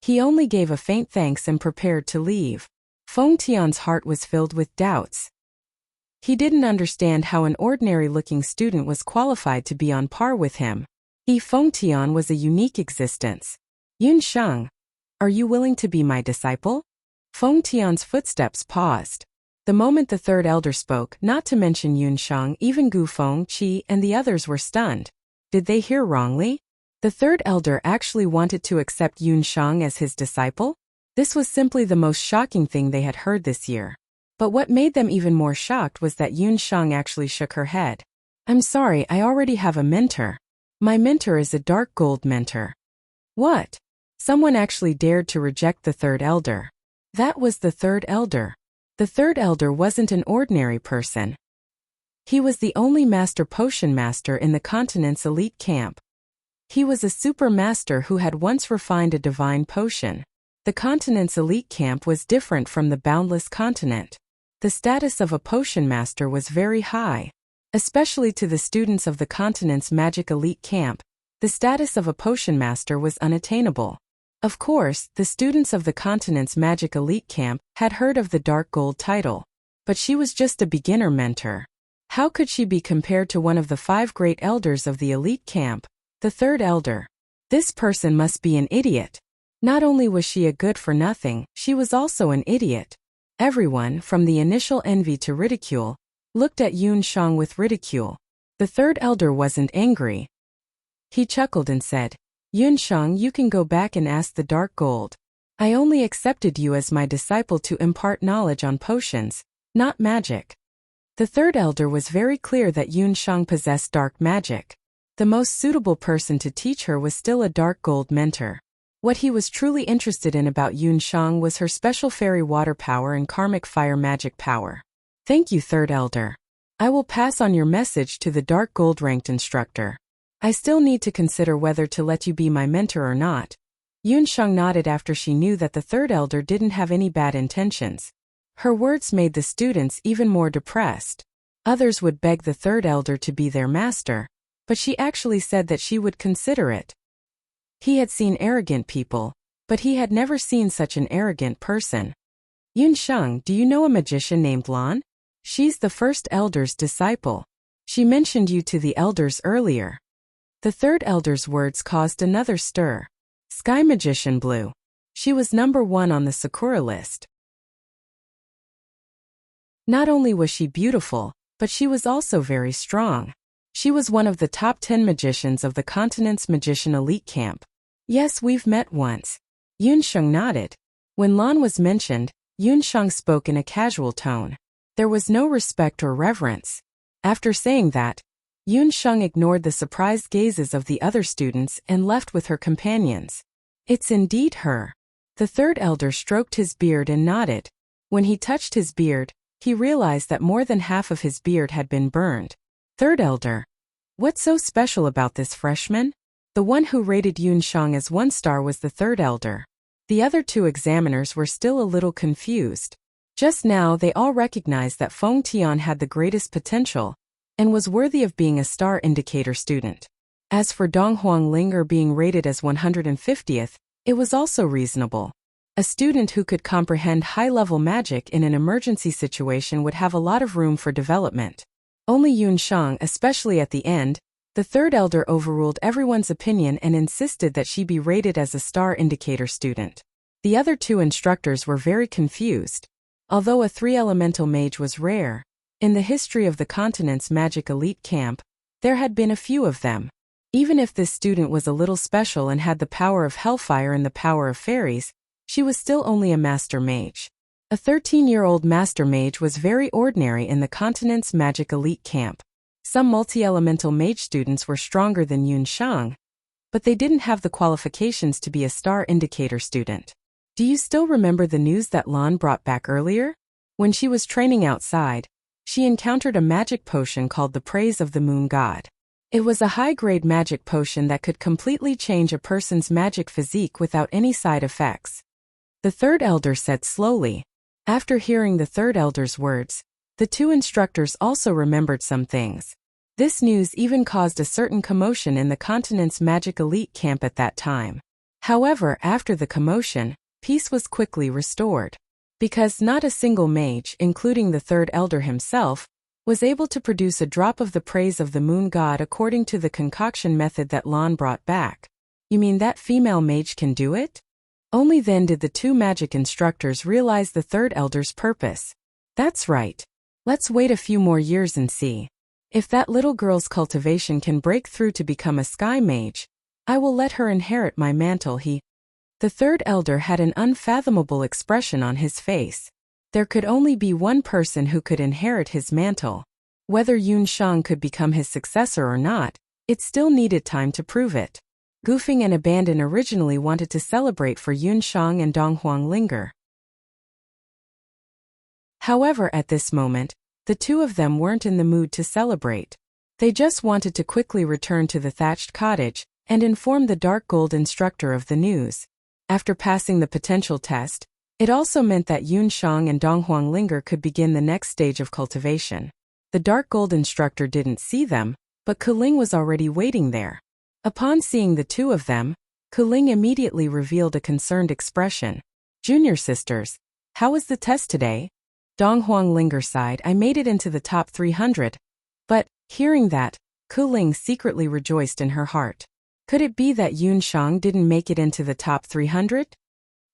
He only gave a faint thanks and prepared to leave. Feng Tian's heart was filled with doubts. He didn't understand how an ordinary-looking student was qualified to be on par with him. Feng Tian was a unique existence. Yunsheng, are you willing to be my disciple? Feng Tian's footsteps paused. The moment the third elder spoke, not to mention Yunsheng, even Gufeng, Qi, and the others were stunned. Did they hear wrongly? The third elder actually wanted to accept Yunsheng as his disciple? This was simply the most shocking thing they had heard this year. But what made them even more shocked was that Yunsheng actually shook her head. I'm sorry, I already have a mentor. My mentor is a dark gold mentor. What? Someone actually dared to reject the third elder. That was the third elder. The third elder wasn't an ordinary person. He was the only master potion master in the continent's elite camp. He was a super master who had once refined a divine potion. The continent's elite camp was different from the boundless continent. The status of a potion master was very high. Especially to the students of the continent's magic elite camp, the status of a potion master was unattainable. Of course, the students of the continent's magic elite camp had heard of the dark gold title. But she was just a beginner mentor. How could she be compared to one of the 5 great elders of the elite camp, the third elder? This person must be an idiot. Not only was she a good-for-nothing, she was also an idiot. Everyone, from the initial envy to ridicule, looked at Yun Shang with ridicule. The third elder wasn't angry. He chuckled and said, Yun Shang, you can go back and ask the dark gold. I only accepted you as my disciple to impart knowledge on potions, not magic. The third elder was very clear that Yun Shang possessed dark magic. The most suitable person to teach her was still a dark gold mentor. What he was truly interested in about Yun Shang was her special fairy water power and karmic fire magic power. Thank you, third elder. I will pass on your message to the dark gold ranked instructor. I still need to consider whether to let you be my mentor or not. Yun Shang nodded after she knew that the third elder didn't have any bad intentions. Her words made the students even more depressed. Others would beg the third elder to be their master, but she actually said that she would consider it. He had seen arrogant people, but he had never seen such an arrogant person. Yun Shang, do you know a magician named Lan? She's the first elder's disciple. She mentioned you to the elders earlier. The third elder's words caused another stir. Sky Magician Blue. She was number 1 on the Sakura list. Not only was she beautiful, but she was also very strong. She was one of the top 10 magicians of the continent's magician elite camp. Yes, we've met once. Yun Shang nodded. When Lan was mentioned, Yun Shang spoke in a casual tone. There was no respect or reverence. After saying that, Yun Shang ignored the surprised gazes of the other students and left with her companions. It's indeed her. The third elder stroked his beard and nodded. When he touched his beard, he realized that more than half of his beard had been burned. Third elder. What's so special about this freshman? The one who rated Yun Shang as 1 star was the third elder. The other 2 examiners were still a little confused. Just now they all recognized that Feng Tian had the greatest potential and was worthy of being a star indicator student. As for Dong Huangling being rated as 150th, it was also reasonable. A student who could comprehend high-level magic in an emergency situation would have a lot of room for development. Only Yun Shang, especially at the end, the third elder overruled everyone's opinion and insisted that she be rated as a star indicator student. The other 2 instructors were very confused. Although a 3-elemental mage was rare, in the history of the continent's magic elite camp, there had been a few of them. Even if this student was a little special and had the power of hellfire and the power of fairies, she was still only a master mage. A 13-year-old master mage was very ordinary in the continent's magic elite camp. Some multi-elemental mage students were stronger than Yun Shang, but they didn't have the qualifications to be a star indicator student. Do you still remember the news that Lan brought back earlier? When she was training outside, she encountered a magic potion called the Praise of the Moon God. It was a high-grade magic potion that could completely change a person's magic physique without any side effects. The third elder said slowly. After hearing the third elder's words, the 2 instructors also remembered some things. This news even caused a certain commotion in the continent's magic elite camp at that time. However, after the commotion, peace was quickly restored. Because not a single mage, including the third elder himself, was able to produce a drop of the praise of the moon god according to the concoction method that Lan brought back. You mean that female mage can do it? Only then did the 2 magic instructors realize the third elder's purpose. That's right. Let's wait a few more years and see. If that little girl's cultivation can break through to become a sky mage, I will let her inherit my mantle. The third elder had an unfathomable expression on his face. There could only be one person who could inherit his mantle. Whether Yun Shang could become his successor or not, It still needed time to prove it. Gufeng and Abandon originally wanted to celebrate for Yunshang and Dong Huanglinger. However, at this moment, the two of them weren't in the mood to celebrate. They just wanted to quickly return to the thatched cottage and inform the dark gold instructor of the news. After passing the potential test, it also meant that Yunshang and Dong Huanglinger could begin the next stage of cultivation. The dark gold instructor didn't see them, but Keling was already waiting there. Upon seeing the two of them, Keling immediately revealed a concerned expression. "Junior sisters, how was the test today?" Dong Huanglinger sighed. "I made it into the top 300. But, hearing that, Keling secretly rejoiced in her heart. Could it be that Yunshang didn't make it into the top 300?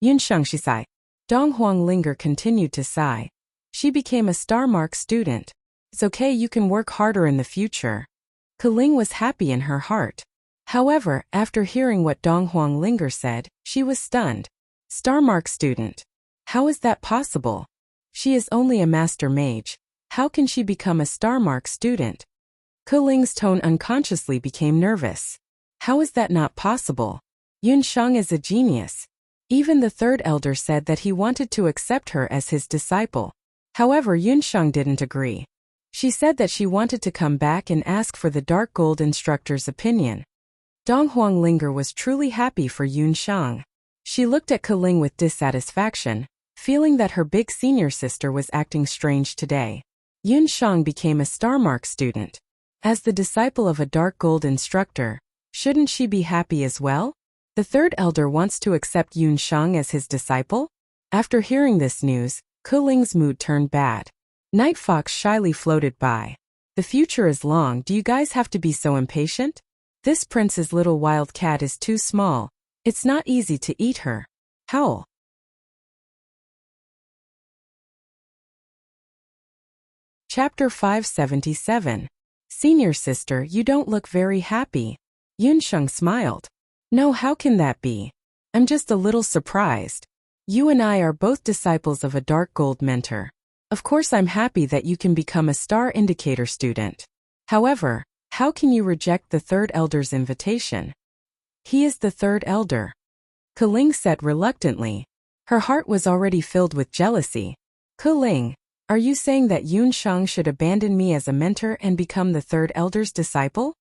Yunshang, she sighed. Dong Huanglinger continued to sigh. She became a star mark student. It's okay, you can work harder in the future. Keling was happy in her heart. However, after hearing what Dong Huanglinger said, she was stunned. Star mark student. How is that possible? She is only a master mage. How can she become a star mark student? Keling's tone unconsciously became nervous. How is that not possible? Yunshang is a genius. Even the third elder said that he wanted to accept her as his disciple. However, Yunshang didn't agree. She said that she wanted to come back and ask for the dark gold instructor's opinion. Dong Huanglinger was truly happy for Yunshang. She looked at Keling with dissatisfaction, feeling that her big senior sister was acting strange today. Yunshang became a star mark student. As the disciple of a dark gold instructor, shouldn't she be happy as well? The third elder wants to accept Yunshang as his disciple? After hearing this news, Keling's mood turned bad. Night Fox shyly floated by. The future is long, do you guys have to be so impatient? This prince's little wild cat is too small. It's not easy to eat her. Howl. Chapter 577. Senior sister, you don't look very happy. Yunshang smiled. No, how can that be? I'm just a little surprised. You and I are both disciples of a dark gold mentor. Of course I'm happy that you can become a star indicator student. However, how can you reject the third elder's invitation? He is the third elder. Keling said reluctantly. Her heart was already filled with jealousy. Keling, are you saying that Yunshang should abandon me as a mentor and become the third elder's disciple?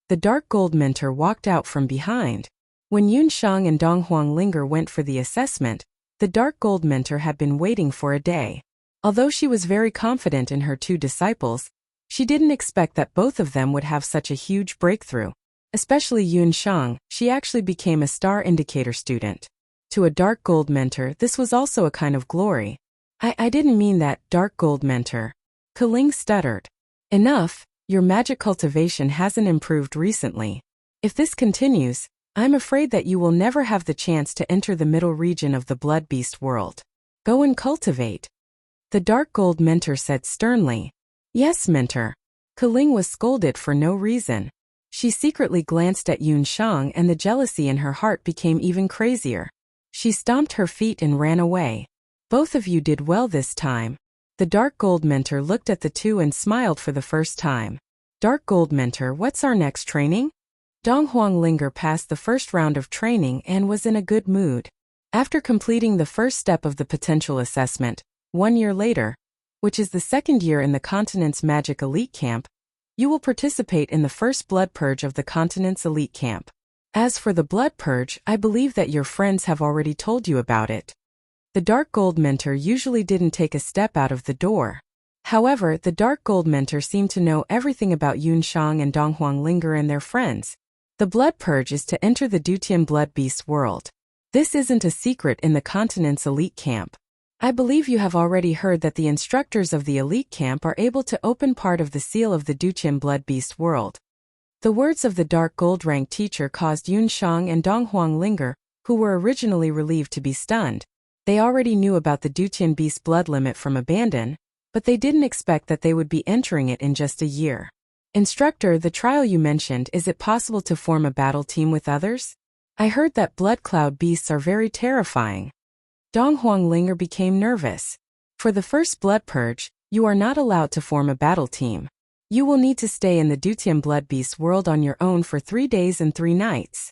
The dark gold mentor walked out from behind. When Yunshang and Dong Huanglinger went for the assessment, the dark gold mentor had been waiting for a day. Although she was very confident in her two disciples, she didn't expect that both of them would have such a huge breakthrough. Especially Yunshang, she actually became a star indicator student. To a dark gold mentor, this was also a kind of glory. I didn't mean that, dark gold mentor. Keling stuttered. Enough, your magic cultivation hasn't improved recently. If this continues, I'm afraid that you will never have the chance to enter the middle region of the blood beast world. Go and cultivate. The dark gold mentor said sternly. Yes, mentor. Keling was scolded for no reason. She secretly glanced at Yunshang and the jealousy in her heart became even crazier. She stomped her feet and ran away. Both of you did well this time. The dark gold mentor looked at the two and smiled for the first time. Dark gold mentor, what's our next training? Dong Huanglinger passed the first round of training and was in a good mood. After completing the first step of the potential assessment, 1 year later, which is the second year in the continent's magic elite camp, you will participate in the first blood purge of the continent's elite camp. As for the blood purge, I believe that your friends have already told you about it. The dark gold mentor usually didn't take a step out of the door. However, the dark gold mentor seemed to know everything about Yunshang and Dong Huanglinger and their friends. The blood purge is to enter the Dutian blood beast world. This isn't a secret in the continent's elite camp. I believe you have already heard that the instructors of the elite camp are able to open part of the seal of the Dutian blood beast world. The words of the dark gold rank teacher caused Yunshang and Dong Huanglinger, who were originally relieved, to be stunned. They already knew about the Dutian beast blood limit from Abandon, but they didn't expect that they would be entering it in just a year. Instructor, the trial you mentioned, is it possible to form a battle team with others? I heard that blood cloud beasts are very terrifying. Dong Huanglinger became nervous. For the first blood purge, you are not allowed to form a battle team. You will need to stay in the Dutian Blood Beast world on your own for 3 days and 3 nights.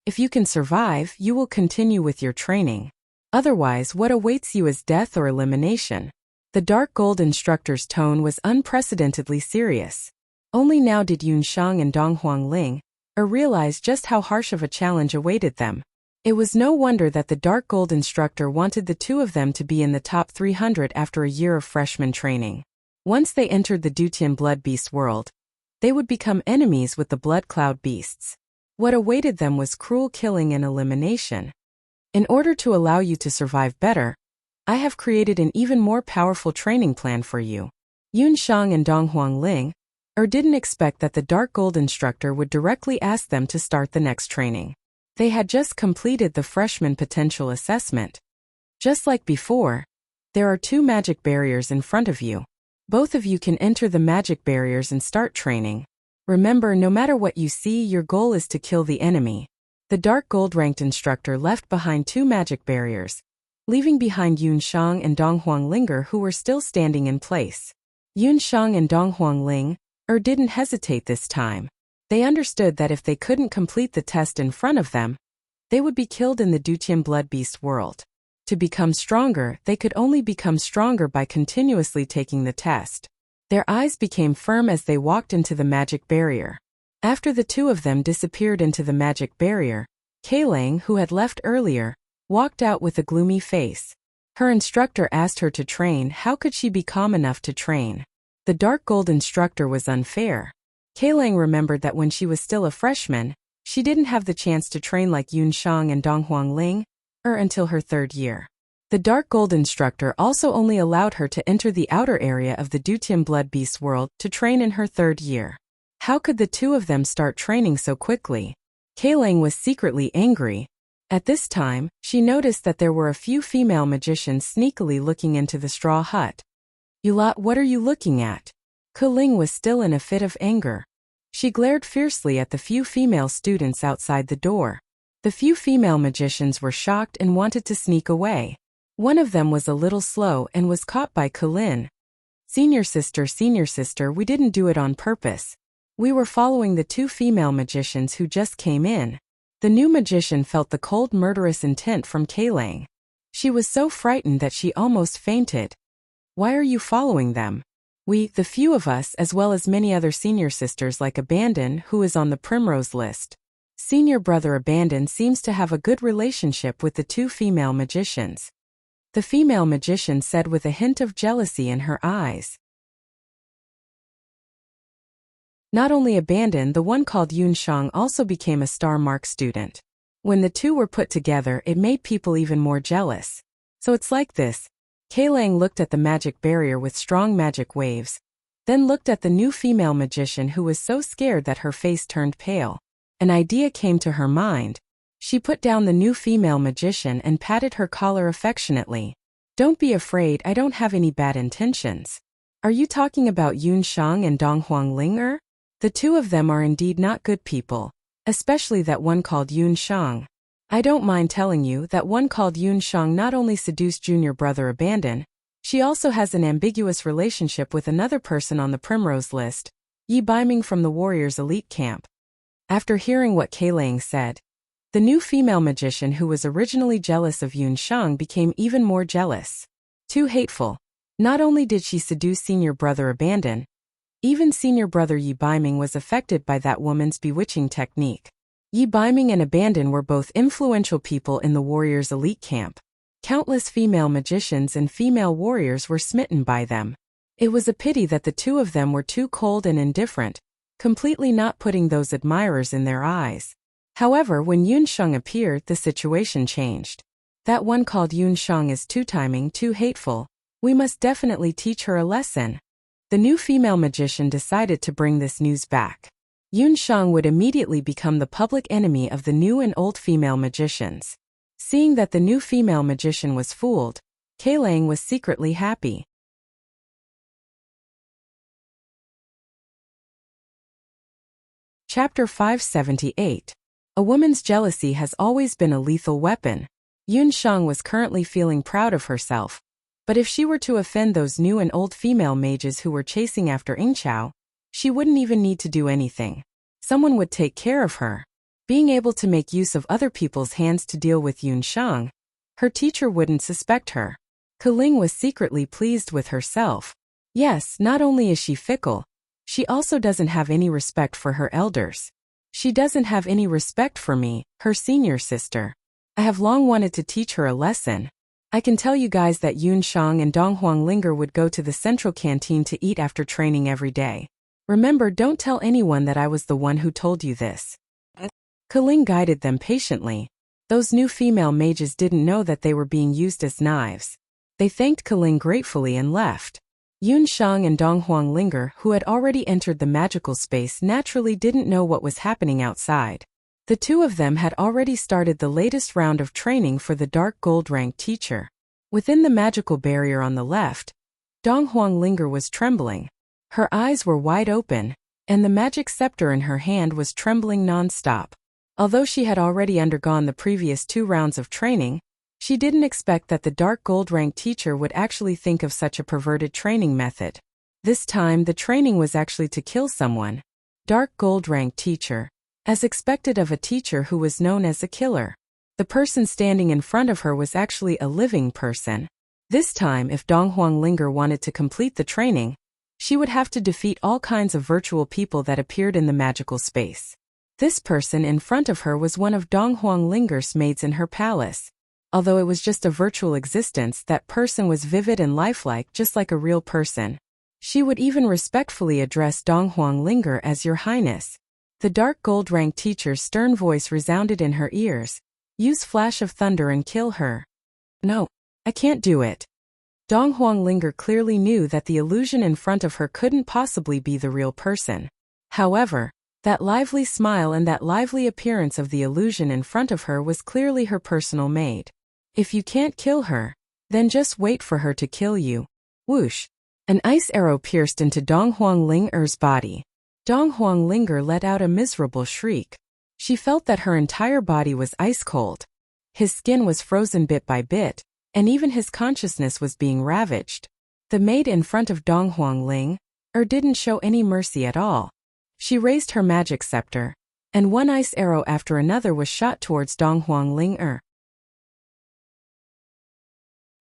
If you can survive, you will continue with your training. Otherwise, what awaits you is death or elimination. The dark gold instructor's tone was unprecedentedly serious. Only now did Yunshang and Dong Huangling realize just how harsh of a challenge awaited them. It was no wonder that the dark gold instructor wanted the two of them to be in the top 300 after a year of freshman training. Once they entered the Dutian Blood Beast world, they would become enemies with the Blood Cloud Beasts. What awaited them was cruel killing and elimination. In order to allow you to survive better, I have created an even more powerful training plan for you. Yunshang and Dong Huangling didn't expect that the dark gold instructor would directly ask them to start the next training. They had just completed the freshman potential assessment. Just like before, there are 2 magic barriers in front of you. Both of you can enter the magic barriers and start training. Remember, no matter what you see, your goal is to kill the enemy. The dark gold-ranked instructor left behind 2 magic barriers, leaving behind Yunshang and Dong Huangling who were still standing in place. Yunshang and Dong Huangling didn't hesitate this time. They understood that if they couldn't complete the test in front of them, they would be killed in the Dutian Blood Beast world. To become stronger, they could only become stronger by continuously taking the test. Their eyes became firm as they walked into the magic barrier. After the 2 of them disappeared into the magic barrier, Kailang, who had left earlier, walked out with a gloomy face. Her instructor asked her to train. How could she be calm enough to train? The dark gold instructor was unfair. Kailang remembered that when she was still a freshman, she didn't have the chance to train like Yunshang and Dong Huangling until her 3rd year. The dark gold instructor also only allowed her to enter the outer area of the Dutian Blood Beast world to train in her 3rd year. How could the 2 of them start training so quickly? Kailang was secretly angry. At this time, she noticed that there were a few female magicians sneakily looking into the straw hut. You lot, what are you looking at? Kailang was still in a fit of anger. She glared fiercely at the few female students outside the door. The few female magicians were shocked and wanted to sneak away. One of them was a little slow and was caught by Kailang. Senior sister, we didn't do it on purpose. We were following the 2 female magicians who just came in. The new magician felt the cold murderous intent from Kailang. She was so frightened that she almost fainted. Why are you following them? We, the few of us, as well as many other senior sisters like Abandon, who is on the primrose list. Senior brother Abandon seems to have a good relationship with the 2 female magicians. The female magician said with a hint of jealousy in her eyes. Not only Abandon, the one called Yunshang also became a star mark student. When the 2 were put together, it made people even more jealous. So it's like this. Kailang looked at the magic barrier with strong magic waves, then looked at the new female magician who was so scared that her face turned pale. An idea came to her mind. She put down the new female magician and patted her collar affectionately. Don't be afraid, I don't have any bad intentions. Are you talking about Yunshang and Dong Huangling? The 2 of them are indeed not good people, especially that one called Yunshang. I don't mind telling you that one called Yunshang not only seduced junior brother Abandon, she also has an ambiguous relationship with another person on the primrose list, Yi Baiming from the warriors' elite camp. After hearing what Kailang said, the new female magician who was originally jealous of Yunshang became even more jealous. Too hateful. Not only did she seduce senior brother Abandon, even senior brother Yi Baiming was affected by that woman's bewitching technique. Yi Baiming and Abandon were both influential people in the warriors' elite camp. Countless female magicians and female warriors were smitten by them. It was a pity that the 2 of them were too cold and indifferent, completely not putting those admirers in their eyes. However, when Yunshang appeared, the situation changed. That one called Yunshang is two-timing, too hateful. We must definitely teach her a lesson. The new female magician decided to bring this news back. Yunshang would immediately become the public enemy of the new and old female magicians. Seeing that the new female magician was fooled, Kailang was secretly happy. Chapter 578. A woman's jealousy has always been a lethal weapon. Yunshang was currently feeling proud of herself. But if she were to offend those new and old female mages who were chasing after Ingqiao, she wouldn't even need to do anything. Someone would take care of her. Being able to make use of other people's hands to deal with Yunshang, her teacher wouldn't suspect her. Keling was secretly pleased with herself. Yes, not only is she fickle, she also doesn't have any respect for her elders. She doesn't have any respect for me, her senior sister. I have long wanted to teach her a lesson. I can tell you guys that Yunshang and Donghuang Linger would go to the central canteen to eat after training every day. Remember, don't tell anyone that I was the one who told you this. Keling guided them patiently. Those new female mages didn't know that they were being used as knives. They thanked Keling gratefully and left. Yunshang and Donghuang Linger, who had already entered the magical space, naturally didn't know what was happening outside. The two of them had already started the latest round of training for the dark gold rank teacher. Within the magical barrier on the left, Donghuang Linger was trembling. Her eyes were wide open, and the magic scepter in her hand was trembling non-stop. Although she had already undergone the previous 2 rounds of training, she didn't expect that the dark gold rank teacher would actually think of such a perverted training method. This time the training was actually to kill someone. Dark gold rank teacher. As expected of a teacher who was known as a killer. The person standing in front of her was actually a living person. This time, if Donghuang Linger wanted to complete the training, she would have to defeat all kinds of virtual people that appeared in the magical space. This person in front of her was one of Donghuang Linger's maids in her palace. Although it was just a virtual existence, that person was vivid and lifelike, just like a real person. She would even respectfully address Donghuang Linger as Your Highness. The dark gold rank teacher's stern voice resounded in her ears. Use flash of thunder and kill her. No, I can't do it. Donghuang Linger clearly knew that the illusion in front of her couldn't possibly be the real person. However, that lively smile and that lively appearance of the illusion in front of her was clearly her personal maid. If you can't kill her, then just wait for her to kill you. Whoosh! An ice arrow pierced into Donghuang Linger's body. Donghuang Linger let out a miserable shriek. She felt that her entire body was ice cold. His skin was frozen bit by bit, and even his consciousness was being ravaged. The maid in front of Donghuang Linger didn't show any mercy at all. She raised her magic scepter, and one ice arrow after another was shot towards Donghuang Linger.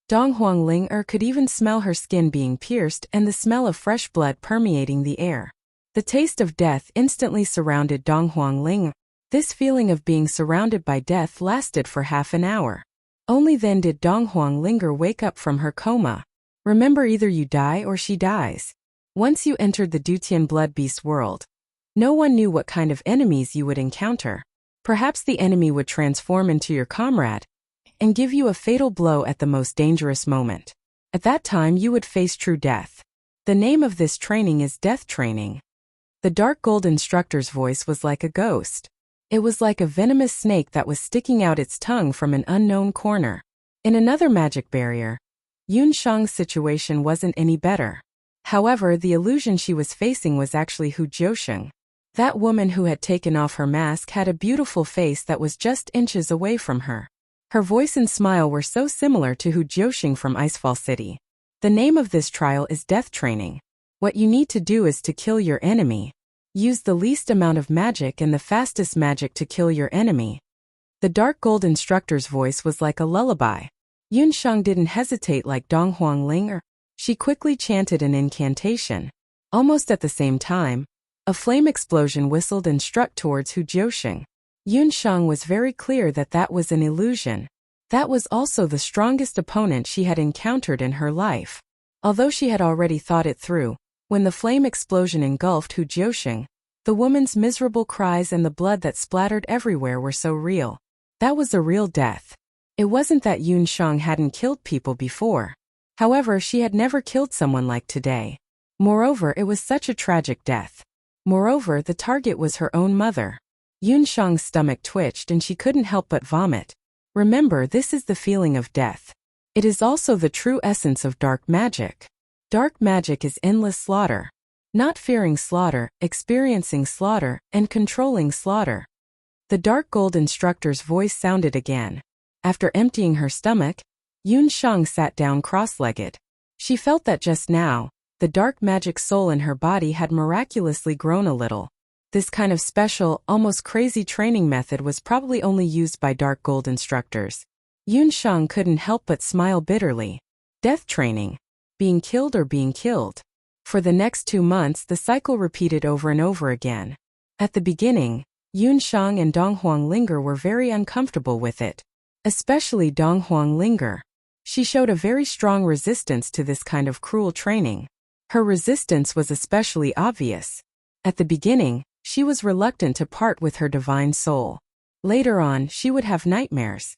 Donghuang Linger could even smell her skin being pierced and the smell of fresh blood permeating the air. The taste of death instantly surrounded Donghuang Linger. This feeling of being surrounded by death lasted for half an hour. Only then did Donghuang Linger wake up from her coma. Remember, either you die or she dies. Once you entered the Dutian blood beast world, no one knew what kind of enemies you would encounter. Perhaps the enemy would transform into your comrade and give you a fatal blow at the most dangerous moment. At that time you would face true death. The name of this training is death training. The dark gold instructor's voice was like a ghost. It was like a venomous snake that was sticking out its tongue from an unknown corner. In another magic barrier, Yunshang's situation wasn't any better. However, the illusion she was facing was actually Hu Jiusheng. That woman who had taken off her mask had a beautiful face that was just inches away from her. Her voice and smile were so similar to Hu Jiusheng from Icefall City. The name of this trial is death training. What you need to do is to kill your enemy. Use the least amount of magic and the fastest magic to kill your enemy. The dark gold instructor's voice was like a lullaby. Yunshang didn't hesitate like Donghuang Linger. She quickly chanted an incantation. Almost at the same time, a flame explosion whistled and struck towards Hu Jiusheng. Yunshang was very clear that that was an illusion. That was also the strongest opponent she had encountered in her life. Although she had already thought it through, when the flame explosion engulfed Hu Jiusheng, the woman's miserable cries and the blood that splattered everywhere were so real. That was a real death. It wasn't that Yunshang hadn't killed people before. However, she had never killed someone like today. Moreover, it was such a tragic death. Moreover, the target was her own mother. Yunshang's stomach twitched and she couldn't help but vomit. Remember, this is the feeling of death. It is also the true essence of dark magic. Dark magic is endless slaughter. Not fearing slaughter, experiencing slaughter, and controlling slaughter. The dark gold instructor's voice sounded again. After emptying her stomach, Yun Shang sat down cross-legged. She felt that just now, the dark magic soul in her body had miraculously grown a little. This kind of special, almost crazy training method was probably only used by dark gold instructors. Yun Shang couldn't help but smile bitterly. Death training. Being killed or being killed. For the next 2 months the cycle repeated over and over again. At the beginning, Yun Shang and Dong Huanglinger were very uncomfortable with it. Especially Dong Huanglinger. She showed a very strong resistance to this kind of cruel training. Her resistance was especially obvious. At the beginning, she was reluctant to part with her divine soul. Later on, she would have nightmares.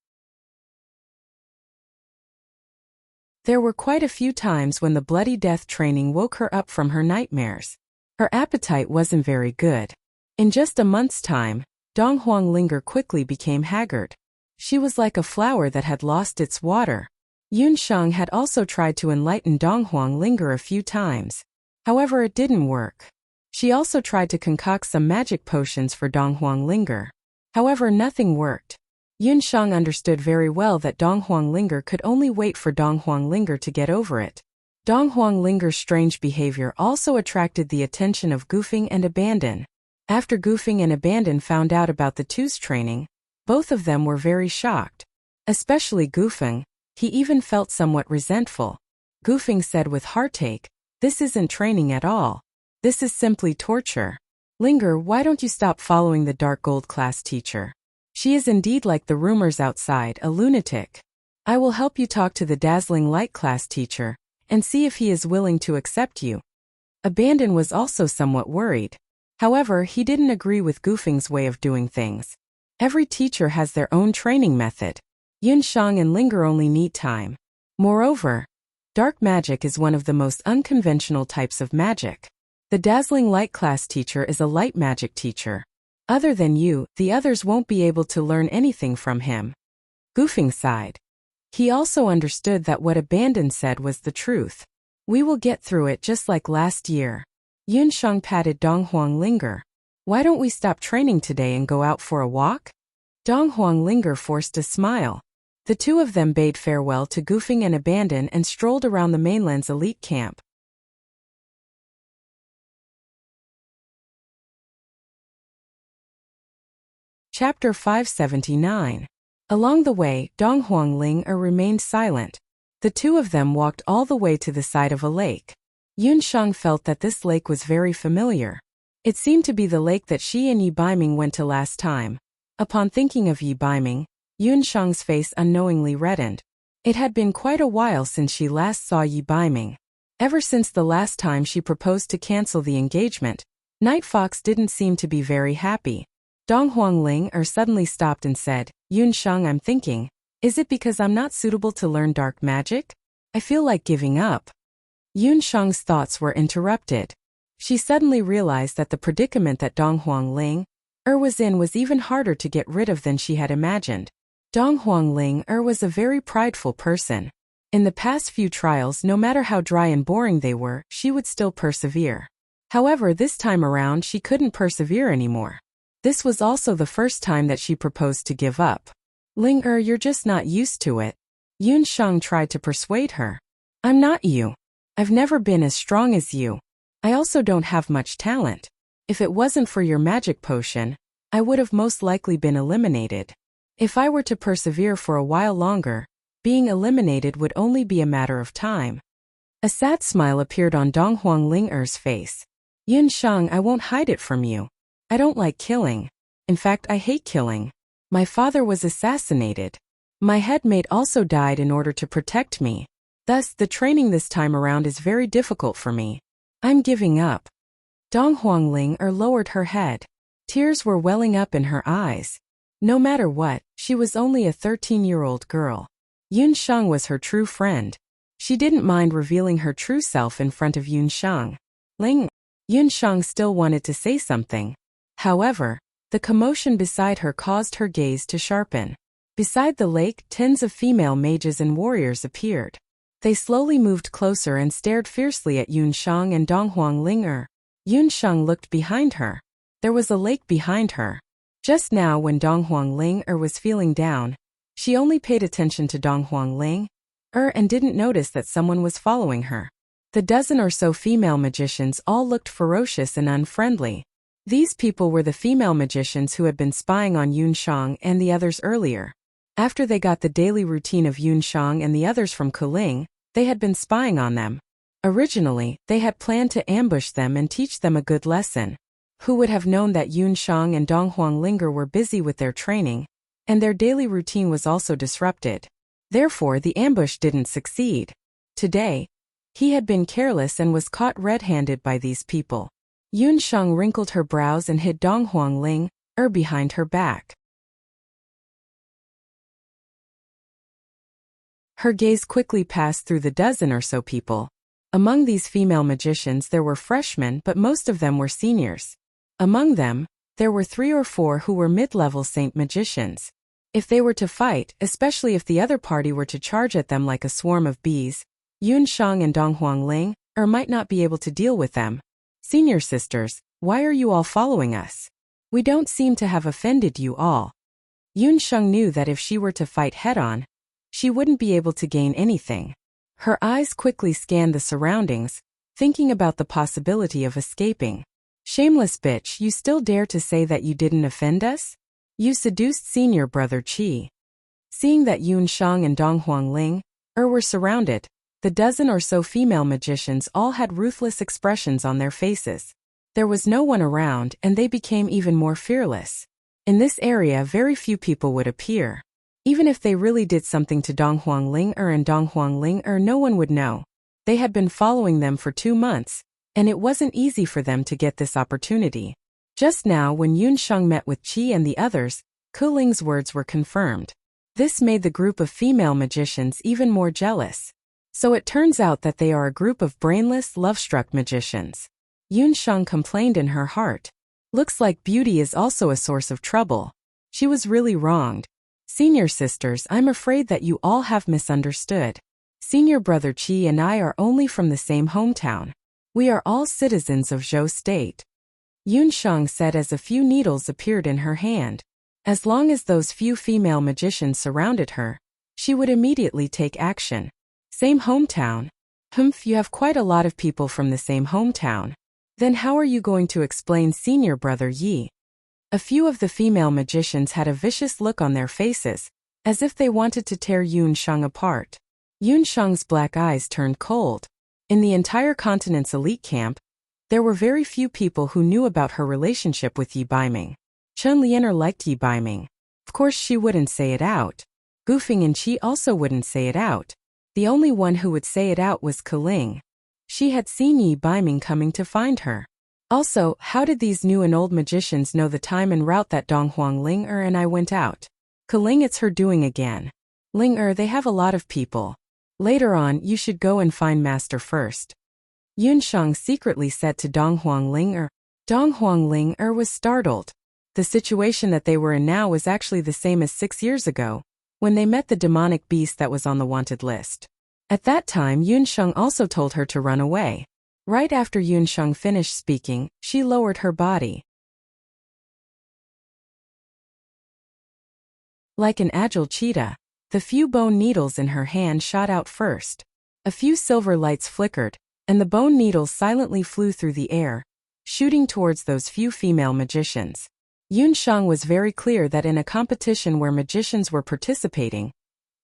There were quite a few times when the bloody death training woke her up from her nightmares. Her appetite wasn't very good. In just a month's time, Dong Huanglinger quickly became haggard. She was like a flower that had lost its water. Yun Shang had also tried to enlighten Dong Huanglinger a few times. However, it didn't work. She also tried to concoct some magic potions for Dong Huanglinger. However, nothing worked. Yun Shang understood very well that Dong Huanglinger could only wait for Dong Huanglinger to get over it. Dong Huanglinger's strange behavior also attracted the attention of Gufeng and Abandon. After Gufeng and Abandon found out about the two's training, both of them were very shocked. Especially Gufeng, he even felt somewhat resentful. Gufeng said with heartache, "This isn't training at all. This is simply torture. Linger, why don't you stop following the dark gold class teacher? She is indeed like the rumors outside, a lunatic. I will help you talk to the dazzling light class teacher, and see if he is willing to accept you." Abandon was also somewhat worried. However, he didn't agree with Gufeng's way of doing things. Every teacher has their own training method. Yun Shang and Linger only need time. Moreover, dark magic is one of the most unconventional types of magic. The dazzling light class teacher is a light magic teacher. Other than you, the others won't be able to learn anything from him. Gufeng sighed. He also understood that what Abandon said was the truth. We will get through it just like last year. Yun Shang patted Dong Huanglinger. Why don't we stop training today and go out for a walk? Dong Huanglinger forced a smile. The two of them bade farewell to Gufeng and Abandon and strolled around the mainland's elite camp. Chapter 579. Along the way, Dong Huanglinger remained silent. The two of them walked all the way to the side of a lake. Yun Shang felt that this lake was very familiar. It seemed to be the lake that she and Yi Baiming went to last time. Upon thinking of Yi Baiming, Yun Shang's face unknowingly reddened. It had been quite a while since she last saw Yi Baiming. Ever since the last time she proposed to cancel the engagement, Night Fox didn't seem to be very happy. Dong Huanglinger suddenly stopped and said, "Yun Shang, I'm thinking, is it because I'm not suitable to learn dark magic? I feel like giving up." Yun Shang's thoughts were interrupted. She suddenly realized that the predicament that Dong Huanglinger was in was even harder to get rid of than she had imagined. Dong Huanglinger was a very prideful person. In the past few trials, no matter how dry and boring they were, she would still persevere. However, this time around she couldn't persevere anymore. This was also the first time that she proposed to give up. "Linger, you're just not used to it." Yun Shang tried to persuade her. "I'm not you. I've never been as strong as you. I also don't have much talent. If it wasn't for your magic potion, I would have most likely been eliminated. If I were to persevere for a while longer, being eliminated would only be a matter of time." A sad smile appeared on Dong Huanglinger's face. "Yun Shang, I won't hide it from you. I don't like killing. In fact, I hate killing. My father was assassinated. My headmate also died in order to protect me. Thus, the training this time around is very difficult for me. I'm giving up." Dong Huanglinger lowered her head. Tears were welling up in her eyes. No matter what, she was only a 13-year-old girl. Yun Shang was her true friend. She didn't mind revealing her true self in front of Yun Shang. Yun Shang still wanted to say something. However, the commotion beside her caused her gaze to sharpen. Beside the lake, tens of female mages and warriors appeared. They slowly moved closer and stared fiercely at Yun Shang and Dong Huanglinger. Yun Shang looked behind her. There was a lake behind her. Just now when Dong Huanglinger was feeling down, she only paid attention to Dong Huanglinger. and didn't notice that someone was following her. The dozen or so female magicians all looked ferocious and unfriendly. These people were the female magicians who had been spying on Yunshang and the others earlier. After they got the daily routine of Yunshang and the others from Keling, they had been spying on them. Originally, they had planned to ambush them and teach them a good lesson. Who would have known that Yunshang and Dong Huanglinger were busy with their training, and their daily routine was also disrupted. Therefore, the ambush didn't succeed. Today, he had been careless and was caught red-handed by these people. Yunshang wrinkled her brows and hid Dong Huangling behind her back. Her gaze quickly passed through the dozen or so people. Among these female magicians there were freshmen, but most of them were seniors. Among them, there were 3 or 4 who were mid-level saint magicians. If they were to fight, especially if the other party were to charge at them like a swarm of bees, Yunshang and Dong Huangling might not be able to deal with them. Senior sisters, why are you all following us? We don't seem to have offended you all. Yunshang knew that if she were to fight head-on, she wouldn't be able to gain anything. Her eyes quickly scanned the surroundings, thinking about the possibility of escaping. Shameless bitch, you still dare to say that you didn't offend us? You seduced senior brother Qi. Seeing that Yunshang and Dong Huangling were surrounded, the dozen or so female magicians all had ruthless expressions on their faces. There was no one around, and they became even more fearless. In this area, very few people would appear. Even if they really did something to Dong Huangling and Dong Huangling no one would know. They had been following them for 2 months, and it wasn't easy for them to get this opportunity. Just now, when Yunshang met with Qi and the others, Kuling's words were confirmed. This made the group of female magicians even more jealous. So it turns out that they are a group of brainless, love-struck magicians. Yunshang complained in her heart. Looks like beauty is also a source of trouble. She was really wronged. Senior sisters, I'm afraid that you all have misunderstood. Senior brother Qi and I are only from the same hometown. We are all citizens of Zhou State. Yunshang said as a few needles appeared in her hand. As long as those few female magicians surrounded her, she would immediately take action. Same hometown? Humph, you have quite a lot of people from the same hometown. Then how are you going to explain senior brother Yi? A few of the female magicians had a vicious look on their faces, as if they wanted to tear Yunshang apart. Yunshang's black eyes turned cold. In the entire continent's elite camp, there were very few people who knew about her relationship with Yi Baiming. Chen Lianer liked Yi Baiming. Of course she wouldn't say it out. Gufing and Qi also wouldn't say it out. The only one who would say it out was Keling. She had seen Yi Baiming coming to find her. Also, how did these new and old magicians know the time and route that Dong Huangling and I went out? Keling, it's her doing again. Ling they have a lot of people. Later on, you should go and find master first. Yunshang secretly said to Dong Huangling. Dong Huangling was startled. The situation that they were in now was actually the same as 6 years ago, when they met the demonic beast that was on the wanted list. At that time, Yunshang also told her to run away. Right after Yunshang finished speaking, she lowered her body. Like an agile cheetah, the few bone needles in her hand shot out first. A few silver lights flickered, and the bone needles silently flew through the air, shooting towards those few female magicians. Yunshang was very clear that in a competition where magicians were participating,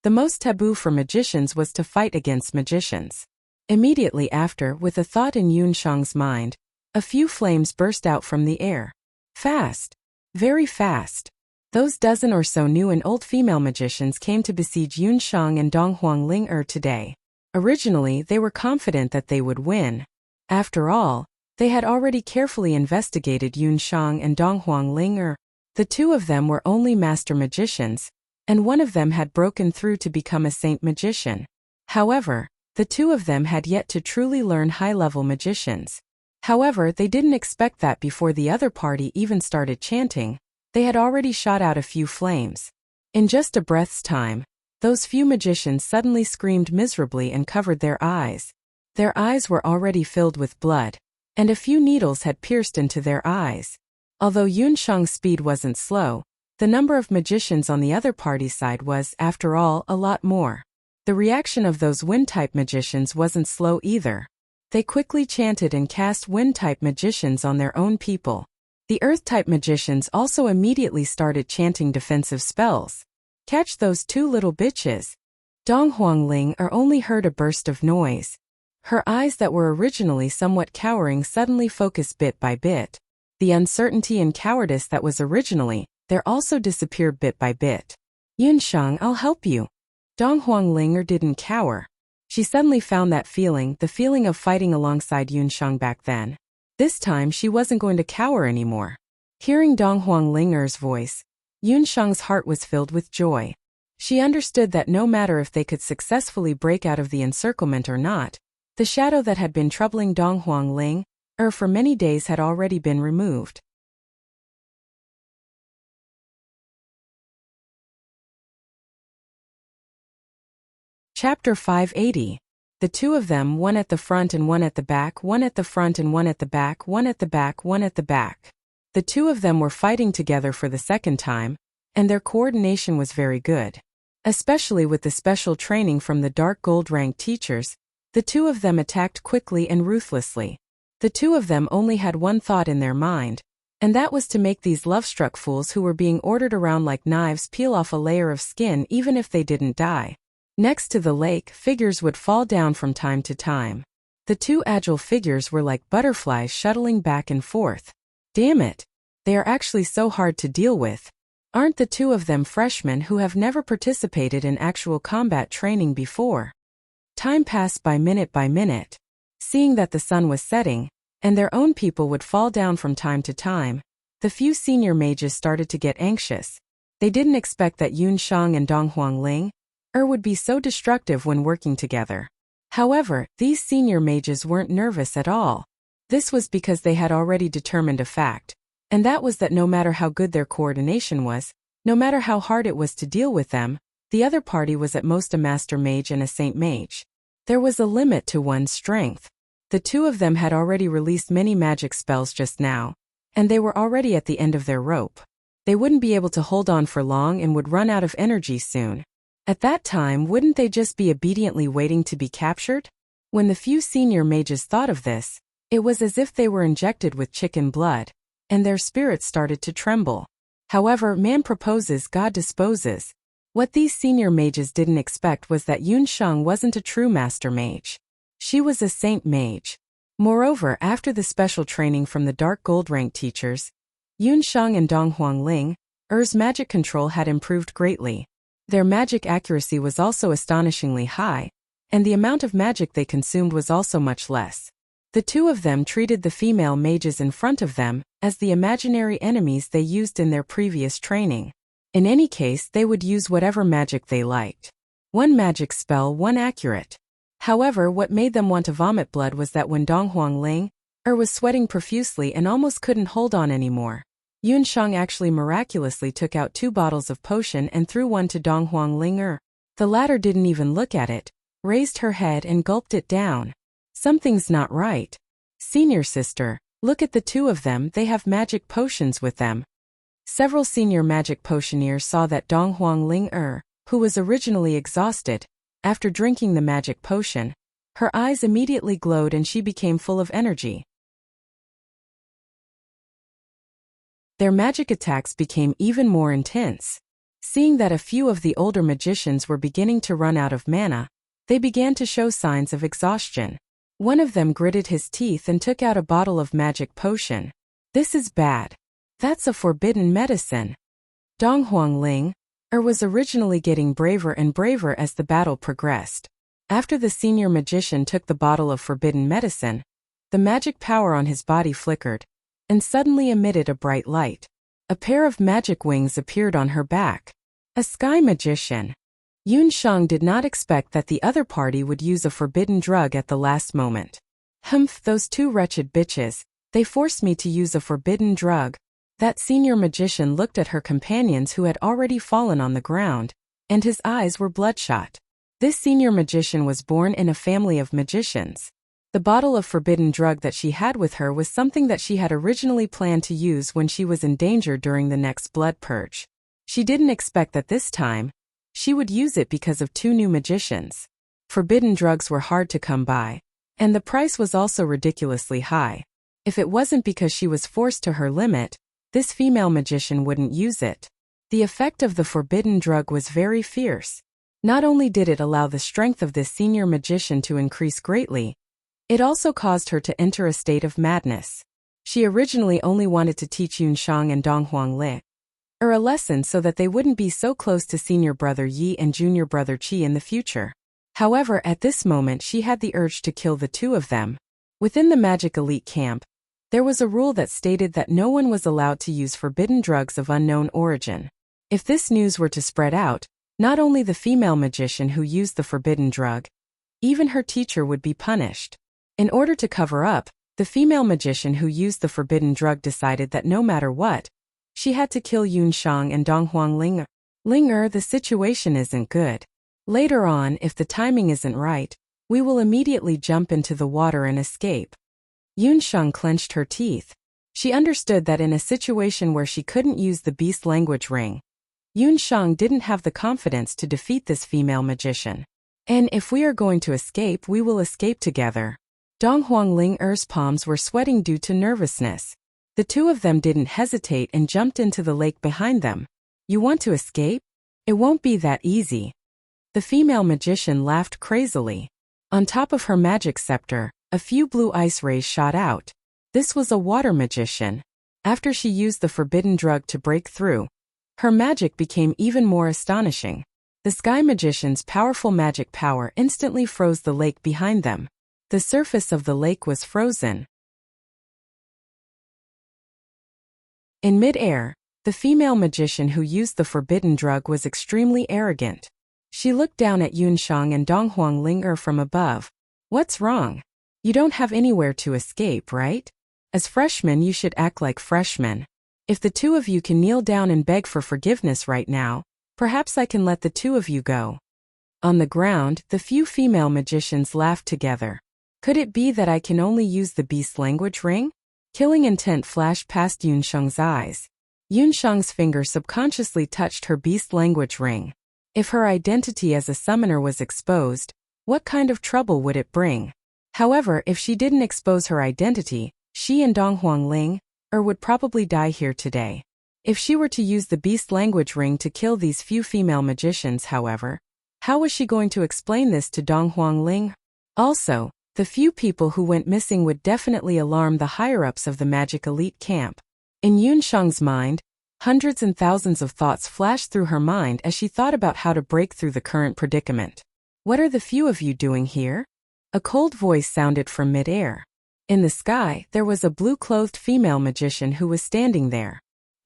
the most taboo for magicians was to fight against magicians. Immediately after, with a thought in Yunshang's mind, a few flames burst out from the air. Fast. Very fast. Those dozen or so new and old female magicians came to besiege Yunshang and Dong Huangling today. Originally, they were confident that they would win. After all, they had already carefully investigated Yunshang and Dong Huangling. The two of them were only master magicians, and one of them had broken through to become a saint magician. However, the two of them had yet to truly learn high-level magicians. However, they didn't expect that before the other party even started chanting, they had already shot out a few flames. In just a breath's time, those few magicians suddenly screamed miserably and covered their eyes. Their eyes were already filled with blood, and a few needles had pierced into their eyes. Although Yunshang's speed wasn't slow, the number of magicians on the other party's side was, after all, a lot more. The reaction of those wind-type magicians wasn't slow either. They quickly chanted and cast wind-type magicians on their own people. The earth-type magicians also immediately started chanting defensive spells. Catch those two little bitches. Dong Huangling only heard a burst of noise. Her eyes that were originally somewhat cowering suddenly focused bit by bit. The uncertainty and cowardice that was originally there also disappeared bit by bit. Yunshang, I'll help you. Dong Huangling didn't cower. She suddenly found that feeling, the feeling of fighting alongside Yunshang back then. This time she wasn't going to cower anymore. Hearing Dong Huangling's voice, Yunshang's heart was filled with joy. She understood that no matter if they could successfully break out of the encirclement or not, the shadow that had been troubling Dong Huangling for many days had already been removed. Chapter 580. The two of them, one at the front and one at the back, one at the front and one at the back, one at the back, one at the back. The two of them were fighting together for the second time, and their coordination was very good. Especially with the special training from the dark gold rank teachers, the two of them attacked quickly and ruthlessly. The two of them only had one thought in their mind, and that was to make these love-struck fools who were being ordered around like knives peel off a layer of skin even if they didn't die. Next to the lake, figures would fall down from time to time. The two agile figures were like butterflies shuttling back and forth. Damn it! They are actually so hard to deal with. Aren't the two of them freshmen who have never participated in actual combat training before? Time passed by minute. Seeing that the sun was setting, and their own people would fall down from time to time, the few senior mages started to get anxious. They didn't expect that Yunshang and Dong Huangling would be so destructive when working together. However, these senior mages weren't nervous at all. This was because they had already determined a fact, and that was that no matter how good their coordination was, no matter how hard it was to deal with them, the other party was at most a master mage and a saint mage. There was a limit to one's strength. The two of them had already released many magic spells just now, and they were already at the end of their rope. They wouldn't be able to hold on for long and would run out of energy soon. At that time, wouldn't they just be obediently waiting to be captured? When the few senior mages thought of this, it was as if they were injected with chicken blood, and their spirits started to tremble. However, man proposes, God disposes. What these senior mages didn't expect was that Yunshang wasn't a true master mage. She was a saint mage. Moreover, after the special training from the dark gold rank teachers, Yunshang and Dong Huangling's magic control had improved greatly. Their magic accuracy was also astonishingly high, and the amount of magic they consumed was also much less. The two of them treated the female mages in front of them as the imaginary enemies they used in their previous training. In any case, they would use whatever magic they liked. One magic spell, one accurate. However, what made them want to vomit blood was that when Dong Huangling was sweating profusely and almost couldn't hold on anymore, Yunshang actually miraculously took out 2 bottles of potion and threw one to Dong Huangling. The latter didn't even look at it, raised her head and gulped it down. Something's not right. Senior sister, look at the two of them, they have magic potions with them. Several senior magic potioneers saw that Dong Huangling who was originally exhausted, after drinking the magic potion, her eyes immediately glowed and she became full of energy. Their magic attacks became even more intense. Seeing that a few of the older magicians were beginning to run out of mana, they began to show signs of exhaustion. One of them gritted his teeth and took out a bottle of magic potion. This is bad. That's a forbidden medicine. Dong Huangling was originally getting braver and braver as the battle progressed. After the senior magician took the bottle of forbidden medicine, the magic power on his body flickered, and suddenly emitted a bright light. A pair of magic wings appeared on her back. A sky magician. Yunshang did not expect that the other party would use a forbidden drug at the last moment. Humph, those two wretched bitches, they forced me to use a forbidden drug. That senior magician looked at her companions who had already fallen on the ground, and his eyes were bloodshot. This senior magician was born in a family of magicians. The bottle of forbidden drug that she had with her was something that she had originally planned to use when she was in danger during the next blood purge. She didn't expect that this time, She would use it because of two new magicians. Forbidden drugs were hard to come by, and the price was also ridiculously high. If it wasn't because she was forced to her limit, this female magician wouldn't use it. The effect of the forbidden drug was very fierce. Not only did it allow the strength of this senior magician to increase greatly, it also caused her to enter a state of madness. She originally only wanted to teach Yunshang and Donghuang Li a lesson so that they wouldn't be so close to senior brother Yi and junior brother Qi in the future. However, at this moment she had the urge to kill the two of them. Within the magic elite camp, there was a rule that stated that no one was allowed to use forbidden drugs of unknown origin. If this news were to spread out, not only the female magician who used the forbidden drug, even her teacher would be punished. In order to cover up, the female magician who used the forbidden drug decided that no matter what, she had to kill Yunshang and Donghuang Li. The situation isn't good. Later on, if the timing isn't right, we will immediately jump into the water and escape. Yunshang clenched her teeth. She understood that in a situation where she couldn't use the beast language ring, Yunshang didn't have the confidence to defeat this female magician. And if we are going to escape, we will escape together. Donghuang Ling's palms were sweating due to nervousness. The two of them didn't hesitate and jumped into the lake behind them. You want to escape? It won't be that easy. The female magician laughed crazily. On top of her magic scepter, a few blue ice rays shot out. This was a water magician. After she used the forbidden drug to break through, her magic became even more astonishing. The sky magician's powerful magic power instantly froze the lake behind them. The surface of the lake was frozen. In mid-air, the female magician who used the forbidden drug was extremely arrogant. She looked down at Yunshang and Donghuang Ling from above. What's wrong? You don't have anywhere to escape, right? As freshmen, you should act like freshmen. If the two of you can kneel down and beg for forgiveness right now, perhaps I can let the two of you go. On the ground, the few female magicians laughed together. Could it be that I can only use the beast language ring? Killing intent flashed past Yunshang's eyes. Yunshang's finger subconsciously touched her beast language ring. If her identity as a summoner was exposed, what kind of trouble would it bring? However, if she didn't expose her identity, she and Donghuang Ling would probably die here today. If she were to use the beast language ring to kill these few female magicians, however, how was she going to explain this to Donghuang Ling? Also, the few people who went missing would definitely alarm the higher-ups of the magic elite camp. In Yunshang's mind, hundreds and thousands of thoughts flashed through her mind as she thought about how to break through the current predicament. What are the few of you doing here? A cold voice sounded from mid-air. In the sky, there was a blue-clothed female magician who was standing there.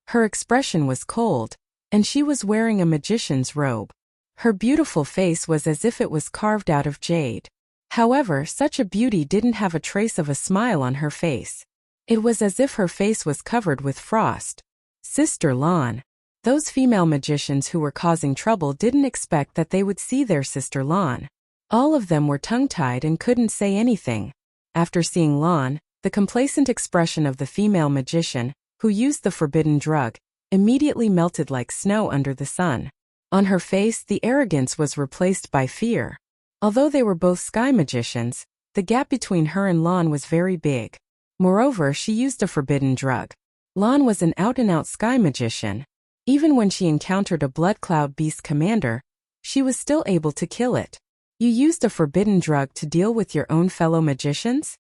Her expression was cold, and she was wearing a magician's robe. Her beautiful face was as if it was carved out of jade. However, such a beauty didn't have a trace of a smile on her face. It was as if her face was covered with frost. Sister Lan. Those female magicians who were causing trouble didn't expect that they would see their sister Lan. All of them were tongue-tied and couldn't say anything. After seeing Lan, the complacent expression of the female magician, who used the forbidden drug, immediately melted like snow under the sun. On her face, the arrogance was replaced by fear. Although they were both sky magicians, the gap between her and Lan was very big. Moreover, she used a forbidden drug. Lan was an out-and-out sky magician. Even when she encountered a blood cloud beast commander, she was still able to kill it. You used a forbidden drug to deal with your own fellow magicians?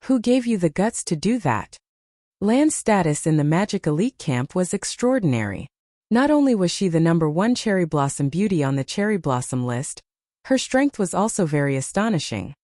Who gave you the guts to do that? Lan's status in the magic elite camp was extraordinary. Not only was she the #1 cherry blossom beauty on the cherry blossom list, her strength was also very astonishing.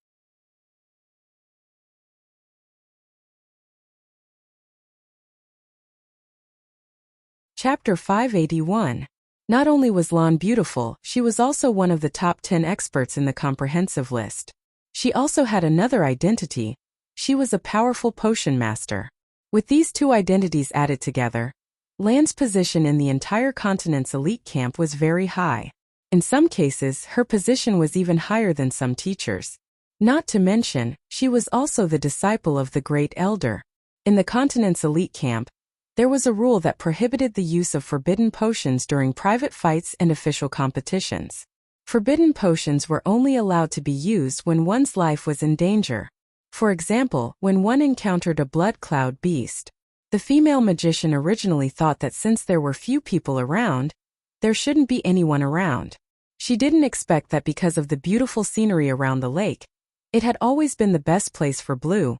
Chapter 581. Not only was Lan beautiful, she was also one of the top 10 experts in the comprehensive list. She also had another identity. She was a powerful potion master. With these two identities added together, Lan's position in the entire continent's elite camp was very high. In some cases, her position was even higher than some teachers. Not to mention, she was also the disciple of the Great Elder. In the continent's elite camp, There was a rule that prohibited the use of forbidden potions during private fights and official competitions. Forbidden potions were only allowed to be used when one's life was in danger. For example, when one encountered a blood cloud beast. The female magician originally thought that since there were few people around, there shouldn't be anyone around. She didn't expect that because of the beautiful scenery around the lake, it had always been the best place for Blue,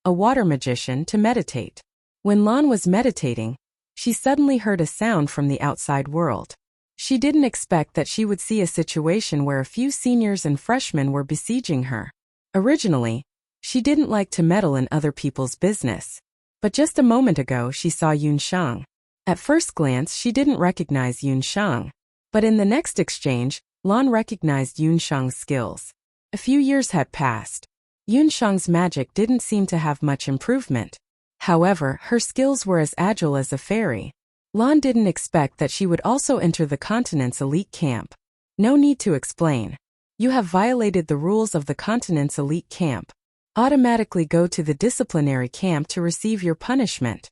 a water magician, to meditate. When Lan was meditating, she suddenly heard a sound from the outside world. She didn't expect that she would see a situation where a few seniors and freshmen were besieging her. Originally, she didn't like to meddle in other people's business. But just a moment ago she saw Yun Shang. At first glance she didn't recognize Yun Shang. But in the next exchange, Lan recognized Yun Shang's skills. A few years had passed. Yun Shang's magic didn't seem to have much improvement. However, her skills were as agile as a fairy. Lan didn't expect that she would also enter the continent's elite camp. No need to explain. You have violated the rules of the continent's elite camp. Automatically go to the disciplinary camp to receive your punishment.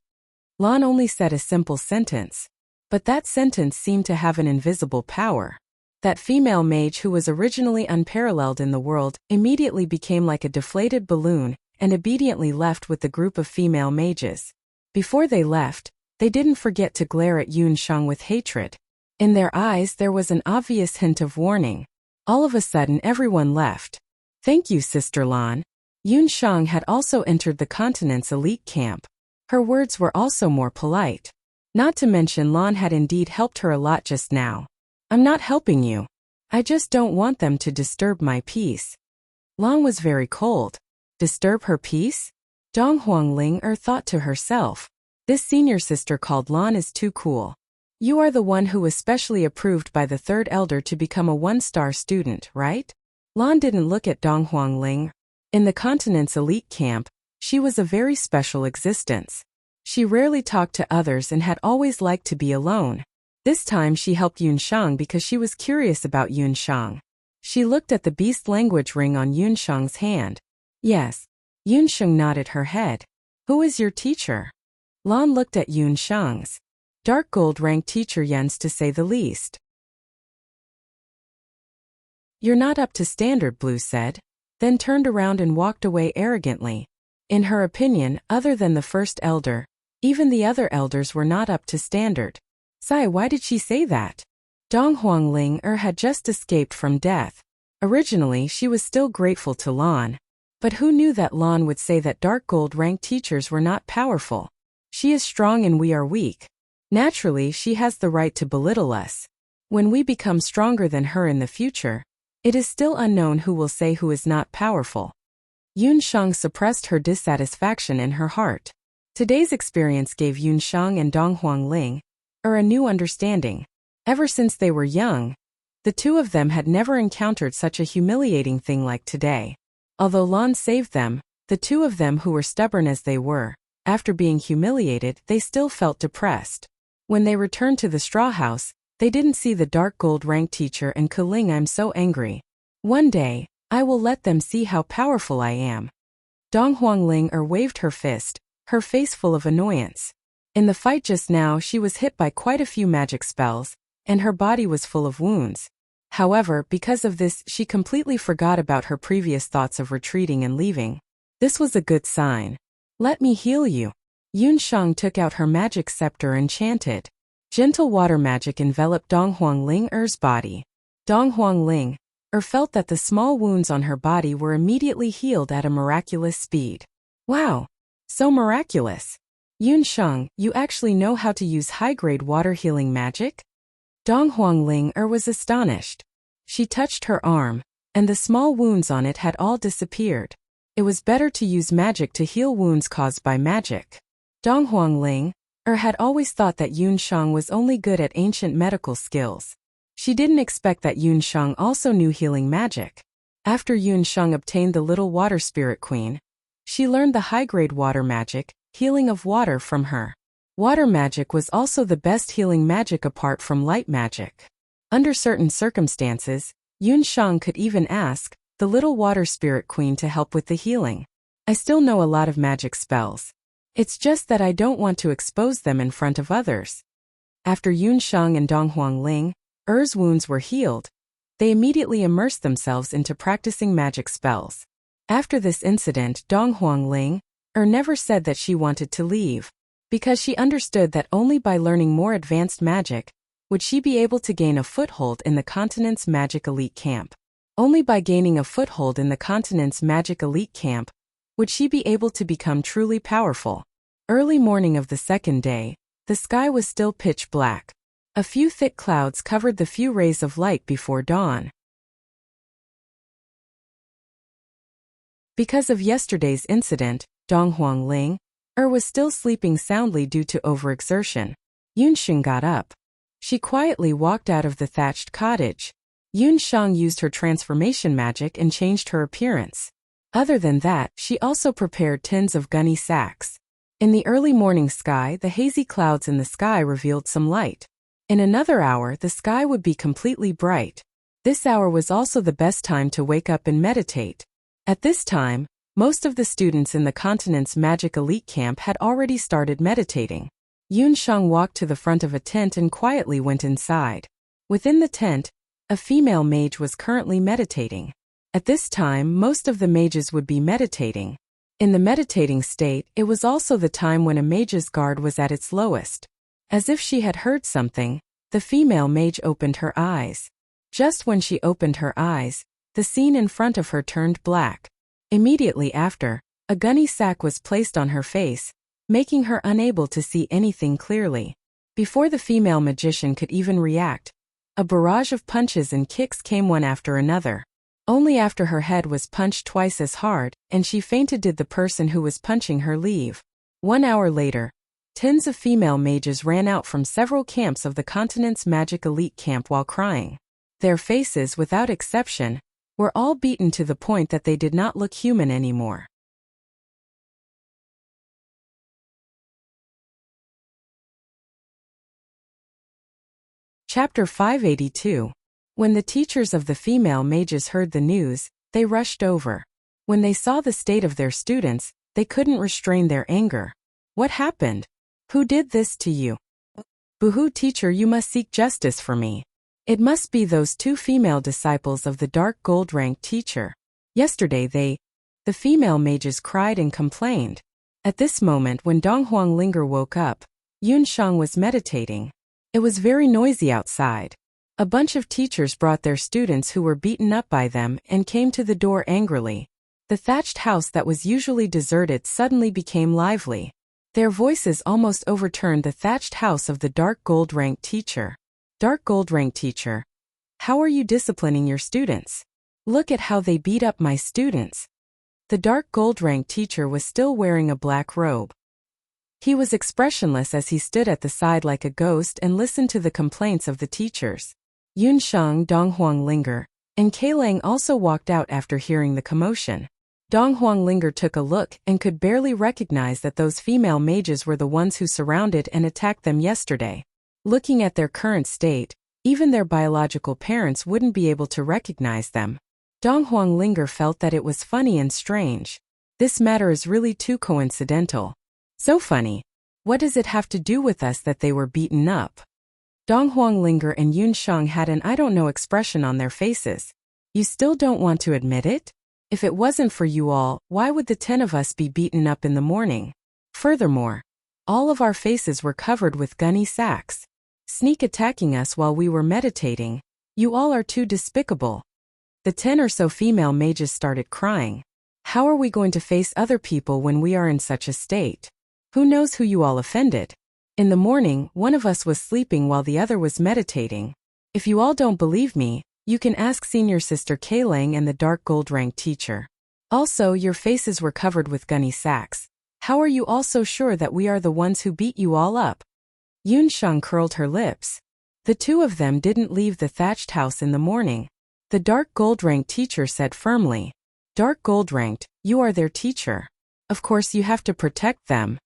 Lan only said a simple sentence. But that sentence seemed to have an invisible power. That female mage who was originally unparalleled in the world immediately became like a deflated balloon and obediently left with the group of female mages. Before they left, they didn't forget to glare at Yun Shang with hatred. In their eyes there was an obvious hint of warning. All of a sudden everyone left. Thank you, Sister Lan. Yun Shang had also entered the continent's elite camp. Her words were also more polite. Not to mention Lan had indeed helped her a lot just now. I'm not helping you. I just don't want them to disturb my peace. Lan was very cold. Disturb her peace? Dong Huangling thought to herself. This senior sister called Lan is too cool. You are the one who was specially approved by the third elder to become a one-star student, right? Lan didn't look at Dong Huangling. In the continent's elite camp, she was a very special existence. She rarely talked to others and had always liked to be alone. This time she helped Yun Shang because she was curious about Yun Shang. She looked at the beast language ring on Yun Shang's hand. Yes. Yun Shang nodded her head. Who is your teacher? Lan looked at Yun Shang's. Dark gold rank teacher Yen's, to say the least. You're not up to standard, Blue said, then turned around and walked away arrogantly. In her opinion, other than the first elder, even the other elders were not up to standard. Sai, why did she say that? Dong Huangling had just escaped from death. Originally she was still grateful to Lan. But who knew that Lan would say that dark gold rank teachers were not powerful? She is strong and we are weak. Naturally she has the right to belittle us. When we become stronger than her in the future, it is still unknown who will say who is not powerful. Yun Shang suppressed her dissatisfaction in her heart. Today's experience gave Yun Shang and Dong Huangling a new understanding. Ever since they were young, the two of them had never encountered such a humiliating thing like today. Although Lan saved them, the two of them who were stubborn as they were, after being humiliated, they still felt depressed. When they returned to the straw house, they didn't see the dark gold rank teacher and Keling. I'm so angry. One day, I will let them see how powerful I am. Dong Huangling waved her fist, her face full of annoyance. In the fight just now she was hit by quite a few magic spells, and her body was full of wounds. However, because of this she completely forgot about her previous thoughts of retreating and leaving. This was a good sign. Let me heal you. Yun Shang took out her magic scepter and chanted. Gentle water magic enveloped Dong Huangling's body. Dong Huangling felt that the small wounds on her body were immediately healed at a miraculous speed. Wow! So miraculous! Yun Shang, you actually know how to use high-grade water healing magic? Dong Huangling was astonished. She touched her arm, and the small wounds on it had all disappeared. It was better to use magic to heal wounds caused by magic. Dong Huangling had always thought that Yun Shang was only good at ancient medical skills. She didn't expect that Yun Shang also knew healing magic. After Yun Shang obtained the little water spirit queen, she learned the high-grade water magic, healing of water, from her. Water magic was also the best healing magic apart from light magic. Under certain circumstances, Yun Shang could even ask the little water spirit queen to help with the healing. I still know a lot of magic spells. It's just that I don't want to expose them in front of others. After Yunsheng and Dong Huangling, wounds were healed. They immediately immersed themselves into practicing magic spells. After this incident, Dong Huangling never said that she wanted to leave, because she understood that only by learning more advanced magic would she be able to gain a foothold in the continent's magic elite camp. Only by gaining a foothold in the continent's magic elite camp would she be able to become truly powerful. Early morning of the second day, the sky was still pitch black. A few thick clouds covered the few rays of light before dawn. Because of yesterday's incident, Dong Huangling was still sleeping soundly due to overexertion. Yunsheng got up. She quietly walked out of the thatched cottage. Yunsheng used her transformation magic and changed her appearance. Other than that, she also prepared tins of gunny sacks. In the early morning sky, the hazy clouds in the sky revealed some light. In another hour, the sky would be completely bright. This hour was also the best time to wake up and meditate. At this time, most of the students in the continent's magic elite camp had already started meditating. Yunsheng walked to the front of a tent and quietly went inside. Within the tent, a female mage was currently meditating. At this time, most of the mages would be meditating. In the meditating state, it was also the time when a mage's guard was at its lowest. As if she had heard something, the female mage opened her eyes. Just when she opened her eyes, the scene in front of her turned black. Immediately after, a gunny sack was placed on her face, making her unable to see anything clearly. Before the female magician could even react, a barrage of punches and kicks came one after another. Only after her head was punched twice as hard, and she fainted did the person who was punching her leave. 1 hour later, tens of female mages ran out from several camps of the continent's magic elite camp while crying. Their faces, without exception, were all beaten to the point that they did not look human anymore. Chapter 582. When the teachers of the female mages heard the news, they rushed over. When they saw the state of their students, they couldn't restrain their anger. What happened? Who did this to you? Boo-hoo, teacher, you must seek justice for me. It must be those 2 female disciples of the dark gold-ranked teacher. Yesterday the female mages cried and complained. At this moment when Dong Huanglinger woke up, Yunsheng was meditating. It was very noisy outside. A bunch of teachers brought their students who were beaten up by them and came to the door angrily. The thatched house that was usually deserted suddenly became lively. Their voices almost overturned the thatched house of the dark gold-ranked teacher. Dark gold-ranked teacher, how are you disciplining your students? Look at how they beat up my students. The dark gold-ranked teacher was still wearing a black robe. He was expressionless as he stood at the side like a ghost and listened to the complaints of the teachers. Yunsheng, Dong Huanglinger, and Kailang also walked out after hearing the commotion. Dong Huanglinger took a look and could barely recognize that those female mages were the ones who surrounded and attacked them yesterday. Looking at their current state, even their biological parents wouldn't be able to recognize them. Dong Huanglinger felt that it was funny and strange. This matter is really too coincidental. So funny. What does it have to do with us that they were beaten up? Dong Huanglinger and Yunsheng had an I don't know expression on their faces. You still don't want to admit it? If it wasn't for you all, why would the 10 of us be beaten up in the morning? Furthermore, all of our faces were covered with gunny sacks. Sneak attacking us while we were meditating. You all are too despicable. The 10 or so female mages started crying. How are we going to face other people when we are in such a state? Who knows who you all offended? In the morning, one of us was sleeping while the other was meditating. If you all don't believe me, you can ask senior sister Kailang and the dark gold-ranked teacher. Also, your faces were covered with gunny sacks. How are you all so sure that we are the ones who beat you all up? Yunsheng curled her lips. The 2 of them didn't leave the thatched house in the morning. The dark gold-ranked teacher said firmly. Dark gold-ranked, you are their teacher. Of course you have to protect them.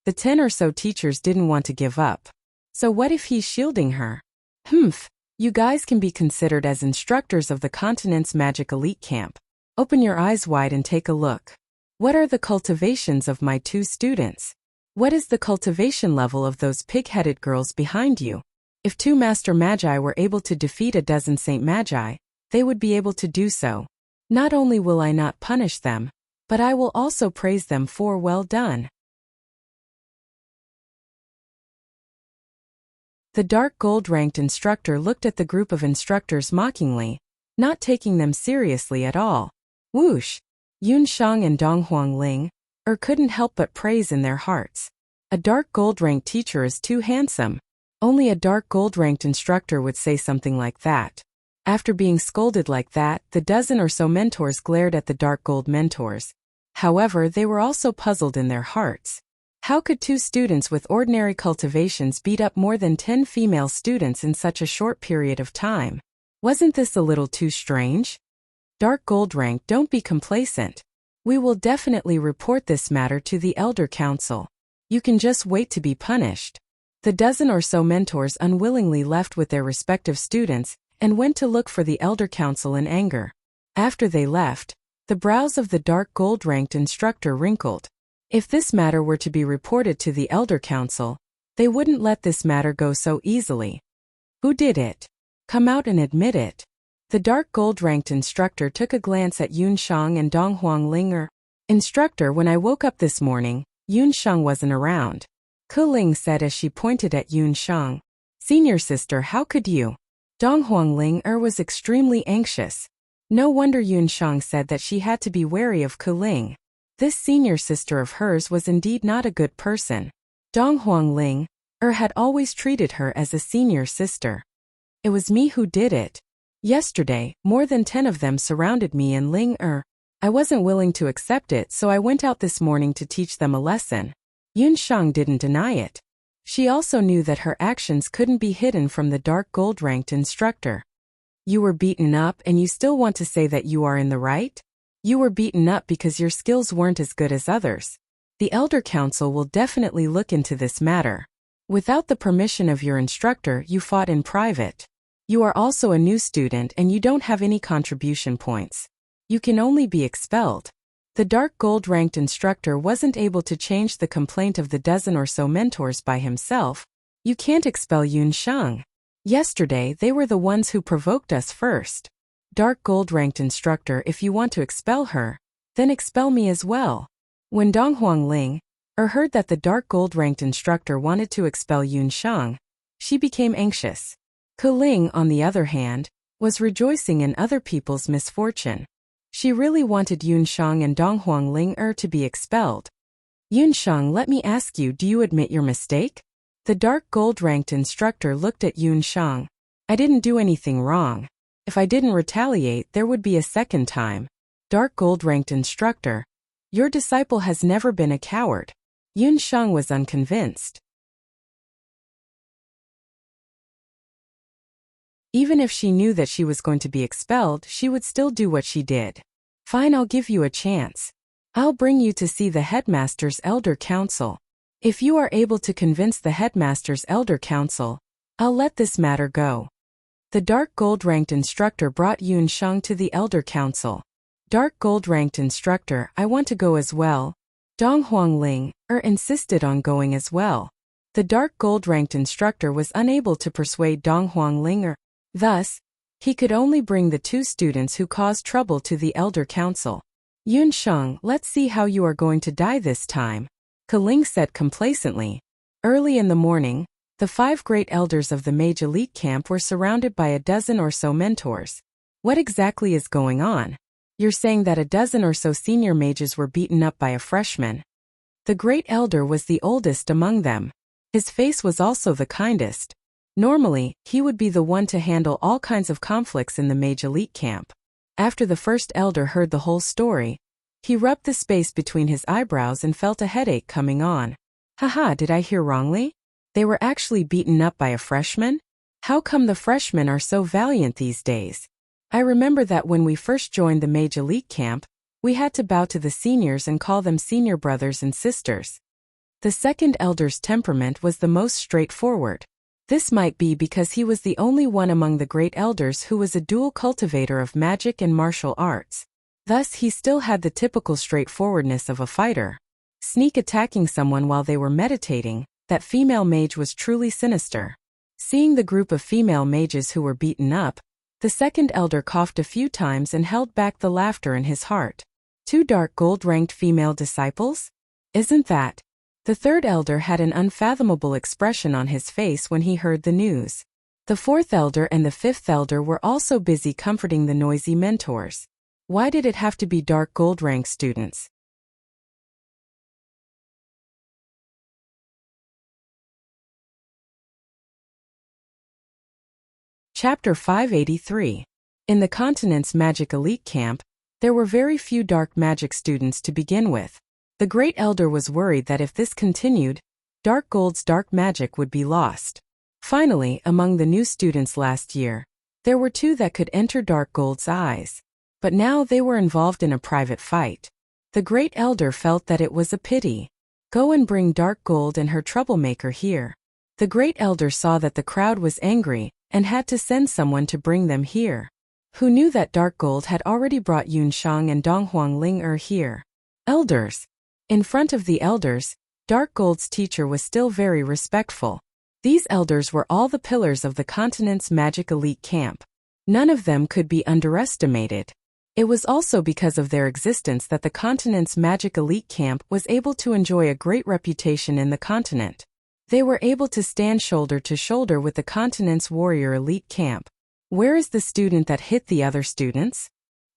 The 10 or so teachers didn't want to give up. So what if he's shielding her? You guys can be considered as instructors of the continent's magic elite camp. Open your eyes wide and take a look. What are the cultivations of my 2 students? What is the cultivation level of those pig-headed girls behind you? If 2 Master Magi were able to defeat a dozen Saint Magi, they would be able to do so. Not only will I not punish them, but I will also praise them for well done. The dark gold-ranked instructor looked at the group of instructors mockingly, not taking them seriously at all. Whoosh! Yun Shang and Dong Huangling couldn't help but praise in their hearts. A dark gold-ranked teacher is too handsome. Only a dark gold-ranked instructor would say something like that. After being scolded like that, the dozen or so mentors glared at the dark gold mentors. However, they were also puzzled in their hearts. How could 2 students with ordinary cultivations beat up more than 10 female students in such a short period of time? Wasn't this a little too strange? Dark gold rank, don't be complacent. We will definitely report this matter to the Elder Council. You can just wait to be punished. The dozen or so mentors unwillingly left with their respective students and went to look for the Elder Council in anger. After they left, the brows of the dark gold-ranked instructor wrinkled. If this matter were to be reported to the Elder Council, they wouldn't let this matter go so easily. Who did it? Come out and admit it. The dark gold-ranked instructor took a glance at Yun Shang and Dong Huangling. Instructor, when I woke up this morning, Yun Shang wasn't around. Ke Ling said as she pointed at Yun Shang. Senior sister, how could you? Dong Huangling was extremely anxious. No wonder Yun Shang said that she had to be wary of Ke Ling. This senior sister of hers was indeed not a good person. Dong Huangling had always treated her as a senior sister. It was me who did it. Yesterday, more than 10 of them surrounded me and Ling I wasn't willing to accept it, so I went out this morning to teach them a lesson. Yun Shang didn't deny it. She also knew that her actions couldn't be hidden from the dark gold-ranked instructor. You were beaten up and you still want to say that you are in the right? You were beaten up because your skills weren't as good as others. The Elder Council will definitely look into this matter. Without the permission of your instructor, you fought in private. You are also a new student and you don't have any contribution points. You can only be expelled. The dark gold-ranked instructor wasn't able to change the complaint of the dozen or so mentors by himself. You can't expel Yun Shang. Yesterday, they were the ones who provoked us first. Dark gold-ranked instructor, if you want to expel her, then expel me as well. When Dong Huangling heard that the dark gold-ranked instructor wanted to expel Yun Shang, she became anxious. Ke Ling, on the other hand, was rejoicing in other people's misfortune. She really wanted Yun Shang and Dong Huangling to be expelled. Yun Shang, let me ask you, do you admit your mistake? The dark gold-ranked instructor looked at Yun Shang. I didn't do anything wrong. If I didn't retaliate, there would be a second time. Dark gold-ranked instructor, your disciple has never been a coward. Yun Shang was unconvinced. Even if she knew that she was going to be expelled, she would still do what she did. Fine, I'll give you a chance. I'll bring you to see the headmaster's Elder Council. If you are able to convince the headmaster's Elder Council, I'll let this matter go. The dark gold-ranked instructor brought Yun Shang to the Elder Council. Dark gold-ranked instructor, I want to go as well. Dong Huangling insisted on going as well. The dark gold-ranked instructor was unable to persuade Dong Huangling. Thus, he could only bring the 2 students who caused trouble to the Elder Council. Yun Shang, let's see how you are going to die this time, Ke Ling said complacently. Early in the morning, the 5 great elders of the mage elite camp were surrounded by a dozen or so mentors. What exactly is going on? You're saying that a dozen or so senior mages were beaten up by a freshman. The great elder was the oldest among them. His face was also the kindest. Normally, he would be the one to handle all kinds of conflicts in the mage elite camp. After the first elder heard the whole story, he rubbed the space between his eyebrows and felt a headache coming on. Haha, did I hear wrongly? They were actually beaten up by a freshman? How come the freshmen are so valiant these days? I remember that when we first joined the mage elite camp, we had to bow to the seniors and call them senior brothers and sisters. The second elder's temperament was the most straightforward. This might be because he was the only one among the great elders who was a dual cultivator of magic and martial arts. Thus he still had the typical straightforwardness of a fighter. sneak attacking someone while they were meditating, that female mage was truly sinister. Seeing the group of female mages who were beaten up, the second elder coughed a few times and held back the laughter in his heart. 2 dark gold-ranked female disciples? Isn't that? The third elder had an unfathomable expression on his face when he heard the news. The fourth elder and the fifth elder were also busy comforting the noisy mentors. Why did it have to be dark gold-ranked students? Chapter 583. In the continent's magic elite camp, there were very few dark magic students to begin with. The Great Elder was worried that if this continued, Dark Gold's dark magic would be lost. Finally, among the new students last year, there were 2 that could enter Dark Gold's eyes. But now they were involved in a private fight. The Great Elder felt that it was a pity. Go and bring Dark Gold and her troublemaker here. The Great Elder saw that the crowd was angry and had to send someone to bring them here. Who knew that Dark Gold had already brought Yunshang and Donghuang Ling here? Elders. In front of the elders, Dark Gold's teacher was still very respectful. These elders were all the pillars of the continent's magic elite camp. None of them could be underestimated. It was also because of their existence that the continent's magic elite camp was able to enjoy a great reputation in the continent. They were able to stand shoulder to shoulder with the continent's warrior elite camp. Where is the student that hit the other students?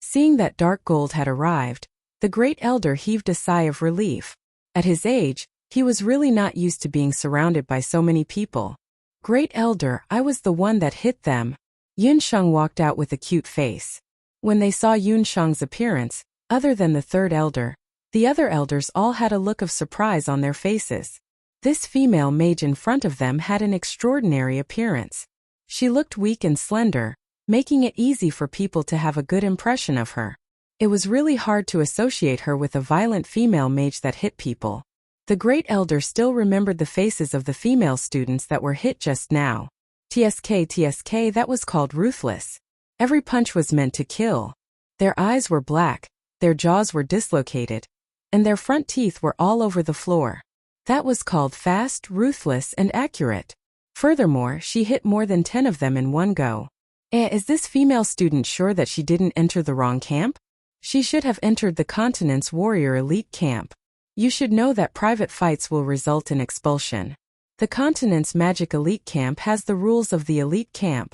Seeing that Dark Gold had arrived, the Great Elder heaved a sigh of relief. At his age, he was really not used to being surrounded by so many people. Great Elder, I was the one that hit them. Yunshang walked out with a cute face. When they saw Yunshang's appearance, other than the third elder, the other elders all had a look of surprise on their faces. This female mage in front of them had an extraordinary appearance. She looked weak and slender, making it easy for people to have a good impression of her. It was really hard to associate her with a violent female mage that hit people. The Great Elder still remembered the faces of the female students that were hit just now. TSK, that was called ruthless. Every punch was meant to kill. Their eyes were black, their jaws were dislocated, and their front teeth were all over the floor. That was called fast, ruthless, and accurate. Furthermore, she hit more than 10 of them in one go. Is this female student sure that she didn't enter the wrong camp? She should have entered the continent's warrior elite camp. You should know that private fights will result in expulsion. The continent's magic elite camp has the rules of the elite camp.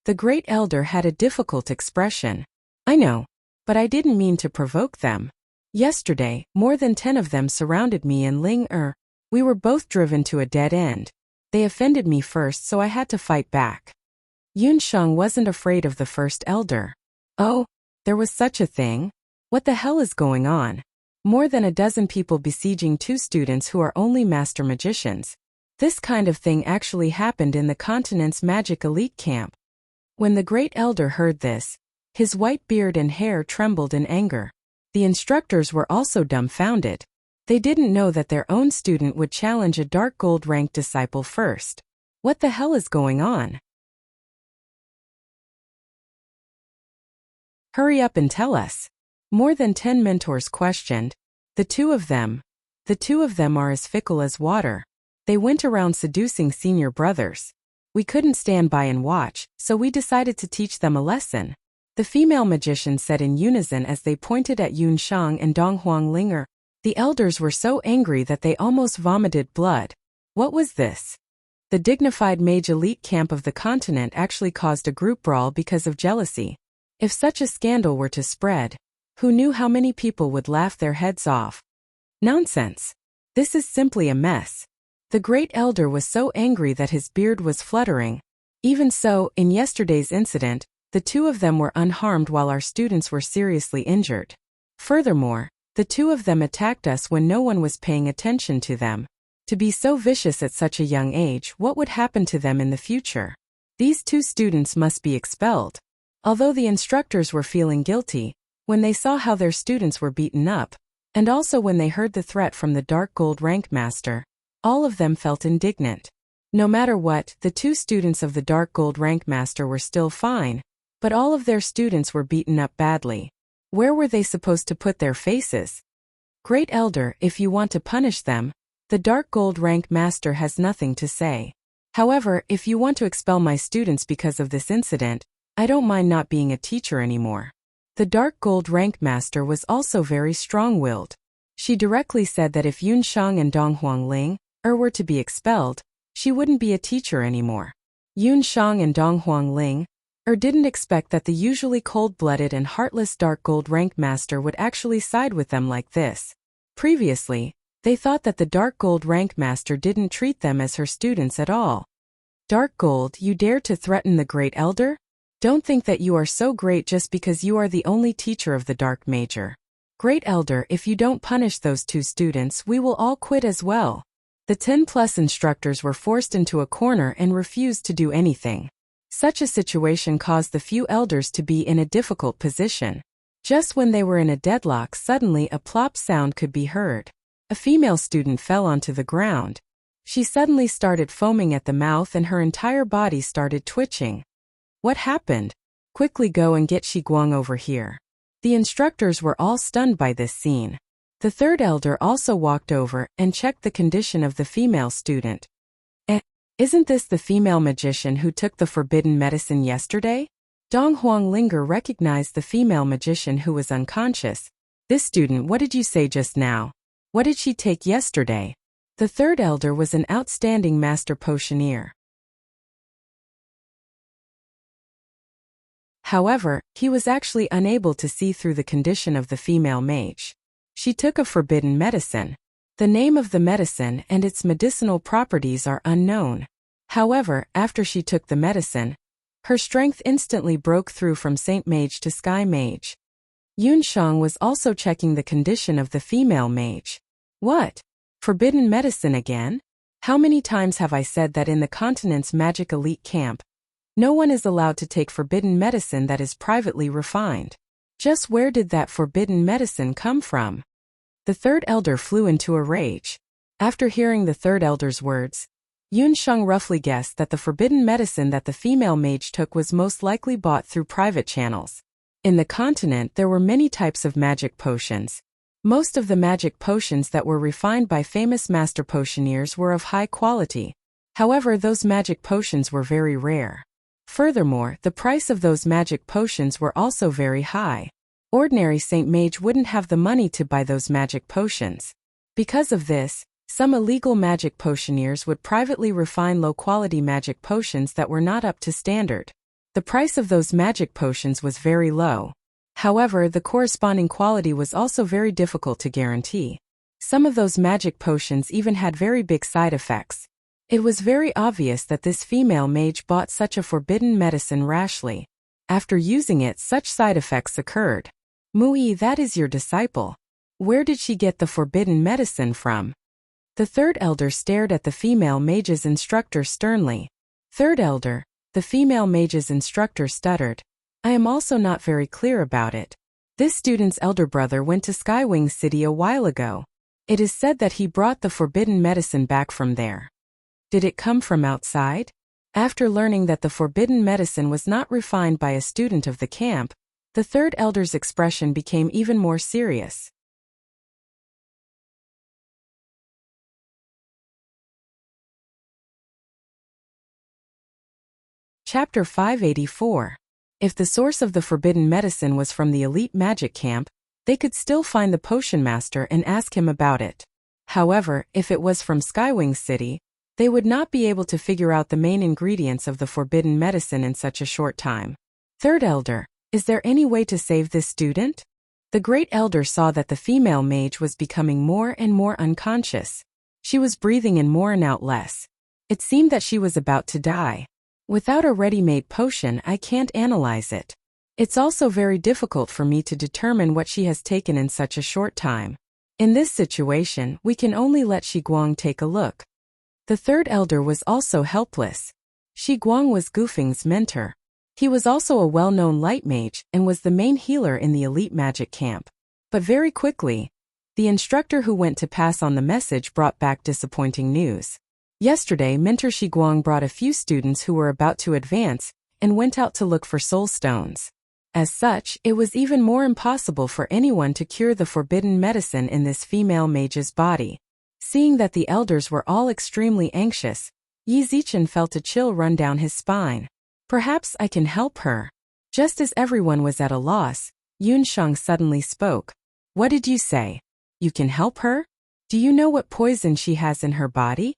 The Great Elder had a difficult expression. I know, but I didn't mean to provoke them. Yesterday, more than 10 of them surrounded me and Ling. We were both driven to a dead end. They offended me first, so I had to fight back. Yunshang wasn't afraid of the first elder. Oh, there was such a thing? What the hell is going on? More than a dozen people besieging 2 students who are only master magicians. This kind of thing actually happened in the continent's magic elite camp. When the Great Elder heard this, his white beard and hair trembled in anger. The instructors were also dumbfounded. They didn't know that their own student would challenge a dark gold-ranked disciple first. What the hell is going on? Hurry up and tell us. More than 10 mentors questioned. The two of them are as fickle as water. They went around seducing senior brothers. We couldn't stand by and watch, so we decided to teach them a lesson. The female magician said in unison as they pointed at Yunshang and Donghuang Ling. The elders were so angry that they almost vomited blood. What was this? The dignified mage elite camp of the continent actually caused a group brawl because of jealousy. If such a scandal were to spread, who knew how many people would laugh their heads off? Nonsense. This is simply a mess. The Great Elder was so angry that his beard was fluttering. Even so, in yesterday's incident, the 2 of them were unharmed while our students were seriously injured. Furthermore, the 2 of them attacked us when no one was paying attention to them. To be so vicious at such a young age, what would happen to them in the future? These 2 students must be expelled. Although the instructors were feeling guilty, when they saw how their students were beaten up, and also when they heard the threat from the Dark Gold Rank Master, all of them felt indignant. No matter what, the 2 students of the Dark Gold Rank Master were still fine, but all of their students were beaten up badly. Where were they supposed to put their faces? Great Elder, if you want to punish them, the Dark Gold rank master has nothing to say. However, if you want to expel my students because of this incident, I don't mind not being a teacher anymore. The Dark Gold rank master was also very strong-willed. She directly said that if Yun Shang and Dong Huangling were to be expelled, she wouldn't be a teacher anymore. Yun Shang and Dong Huangling didn't expect that the usually cold-blooded and heartless Dark Gold rank master would actually side with them like this. Previously, they thought that the Dark Gold rank master didn't treat them as her students at all. Dark Gold, you dare to threaten the Great Elder? Don't think that you are so great just because you are the only teacher of the Dark Major. Great Elder, if you don't punish those 2 students, we will all quit as well. The 10+ instructors were forced into a corner and refused to do anything. Such a situation caused the few elders to be in a difficult position. Just when they were in a deadlock, suddenly a plop sound could be heard. A female student fell onto the ground. She suddenly started foaming at the mouth and her entire body started twitching. What happened? Quickly go and get Shi Guang over here. The instructors were all stunned by this scene. The 3rd elder also walked over and checked the condition of the female student. Isn't this the female magician who took the forbidden medicine yesterday? Dong Huanglinger recognized the female magician who was unconscious. This student, what did you say just now? What did she take yesterday? The 3rd elder was an outstanding master potioneer. However, he was actually unable to see through the condition of the female mage. She took a forbidden medicine. The name of the medicine and its medicinal properties are unknown. However, after she took the medicine, her strength instantly broke through from Saint Mage to Sky Mage. Yun Shang was also checking the condition of the female mage. What? Forbidden medicine again? How many times have I said that in the continent's magic elite camp, no one is allowed to take forbidden medicine that is privately refined? Just where did that forbidden medicine come from? The 3rd elder flew into a rage. After hearing the 3rd elder's words, Yun Shang roughly guessed that the forbidden medicine that the female mage took was most likely bought through private channels. In the continent there were many types of magic potions. Most of the magic potions that were refined by famous master potioneers were of high quality. However, those magic potions were very rare. Furthermore, the price of those magic potions were also very high. Ordinary Saint Mage wouldn't have the money to buy those magic potions. Because of this, some illegal magic potioneers would privately refine low-quality magic potions that were not up to standard. The price of those magic potions was very low. However, the corresponding quality was also very difficult to guarantee. Some of those magic potions even had very big side effects. It was very obvious that this female mage bought such a forbidden medicine rashly. After using it, such side effects occurred. Mui, that is your disciple. Where did she get the forbidden medicine from? The 3rd elder stared at the female mage's instructor sternly. 3rd elder, the female mage's instructor stuttered. I am also not very clear about it. This student's elder brother went to Skywing City a while ago. It is said that he brought the forbidden medicine back from there. Did it come from outside? After learning that the forbidden medicine was not refined by a student of the camp, the 3rd elder's expression became even more serious. Chapter 584. If the source of the forbidden medicine was from the elite magic camp, they could still find the potion master and ask him about it. However, if it was from Skywing City, they would not be able to figure out the main ingredients of the forbidden medicine in such a short time. 3rd elder, is there any way to save this student? The great elder saw that the female mage was becoming more and more unconscious. She was breathing in more and out less. It seemed that she was about to die. Without a ready-made potion, I can't analyze it. It's also very difficult for me to determine what she has taken in such a short time. In this situation, we can only let Shi Guang take a look. The 3rd elder was also helpless. Shi Guang was Gufeng's mentor. He was also a well-known light mage and was the main healer in the elite magic camp. But very quickly, the instructor who went to pass on the message brought back disappointing news. Yesterday, Mentor Shi Guang brought a few students who were about to advance and went out to look for soul stones. As such, it was even more impossible for anyone to cure the forbidden medicine in this female mage's body. Seeing that the elders were all extremely anxious, Yi Zichen felt a chill run down his spine. Perhaps I can help her. Just as everyone was at a loss, Yunshang suddenly spoke. What did you say? You can help her? Do you know what poison she has in her body?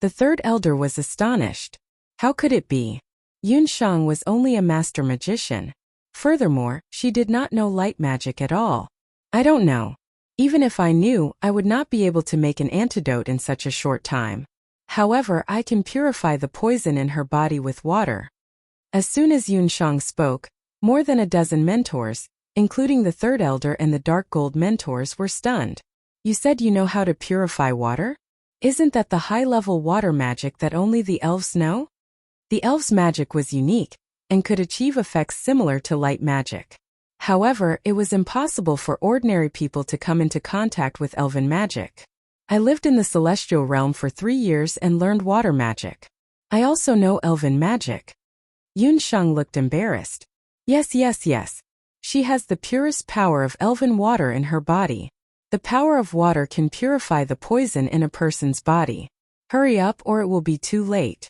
The third elder was astonished. How could it be? Yunshang was only a master magician. Furthermore, she did not know light magic at all. I don't know. Even if I knew, I would not be able to make an antidote in such a short time. However, I can purify the poison in her body with water. As soon as Yunshang spoke, more than a dozen mentors, including the third elder and the dark gold mentors, were stunned. You said you know how to purify water? Isn't that the high-level water magic that only the elves know? The elves' magic was unique, and could achieve effects similar to light magic. However, it was impossible for ordinary people to come into contact with elven magic. I lived in the celestial realm for 3 years and learned water magic. I also know elven magic. Yunshang looked embarrassed. Yes. She has the purest power of elven water in her body. The power of water can purify the poison in a person's body. Hurry up or it will be too late.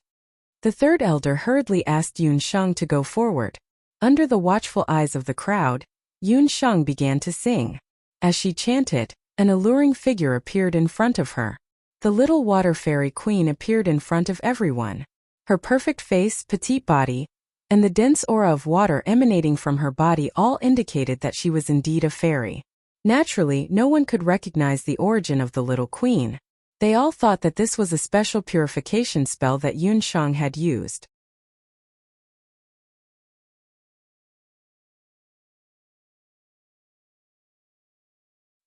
The third elder hurriedly asked Yunshang to go forward. Under the watchful eyes of the crowd, Yunshang began to sing. As she chanted, an alluring figure appeared in front of her. The little water fairy queen appeared in front of everyone. Her perfect face, petite body, and the dense aura of water emanating from her body all indicated that she was indeed a fairy. Naturally, no one could recognize the origin of the little queen. They all thought that this was a special purification spell that Yunshang had used.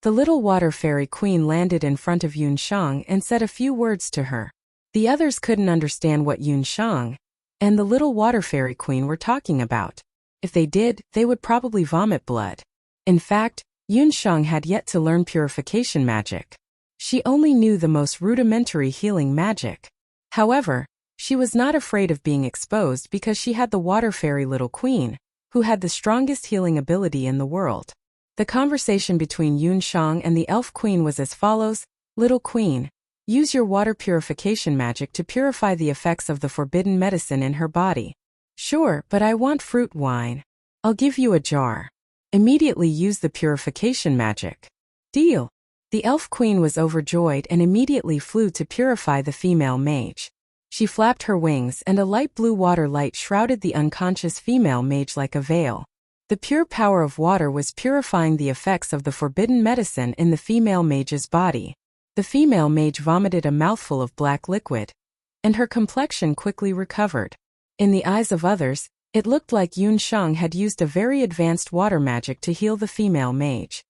The little water fairy queen landed in front of Yunshang and said a few words to her. The others couldn't understand what Yunshang and the little water fairy queen were talking about. If they did, they would probably vomit blood. In fact, Yunshang had yet to learn purification magic. She only knew the most rudimentary healing magic. However, she was not afraid of being exposed because she had the water fairy little queen, who had the strongest healing ability in the world. The conversation between Yunshang and the elf queen was as follows. Little queen, use your water purification magic to purify the effects of the forbidden medicine in her body. Sure, but I want fruit wine. I'll give you a jar. Immediately use the purification magic. Deal. The elf queen was overjoyed and immediately flew to purify the female mage. She flapped her wings and a light blue water light shrouded the unconscious female mage like a veil. The pure power of water was purifying the effects of the forbidden medicine in the female mage's body. The female mage vomited a mouthful of black liquid, and her complexion quickly recovered. In the eyes of others, it looked like Yunshang had used a very advanced water magic to heal the female mage.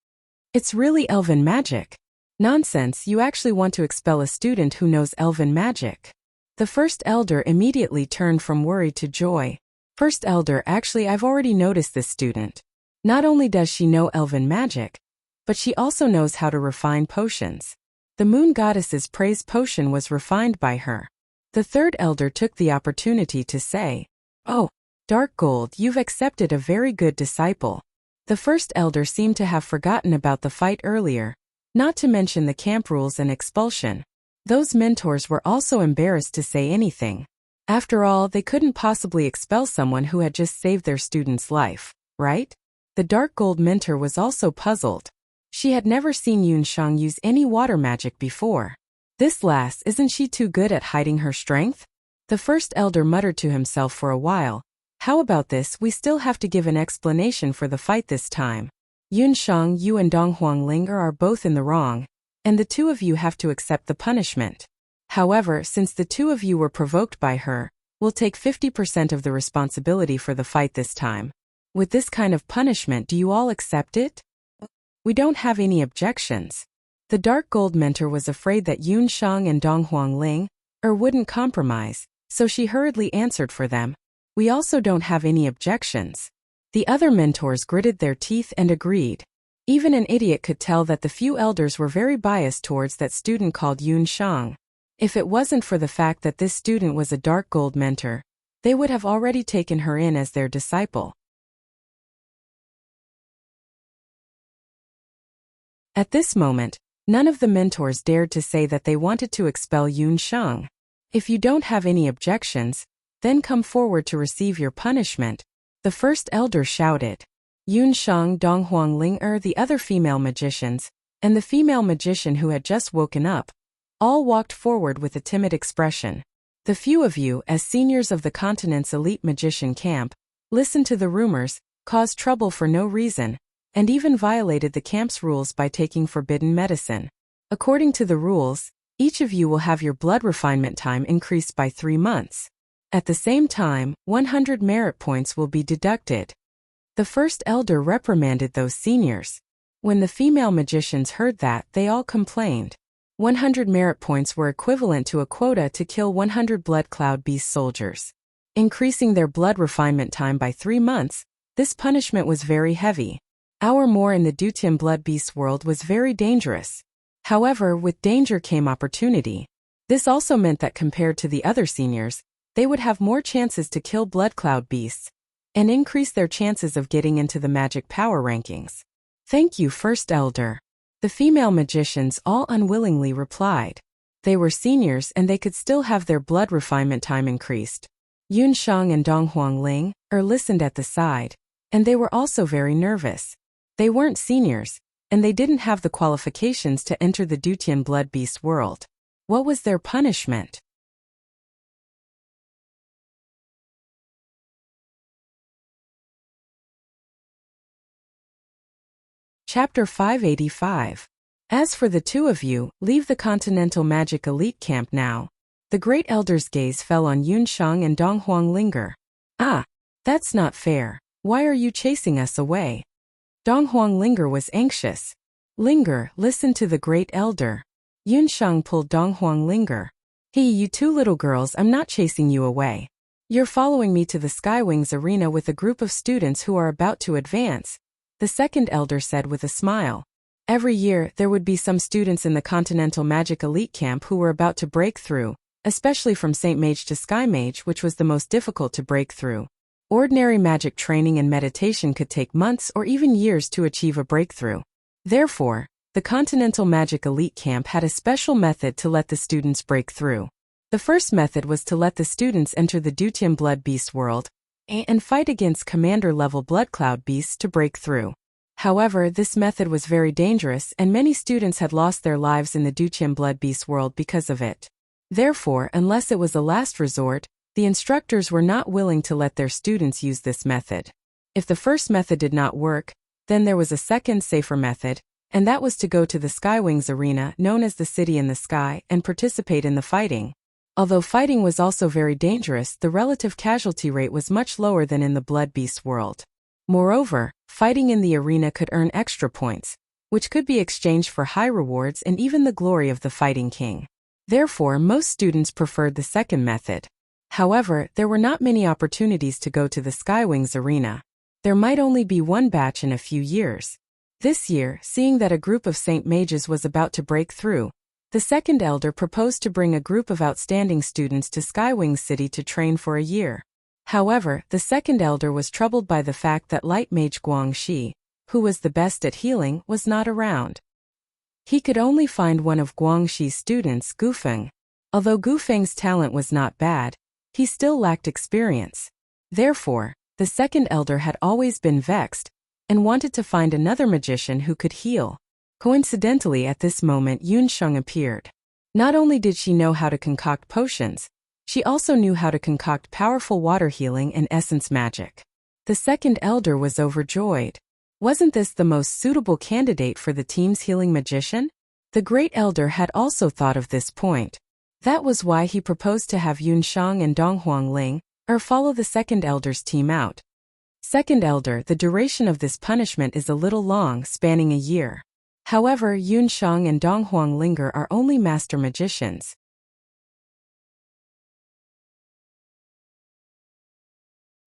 It's really elven magic. Nonsense, you actually want to expel a student who knows elven magic. The first elder immediately turned from worry to joy. First elder, actually I've already noticed this student. Not only does she know elven magic, but she also knows how to refine potions. The moon goddess's praise potion was refined by her. The third elder took the opportunity to say, Oh, Dark Gold, you've accepted a very good disciple. The first elder seemed to have forgotten about the fight earlier, not to mention the camp rules and expulsion. Those mentors were also embarrassed to say anything. After all, they couldn't possibly expel someone who had just saved their student's life, right? The Dark Gold mentor was also puzzled. She had never seen Yunshang use any water magic before. This lass, isn't she too good at hiding her strength? The first elder muttered to himself for a while. How about this, we still have to give an explanation for the fight this time. Yunshang, you and Dong Huangling are both in the wrong, and the two of you have to accept the punishment. However, since the two of you were provoked by her, we'll take 50% of the responsibility for the fight this time. With this kind of punishment, do you all accept it? We don't have any objections. The Dark Gold mentor was afraid that Yunshang and Dong Huangling wouldn't compromise, so she hurriedly answered for them. We also don't have any objections. The other mentors gritted their teeth and agreed. Even an idiot could tell that the few elders were very biased towards that student called Yunshang. If it wasn't for the fact that this student was a Dark Gold mentor, they would have already taken her in as their disciple. At this moment, none of the mentors dared to say that they wanted to expel Yun Sheng. If you don't have any objections, then come forward to receive your punishment, the first elder shouted. Yun Sheng, Donghuang Ling the other female magicians, and the female magician who had just woken up, all walked forward with a timid expression. The few of you, as seniors of the continent's elite magician camp, listened to the rumors, caused trouble for no reason, and even violated the camp's rules by taking forbidden medicine. According to the rules, each of you will have your blood refinement time increased by 3 months. At the same time, 100 merit points will be deducted. The first elder reprimanded those seniors. When the female magicians heard that, they all complained. 100 merit points were equivalent to a quota to kill 100 blood cloud beast soldiers. Increasing their blood refinement time by 3 months, this punishment was very heavy. Hour more in the Dutian blood beast world was very dangerous. However, with danger came opportunity. This also meant that compared to the other seniors, they would have more chances to kill blood cloud beasts and increase their chances of getting into the magic power rankings. Thank you, First Elder. The female magicians all unwillingly replied. They were seniors and they could still have their blood refinement time increased. Yun Sheng and Donghuang Ling listened at the side, and they were also very nervous. They weren't seniors, and they didn't have the qualifications to enter the Dutian blood beast world. What was their punishment? Chapter 585. As for the two of you, leave the Continental Magic Elite Camp now. The Great Elder's gaze fell on Yun Sheng and Donghuang Linger. Ah, that's not fair. Why are you chasing us away? Donghuang Linger was anxious. Linger, listen to the Great Elder. Yun Sheng pulled Donghuang Linger. Hey, you two little girls, I'm not chasing you away. You're following me to the Skywings arena with a group of students who are about to advance, the second elder said with a smile. Every year, there would be some students in the Continental Magic Elite Camp who were about to break through, especially from Saint Mage to Sky Mage, which was the most difficult to break through. Ordinary magic training and meditation could take months or even years to achieve a breakthrough. Therefore, the Continental Magic Elite Camp had a special method to let the students break through. The first method was to let the students enter the Dutian Blood Beast world and fight against commander-level Blood Cloud beasts to break through. However, this method was very dangerous and many students had lost their lives in the Dutian Blood Beast world because of it. Therefore, unless it was a last resort, the instructors were not willing to let their students use this method. If the first method did not work, then there was a second, safer method, and that was to go to the Skywings arena, known as the City in the Sky, and participate in the fighting. Although fighting was also very dangerous, the relative casualty rate was much lower than in the Blood Beast world. Moreover, fighting in the arena could earn extra points, which could be exchanged for high rewards and even the glory of the fighting king. Therefore, most students preferred the second method. However, there were not many opportunities to go to the Skywings arena. There might only be one batch in a few years. This year, seeing that a group of Saint Mages was about to break through, the second elder proposed to bring a group of outstanding students to Skywings City to train for a year. However, the second elder was troubled by the fact that Light Mage Guangxi, who was the best at healing, was not around. He could only find one of Guangxi's students, Gufeng. Although Gufeng's talent was not bad, he still lacked experience. Therefore, the second elder had always been vexed and wanted to find another magician who could heal. Coincidentally, at this moment Yun Sheng appeared. Not only did she know how to concoct potions, she also knew how to concoct powerful water healing and essence magic. The second elder was overjoyed. Wasn't this the most suitable candidate for the team's healing magician? The great elder had also thought of this point. That was why he proposed to have Yun Sheng and Donghuang Ling follow the second elder's team out. Second elder, the duration of this punishment is a little long, spanning a year. However, Yun Sheng and Donghuang Linger are only master magicians.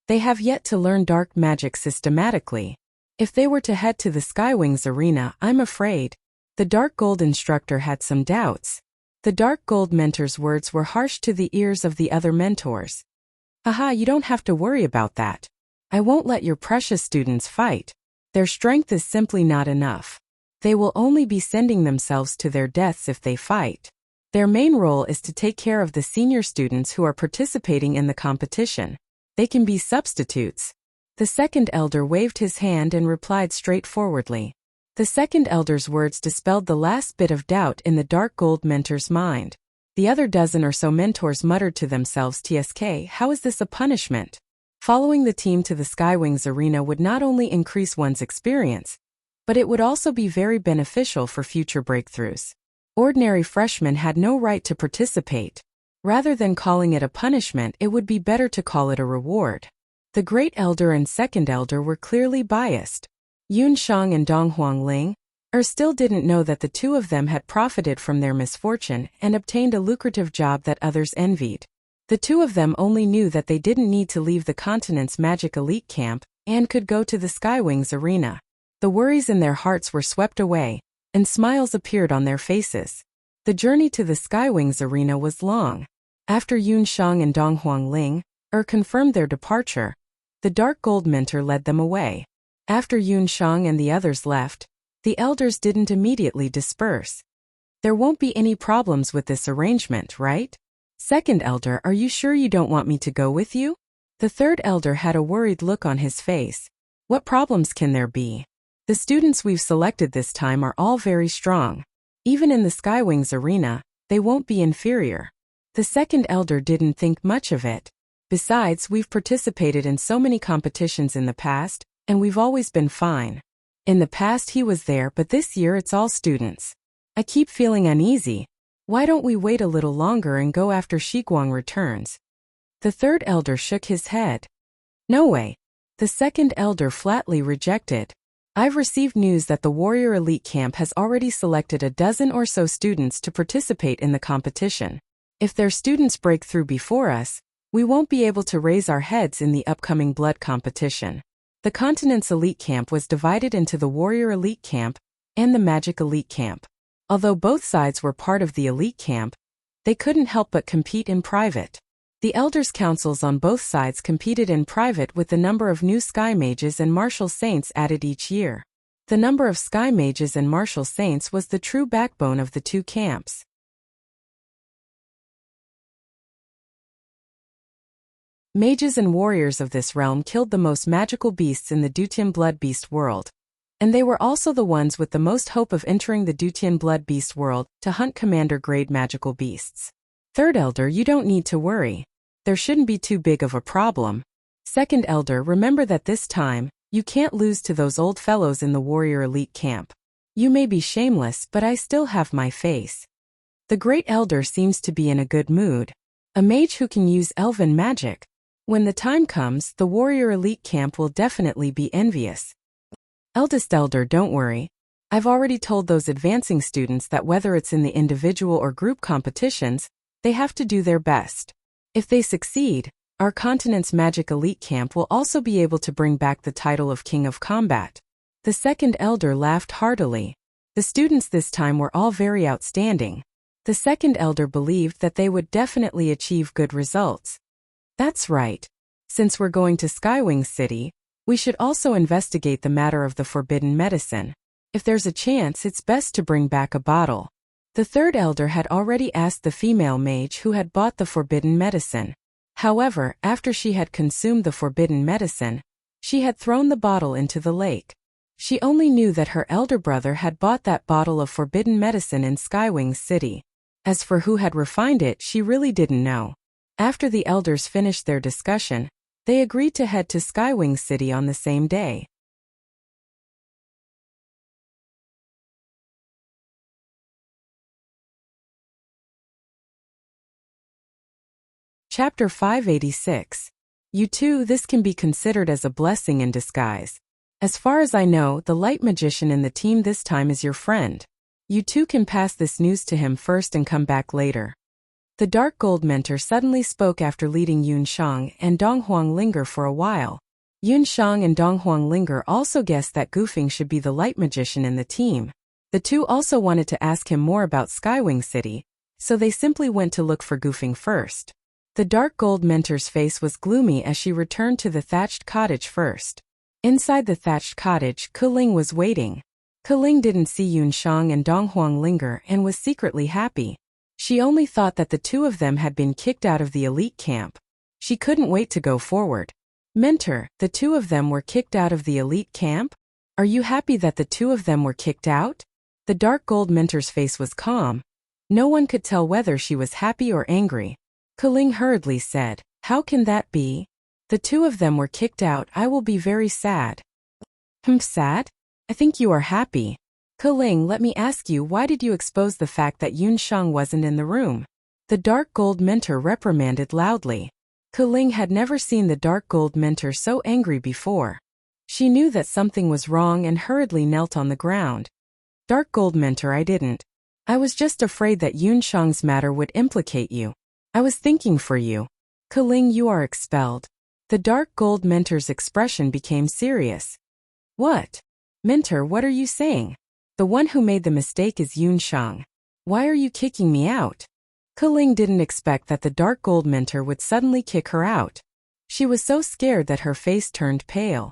They have yet to learn dark magic systematically. If they were to head to the Skywings arena, I'm afraid. The Dark Gold instructor had some doubts. The Dark Gold mentor's words were harsh to the ears of the other mentors. Haha, you don't have to worry about that. I won't let your precious students fight. Their strength is simply not enough. They will only be sending themselves to their deaths if they fight. Their main role is to take care of the senior students who are participating in the competition. They can be substitutes. The second elder waved his hand and replied straightforwardly. The second elder's words dispelled the last bit of doubt in the dark gold mentor's mind. The other dozen or so mentors muttered to themselves, "TSK, how is this a punishment?" Following the team to the Skywings arena would not only increase one's experience, but it would also be very beneficial for future breakthroughs. Ordinary freshmen had no right to participate. Rather than calling it a punishment, it would be better to call it a reward. The Great Elder and Second Elder were clearly biased. Yun Shang and Dong Huangling still didn't know that the two of them had profited from their misfortune and obtained a lucrative job that others envied. The two of them only knew that they didn't need to leave the continent's magic elite camp and could go to the Skywings arena. The worries in their hearts were swept away, and smiles appeared on their faces. The journey to the Skywings arena was long. After Yun Shang and Dong Huangling confirmed their departure, the Dark Gold Mentor led them away. After Yun Shang and the others left, the elders didn't immediately disperse. "There won't be any problems with this arrangement, right? Second Elder, are you sure you don't want me to go with you?" The third elder had a worried look on his face. "What problems can there be? The students we've selected this time are all very strong. Even in the Skywings arena, they won't be inferior." The second elder didn't think much of it. "Besides, we've participated in so many competitions in the past, and we've always been fine." In the past he was there, but this year it's all students. "I keep feeling uneasy. Why don't we wait a little longer and go after Shiguang returns?" The third elder shook his head. "No way." The second elder flatly rejected. "I've received news that the Warrior Elite Camp has already selected a dozen or so students to participate in the competition. If their students break through before us, we won't be able to raise our heads in the upcoming blood competition." The continent's elite camp was divided into the Warrior Elite Camp and the Magic Elite Camp. Although both sides were part of the elite camp, they couldn't help but compete in private. The elders' councils on both sides competed in private with the number of new Sky Mages and Martial Saints added each year. The number of Sky Mages and Martial Saints was the true backbone of the two camps. Mages and warriors of this realm killed the most magical beasts in the Dutian Blood Beast world. And they were also the ones with the most hope of entering the Dutian Blood Beast world to hunt commander-grade magical beasts. Third Elder, you don't need to worry. There shouldn't be too big of a problem. Second Elder, remember that this time, you can't lose to those old fellows in the Warrior Elite Camp. You may be shameless, but I still have my face. The Great Elder seems to be in a good mood. A mage who can use elven magic. When the time comes, the Warrior Elite Camp will definitely be envious. Eldest Elder, don't worry. I've already told those advancing students that whether it's in the individual or group competitions, they have to do their best. If they succeed, our continent's Magic Elite Camp will also be able to bring back the title of King of Combat. The second elder laughed heartily. The students this time were all very outstanding. The second elder believed that they would definitely achieve good results. That's right. Since we're going to Skywing City, we should also investigate the matter of the forbidden medicine. If there's a chance, it's best to bring back a bottle. The third elder had already asked the female mage who had bought the forbidden medicine. However, after she had consumed the forbidden medicine, she had thrown the bottle into the lake. She only knew that her elder brother had bought that bottle of forbidden medicine in Skywing City. As for who had refined it, she really didn't know. After the elders finished their discussion, they agreed to head to Skywing City on the same day. Chapter 586. You too, this can be considered as a blessing in disguise. As far as I know, the light magician in the team this time is your friend. You too can pass this news to him first and come back later. The Dark Gold Mentor suddenly spoke after leading Yun Shang and Dong Huanglinger for a while. Yun Shang and Dong Huanglinger also guessed that Gufing should be the light magician in the team. The two also wanted to ask him more about Skywing City, so they simply went to look for Gufing first. The Dark Gold Mentor's face was gloomy as she returned to the thatched cottage first. Inside the thatched cottage, Ke Ling was waiting. Keling didn't see Yunshang and Donghuang linger and was secretly happy. She only thought that the two of them had been kicked out of the elite camp. She couldn't wait to go forward. Mentor, the two of them were kicked out of the elite camp? Are you happy that the two of them were kicked out? The dark gold mentor's face was calm. No one could tell whether she was happy or angry. Keling hurriedly said, "How can that be? The two of them were kicked out. I will be very sad." Sad? I think you are happy. Keling, let me ask you, why did you expose the fact that Yunshang wasn't in the room? The dark gold mentor reprimanded loudly. Keling had never seen the dark gold mentor so angry before. She knew that something was wrong and hurriedly knelt on the ground. Dark gold mentor, I didn't. I was just afraid that Yunshang's matter would implicate you. I was thinking for you. Keling, you are expelled. The dark gold mentor's expression became serious. What? Mentor, what are you saying? The one who made the mistake is Yunshang. Why are you kicking me out? Keling didn't expect that the dark gold mentor would suddenly kick her out. She was so scared that her face turned pale.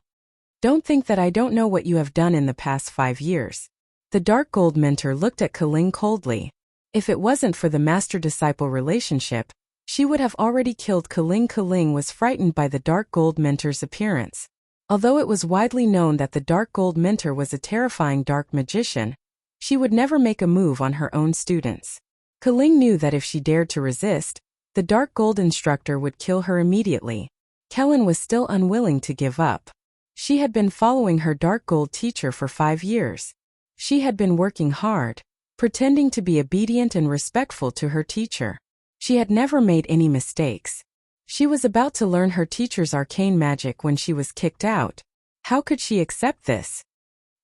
Don't think that I don't know what you have done in the past 5 years. The dark gold mentor looked at Keling coldly. If it wasn't for the master-disciple relationship, she would have already killed Keling. Keling was frightened by the dark gold mentor's appearance. Although it was widely known that the dark gold mentor was a terrifying dark magician, she would never make a move on her own students. Keling knew that if she dared to resist, the dark gold instructor would kill her immediately. Keling was still unwilling to give up. She had been following her dark gold teacher for 5 years. She had been working hard, pretending to be obedient and respectful to her teacher. She had never made any mistakes. She was about to learn her teacher's arcane magic when she was kicked out. How could she accept this?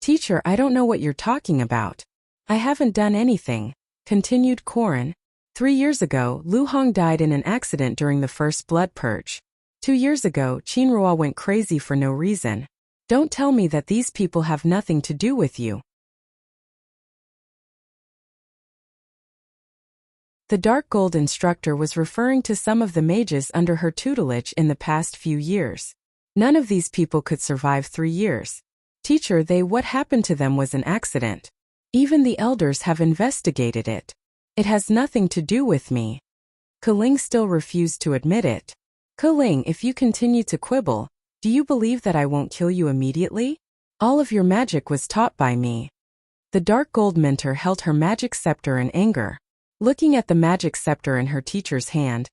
Teacher, I don't know what you're talking about. I haven't done anything, continued Corin. 3 years ago, Lu Hong died in an accident during the first blood purge. 2 years ago, Qinrua went crazy for no reason. Don't tell me that these people have nothing to do with you. The dark gold instructor was referring to some of the mages under her tutelage in the past few years. None of these people could survive 3 years. Teacher, what happened to them was an accident. Even the elders have investigated it. It has nothing to do with me. Keling still refused to admit it. Keling, if you continue to quibble, do you believe that I won't kill you immediately? All of your magic was taught by me. The dark gold mentor held her magic scepter in anger. Looking at the magic scepter in her teacher's hand,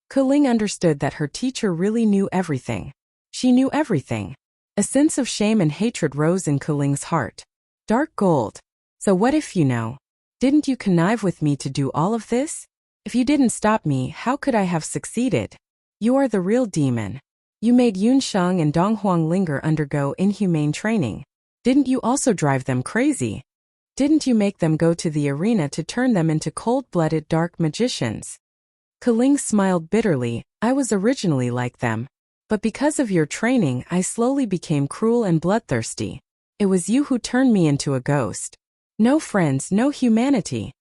Keling understood that her teacher really knew everything. She knew everything. A sense of shame and hatred rose in Keling's heart. Dark gold. So what if you know? Didn't you connive with me to do all of this? If you didn't stop me, how could I have succeeded? You are the real demon. You made Yunshang and Donghuang linger undergo inhumane training. Didn't you also drive them crazy? Didn't you make them go to the arena to turn them into cold-blooded dark magicians? Keling smiled bitterly. I was originally like them. But because of your training, I slowly became cruel and bloodthirsty. It was you who turned me into a ghost. No friends, no humanity.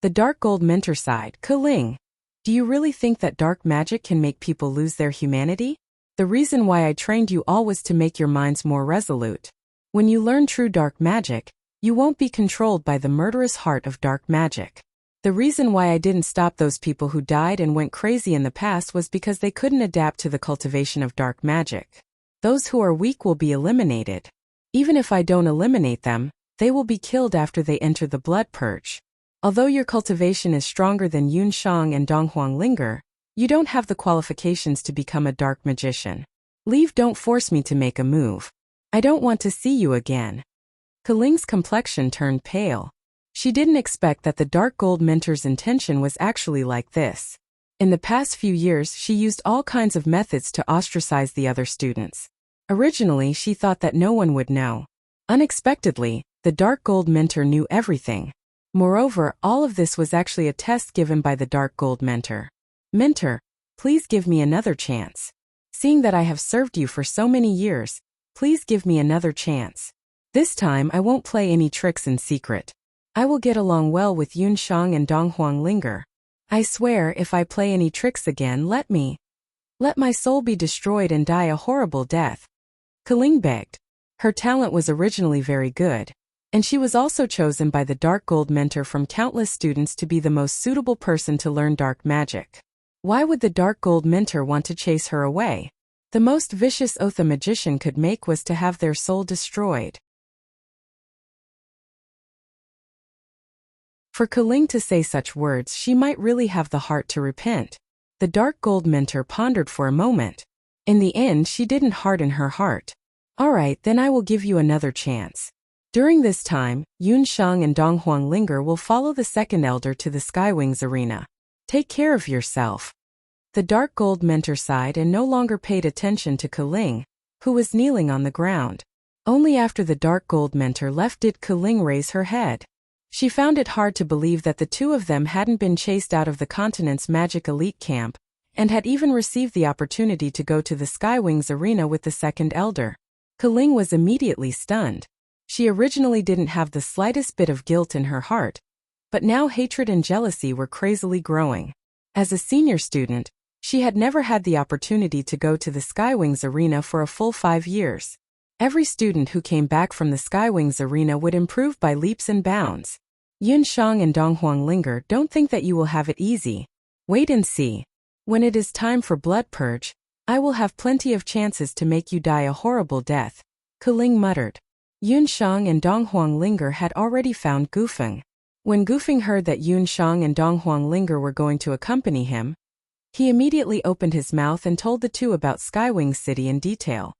The dark gold mentor sighed. Keling, do you really think that dark magic can make people lose their humanity? The reason why I trained you all was to make your minds more resolute. When you learn true dark magic, you won't be controlled by the murderous heart of dark magic. The reason why I didn't stop those people who died and went crazy in the past was because they couldn't adapt to the cultivation of dark magic. Those who are weak will be eliminated. Even if I don't eliminate them, they will be killed after they enter the blood purge. Although your cultivation is stronger than Yunshang and Donghuang Linger, you don't have the qualifications to become a dark magician. Leave, don't force me to make a move. I don't want to see you again. Keling's complexion turned pale. She didn't expect that the dark gold mentor's intention was actually like this. In the past few years, she used all kinds of methods to ostracize the other students. Originally, she thought that no one would know. Unexpectedly, the dark gold mentor knew everything. Moreover, all of this was actually a test given by the dark gold mentor. Mentor, please give me another chance. Seeing that I have served you for so many years, please give me another chance. This time I won't play any tricks in secret. I will get along well with Yunshang and Donghuang Linger. I swear if I play any tricks again, let my soul be destroyed and die a horrible death. Keling begged. Her talent was originally very good. And she was also chosen by the Dark Gold Mentor from countless students to be the most suitable person to learn dark magic. Why would the Dark Gold Mentor want to chase her away? The most vicious oath a magician could make was to have their soul destroyed. For Keling to say such words, she might really have the heart to repent. The Dark Gold Mentor pondered for a moment. In the end, she didn't harden her heart. All right, then I will give you another chance. During this time, Yun Sheng and Dong Huanglinger will follow the second elder to the Skywings arena. Take care of yourself. The Dark Gold Mentor sighed and no longer paid attention to Keling, who was kneeling on the ground. Only after the Dark Gold Mentor left did Keling raise her head. She found it hard to believe that the two of them hadn't been chased out of the continent's magic elite camp, and had even received the opportunity to go to the Skywings arena with the second elder. Keling was immediately stunned. She originally didn't have the slightest bit of guilt in her heart, but now hatred and jealousy were crazily growing. As a senior student, she had never had the opportunity to go to the Skywings arena for a full 5 years. Every student who came back from the Skywings arena would improve by leaps and bounds. Yun Sheng and Dong Huanglinger don't think that you will have it easy. Wait and see. When it is time for blood purge, I will have plenty of chances to make you die a horrible death, Keling muttered. Yun Sheng and Dong Huanglinger had already found Gufeng. When Gufeng heard that Yun Sheng and Dong Huanglinger were going to accompany him, he immediately opened his mouth and told the two about Skywing City in detail.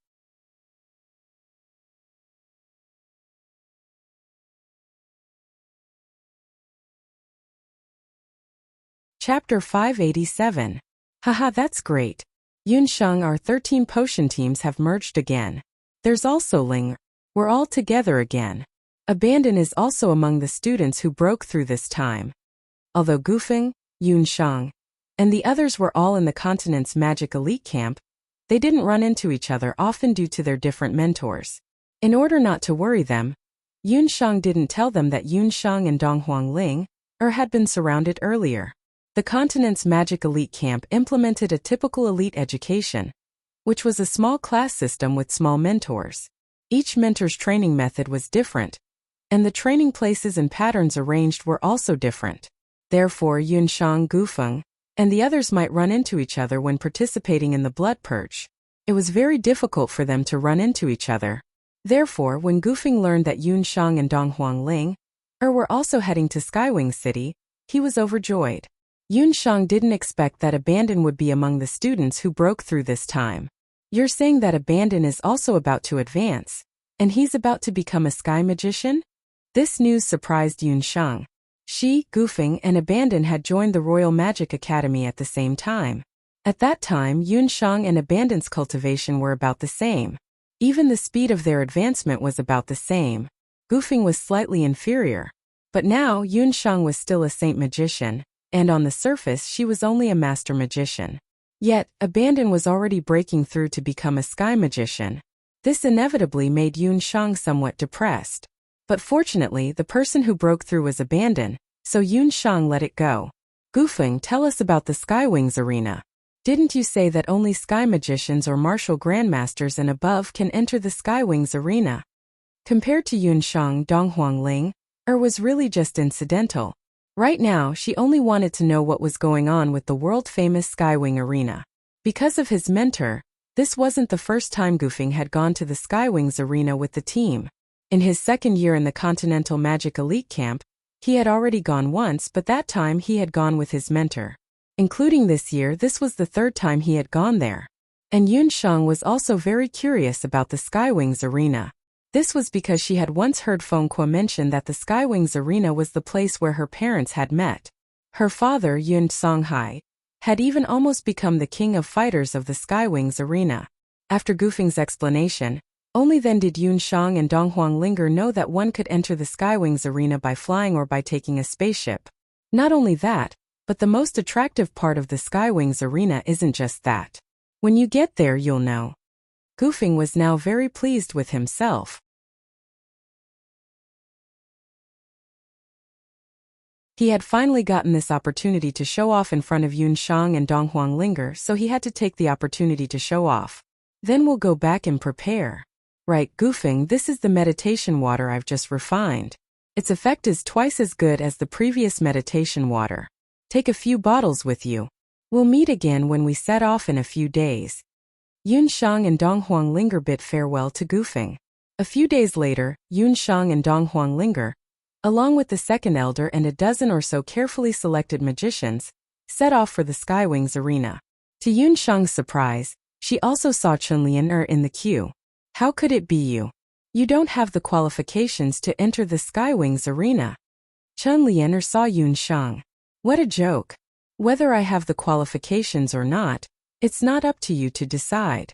Chapter 587. Haha, that's great. Yun Sheng, our 13 potion teams have merged again. There's also Ling. We're all together again. Abandon is also among the students who broke through this time. Although Gufeng, Yun Sheng, and the others were all in the continent's magic elite camp, they didn't run into each other often due to their different mentors. In order not to worry them, Yun Sheng didn't tell them that Yun Sheng and Dong Huangling had been surrounded earlier. The continent's magic elite camp implemented a typical elite education, which was a small class system with small mentors. Each mentor's training method was different, and the training places and patterns arranged were also different. Therefore, Yun Sheng, Gufeng, and the others might run into each other when participating in the blood purge. It was very difficult for them to run into each other. Therefore, when Gufeng learned that Yun Sheng and Dong Huangling were also heading to Skywing City, he was overjoyed. Yun Sheng didn't expect that Abandon would be among the students who broke through this time. You're saying that Abandon is also about to advance, and he's about to become a sky magician? This news surprised Yun Sheng. She, Gufeng, and Abandon had joined the Royal Magic Academy at the same time. At that time, Yun Sheng and Abandon's cultivation were about the same. Even the speed of their advancement was about the same. Gufeng was slightly inferior. But now, Yun Sheng was still a saint magician, and on the surface she was only a master magician. Yet, Abandon was already breaking through to become a sky magician. This inevitably made Yun Sheng somewhat depressed. But fortunately, the person who broke through was Abandon, so Yun Sheng let it go. Gufeng, tell us about the Skywings arena. Didn't you say that only sky magicians or martial grandmasters and above can enter the Skywings arena? Compared to Yun Sheng, Dong Huangling was really just incidental. Right now, she only wanted to know what was going on with the world-famous Skywing arena. Because of his mentor, this wasn't the first time Gufeng had gone to the Skywings arena with the team. In his second year in the Continental Magic Elite Camp, he had already gone once, but that time he had gone with his mentor. Including this year, this was the third time he had gone there. And Yun Sheng was also very curious about the Skywings arena. This was because she had once heard Feng Kuo mention that the Skywings arena was the place where her parents had met. Her father, Yun Songhai, had even almost become the king of fighters of the Skywings arena. After Gufeng's explanation, only then did Yun Sheng and Dong Huanglinger know that one could enter the Skywings arena by flying or by taking a spaceship. Not only that, but the most attractive part of the Skywings arena isn't just that. When you get there, you'll know. Gufeng was now very pleased with himself. He had finally gotten this opportunity to show off in front of Yun Sheng and Dong Huanglinger, so he had to take the opportunity to show off. Then we'll go back and prepare. Right, Gufeng, this is the meditation water I've just refined. Its effect is twice as good as the previous meditation water. Take a few bottles with you. We'll meet again when we set off in a few days. Yun Shang and Dong Huang Linger bid farewell to Gufeng. A few days later, Yun Shang and Dong Huang Linger, along with the second elder and a dozen or so carefully selected magicians, set off for the Skywings arena. To Yun Shang's surprise, she also saw Chun Lian in the queue. How could it be you? You don't have the qualifications to enter the Skywings arena. Chun Lian saw Yun Shang. What a joke. Whether I have the qualifications or not, it's not up to you to decide.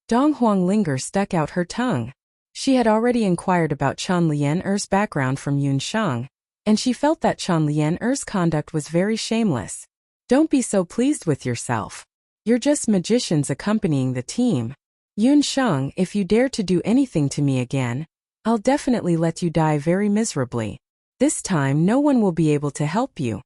Dong Huang Linger stuck out her tongue. She had already inquired about Chun Lian's background from Yun Shang, and she felt that Chun Lian's conduct was very shameless. Don't be so pleased with yourself. You're just magicians accompanying the team. Yun Shang, if you dare to do anything to me again, I'll definitely let you die very miserably. This time no one will be able to help you.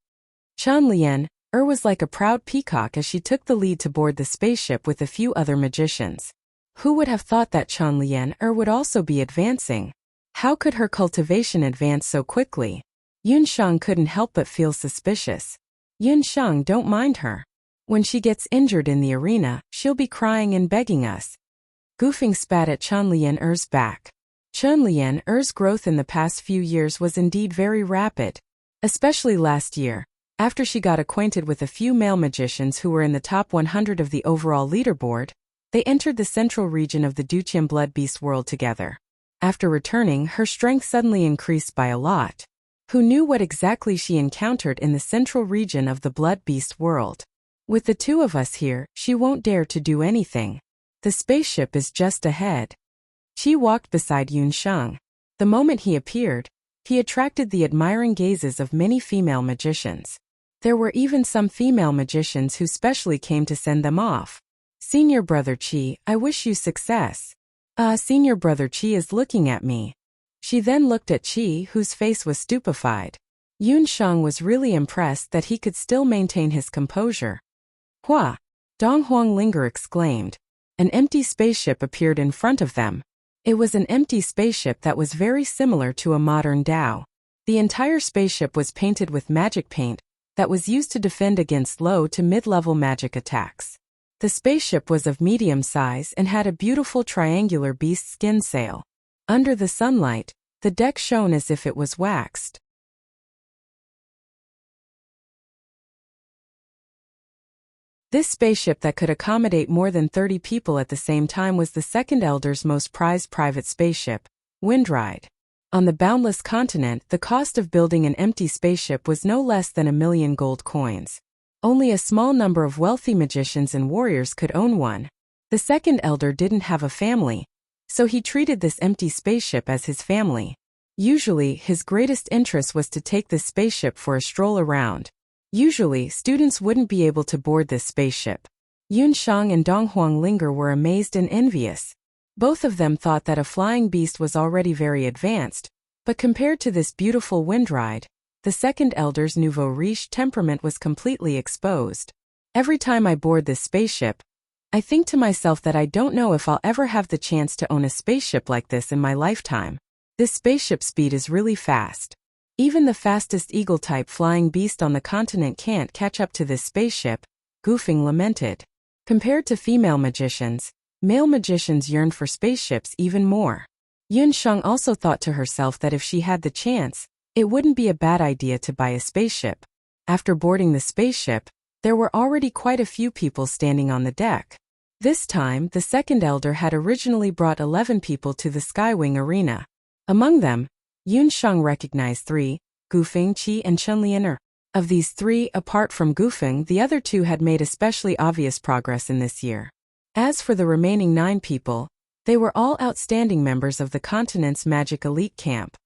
Chun Lian was like a proud peacock as she took the lead to board the spaceship with a few other magicians. Who would have thought that Chun Lian would also be advancing? How could her cultivation advance so quickly? Yun Shang couldn't help but feel suspicious. Yun Shang, don't mind her. When she gets injured in the arena, she'll be crying and begging us. Gufeng spat at Chun Lian's back. Chun Lian's growth in the past few years was indeed very rapid, especially last year, after she got acquainted with a few male magicians who were in the top 100 of the overall leaderboard. They entered the central region of the Duqian Blood Beast world together. After returning, her strength suddenly increased by a lot. Who knew what exactly she encountered in the central region of the Blood Beast world? With the two of us here, she won't dare to do anything. The spaceship is just ahead. Qi walked beside Yun Shang. The moment he appeared, he attracted the admiring gazes of many female magicians. There were even some female magicians who specially came to send them off. Senior Brother Qi, I wish you success. Senior Brother Qi is looking at me. She then looked at Qi, whose face was stupefied. Yun Shang was really impressed that he could still maintain his composure. Hua! Dong Huang Linger exclaimed. An empty spaceship appeared in front of them. It was an empty spaceship that was very similar to a modern dhow. The entire spaceship was painted with magic paint that was used to defend against low to mid-level magic attacks. The spaceship was of medium size and had a beautiful triangular beast skin sail. Under the sunlight, the deck shone as if it was waxed. This spaceship that could accommodate more than 30 people at the same time was the second elder's most prized private spaceship, Windride. On the boundless continent, the cost of building an empty spaceship was no less than 1,000,000 gold coins. Only a small number of wealthy magicians and warriors could own one. The second elder didn't have a family, so he treated this empty spaceship as his family. Usually, his greatest interest was to take this spaceship for a stroll around. Usually, students wouldn't be able to board this spaceship. Yun Shang and Dong Huang Linger were amazed and envious. Both of them thought that a flying beast was already very advanced, but compared to this beautiful Windride, the second elder's nouveau riche temperament was completely exposed. Every time I board this spaceship, I think to myself that I don't know if I'll ever have the chance to own a spaceship like this in my lifetime. This spaceship speed is really fast. Even the fastest eagle-type flying beast on the continent can't catch up to this spaceship, Gufeng lamented. Compared to female magicians, male magicians yearned for spaceships even more. Yun Shang also thought to herself that if she had the chance, it wouldn't be a bad idea to buy a spaceship. After boarding the spaceship, there were already quite a few people standing on the deck. This time, the second elder had originally brought 11 people to the Skywing arena. Among them, Yun Shang recognized 3, Gufeng, Qi and Chun Lian. Of these 3, apart from Gufeng, the other 2 had made especially obvious progress in this year. As for the remaining 9 people, they were all outstanding members of the continent's magic elite camp.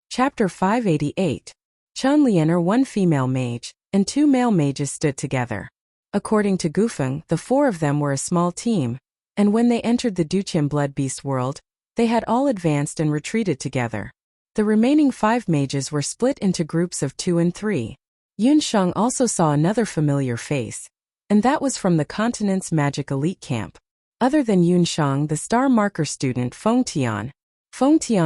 Chapter 588. Chun Lian, 1 female mage, and 2 male mages stood together. According to Gufeng, the 4 of them were a small team, and when they entered the Duqian Blood Beast world, they had all advanced and retreated together. The remaining 5 mages were split into groups of 2 and 3. Yunsheng also saw another familiar face, and that was from the continent's magic elite camp. Other than Yunsheng, the star marker student Fengtian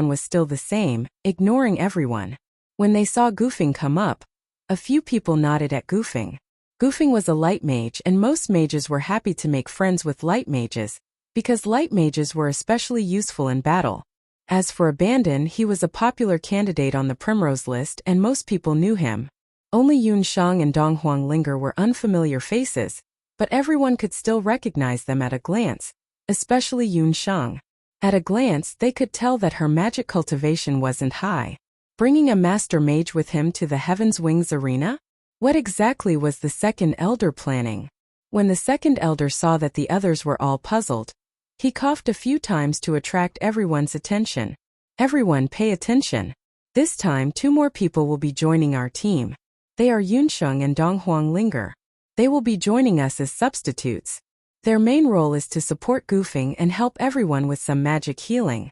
was still the same, ignoring everyone. When they saw Gufeng come up, a few people nodded at Gufeng. Gufeng was a light mage, and most mages were happy to make friends with light mages, because light mages were especially useful in battle. As for Abandon, he was a popular candidate on the Primrose list and most people knew him. Only Yunsheng and Donghuang Linger were unfamiliar faces, but everyone could still recognize them at a glance, especially Yunsheng. At a glance, they could tell that her magic cultivation wasn't high. Bringing a master mage with him to the Heaven's Wings arena? What exactly was the second elder planning? When the second elder saw that the others were all puzzled, he coughed a few times to attract everyone's attention. Everyone pay attention. This time 2 more people will be joining our team. They are Yunsheng and Donghuang Linger. They will be joining us as substitutes. Their main role is to support Gufeng and help everyone with some magic healing.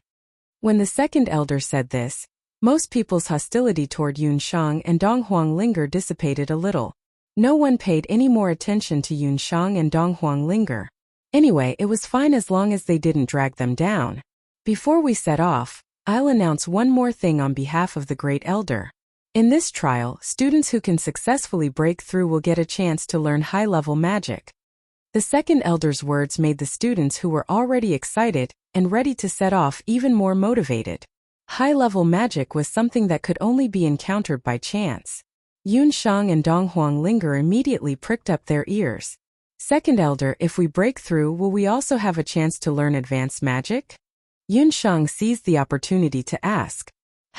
When the second elder said this, most people's hostility toward Yunsheng and Donghuang Linger dissipated a little. No one paid any more attention to Yunsheng and Donghuang Linger. Anyway, it was fine as long as they didn't drag them down. Before we set off, I'll announce one more thing on behalf of the Great Elder. In this trial, students who can successfully break through will get a chance to learn high-level magic. The second elder's words made the students who were already excited and ready to set off even more motivated. High-level magic was something that could only be encountered by chance. Yunsheng and Donghuang Linger immediately pricked up their ears. Second elder, if we break through, will we also have a chance to learn advanced magic? Yunsheng seized the opportunity to ask.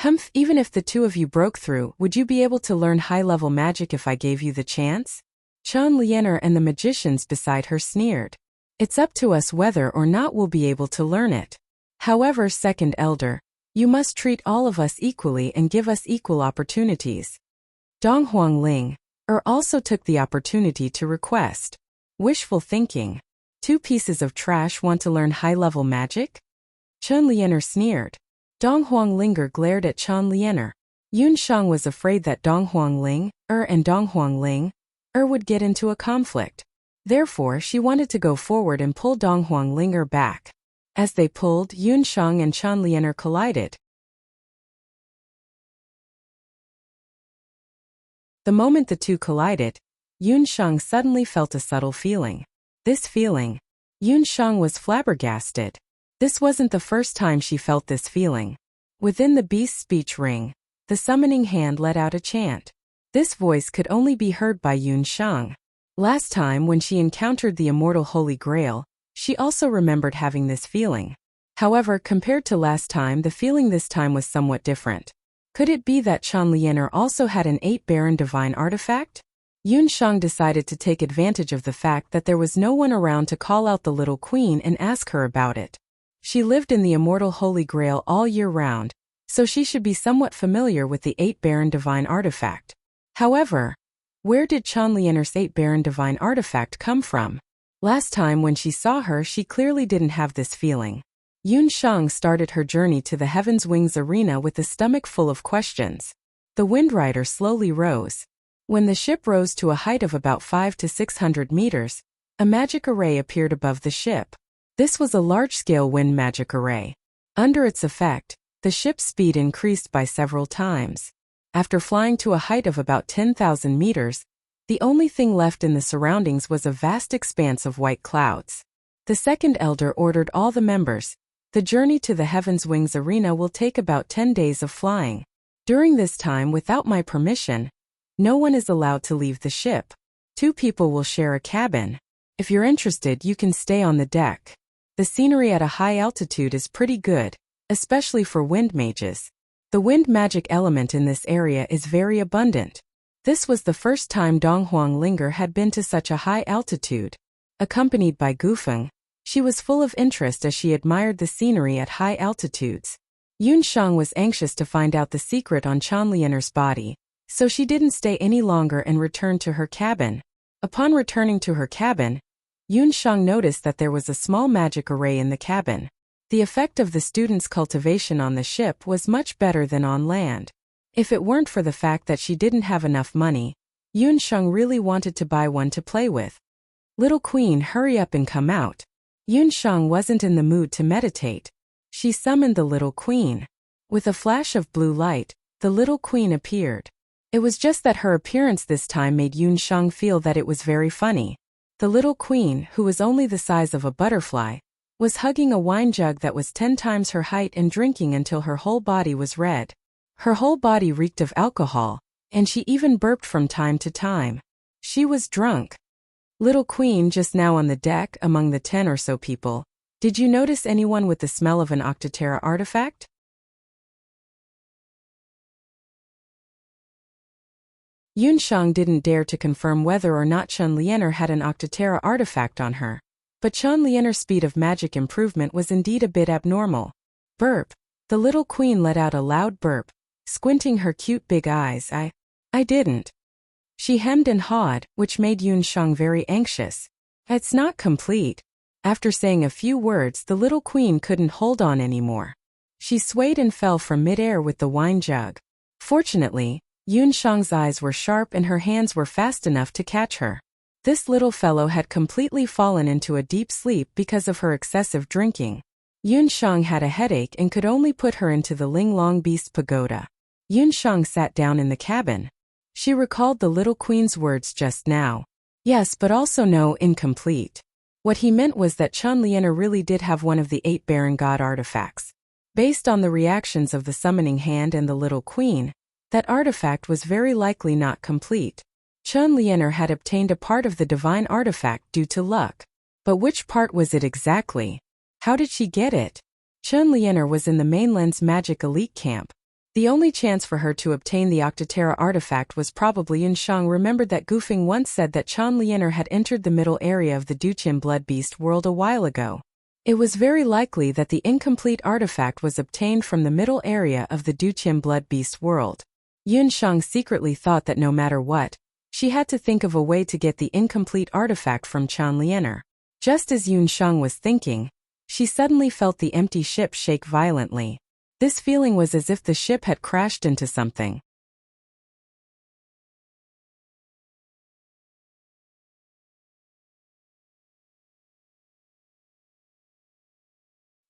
Humph, even if the 2 of you broke through, would you be able to learn high-level magic if I gave you the chance? Chen Lianer and the magicians beside her sneered. It's up to us whether or not we'll be able to learn it. However, second elder, you must treat all of us equally and give us equal opportunities. Donghuang Ling also took the opportunity to request. Wishful thinking. 2 pieces of trash want to learn high-level magic? Chen Lianer sneered. Donghuang Linger glared at Chen Lianer. Yunsheng was afraid that Donghuang Ling and Donghuang Ling would get into a conflict. Therefore, she wanted to go forward and pull Donghuang Linger back. As they pulled, Yunsheng and Chen Lianer collided. The moment the 2 collided, Yunsheng suddenly felt a subtle feeling. This feeling. Yunsheng was flabbergasted. This wasn't the first time she felt this feeling. Within the beast's speech ring, the summoning hand let out a chant. This voice could only be heard by Yunsheng. Last time when she encountered the immortal Holy Grail, she also remembered having this feeling. However, compared to last time, the feeling this time was somewhat different. Could it be that Chen Lianer also had an 8 Baron Divine artifact? Yunsheng decided to take advantage of the fact that there was no one around to call out the little queen and ask her about it. She lived in the immortal Holy Grail all year round, so she should be somewhat familiar with the 8 Baron Divine artifact. However, where did Chen Lianer's 8 Baron Divine artifact come from? Last time when she saw her, she clearly didn't have this feeling. Yunsheng started her journey to the Heaven's Wings arena with a stomach full of questions. The Windrider slowly rose. When the ship rose to a height of about 500 to 600 meters, a magic array appeared above the ship. This was a large-scale wind magic array. Under its effect, the ship's speed increased by several times. After flying to a height of about 10,000 meters, the only thing left in the surroundings was a vast expanse of white clouds. The second elder ordered all the members. The journey to the Heaven's Wings arena will take about 10 days of flying. During this time, without my permission, no one is allowed to leave the ship. 2 people will share a cabin. If you're interested, you can stay on the deck. The scenery at a high altitude is pretty good, especially for wind mages. The wind magic element in this area is very abundant. This was the first time Donghuang Linger had been to such a high altitude. Accompanied by Gufeng, she was full of interest as she admired the scenery at high altitudes. Yunsheng was anxious to find out the secret on Chen Lianer's body, so she didn't stay any longer and returned to her cabin. Upon returning to her cabin, Yunsheng noticed that there was a small magic array in the cabin. The effect of the student's cultivation on the ship was much better than on land. If it weren't for the fact that she didn't have enough money, Yun Sheng really wanted to buy one to play with. Little Queen, hurry up and come out. Yun Sheng wasn't in the mood to meditate. She summoned the Little Queen. With a flash of blue light, the Little Queen appeared. It was just that her appearance this time made Yun Sheng feel that it was very funny. The Little Queen, who was only the size of a butterfly, was hugging a wine jug that was 10 times her height and drinking until her whole body was red. Her whole body reeked of alcohol, and she even burped from time to time. She was drunk. Little Queen, just now on the deck among the 10 or so people, did you notice anyone with the smell of an Octotera artifact? Yun Sheng didn't dare to confirm whether or not Chen Lianer had an Octotera artifact on her. But Chen Lianer's speed of magic improvement was indeed a bit abnormal. Burp. The Little Queen let out a loud burp, squinting her cute big eyes. I didn't. She hemmed and hawed, which made Yun Sheng very anxious. It's not complete. After saying a few words, the Little Queen couldn't hold on anymore. She swayed and fell from midair with the wine jug. Fortunately, Yun Sheng's eyes were sharp and her hands were fast enough to catch her. This little fellow had completely fallen into a deep sleep because of her excessive drinking. Yun Sheng had a headache and could only put her into the Ling Long Beast Pagoda. Yun Sheng sat down in the cabin. She recalled the Little Queen's words just now. Yes, but also no, incomplete. What he meant was that Chen Lianer really did have one of the 8 Baron God artifacts. Based on the reactions of the summoning hand and the Little Queen, that artifact was very likely not complete. Chen Lianer had obtained a part of the divine artifact due to luck. But which part was it exactly? How did she get it? Chen Lianer was in the mainland's magic elite camp. The only chance for her to obtain the Octotera artifact was probably Yun Sheng remembered that Gufeng once said that Chen Lianer had entered the middle area of the Duqian Blood Beast world a while ago. It was very likely that the incomplete artifact was obtained from the middle area of the Duqian Blood Beast world. Yun Sheng secretly thought that no matter what, she had to think of a way to get the incomplete artifact from Chen Lianer. Just as Yun Sheng was thinking, she suddenly felt the empty ship shake violently. This feeling was as if the ship had crashed into something.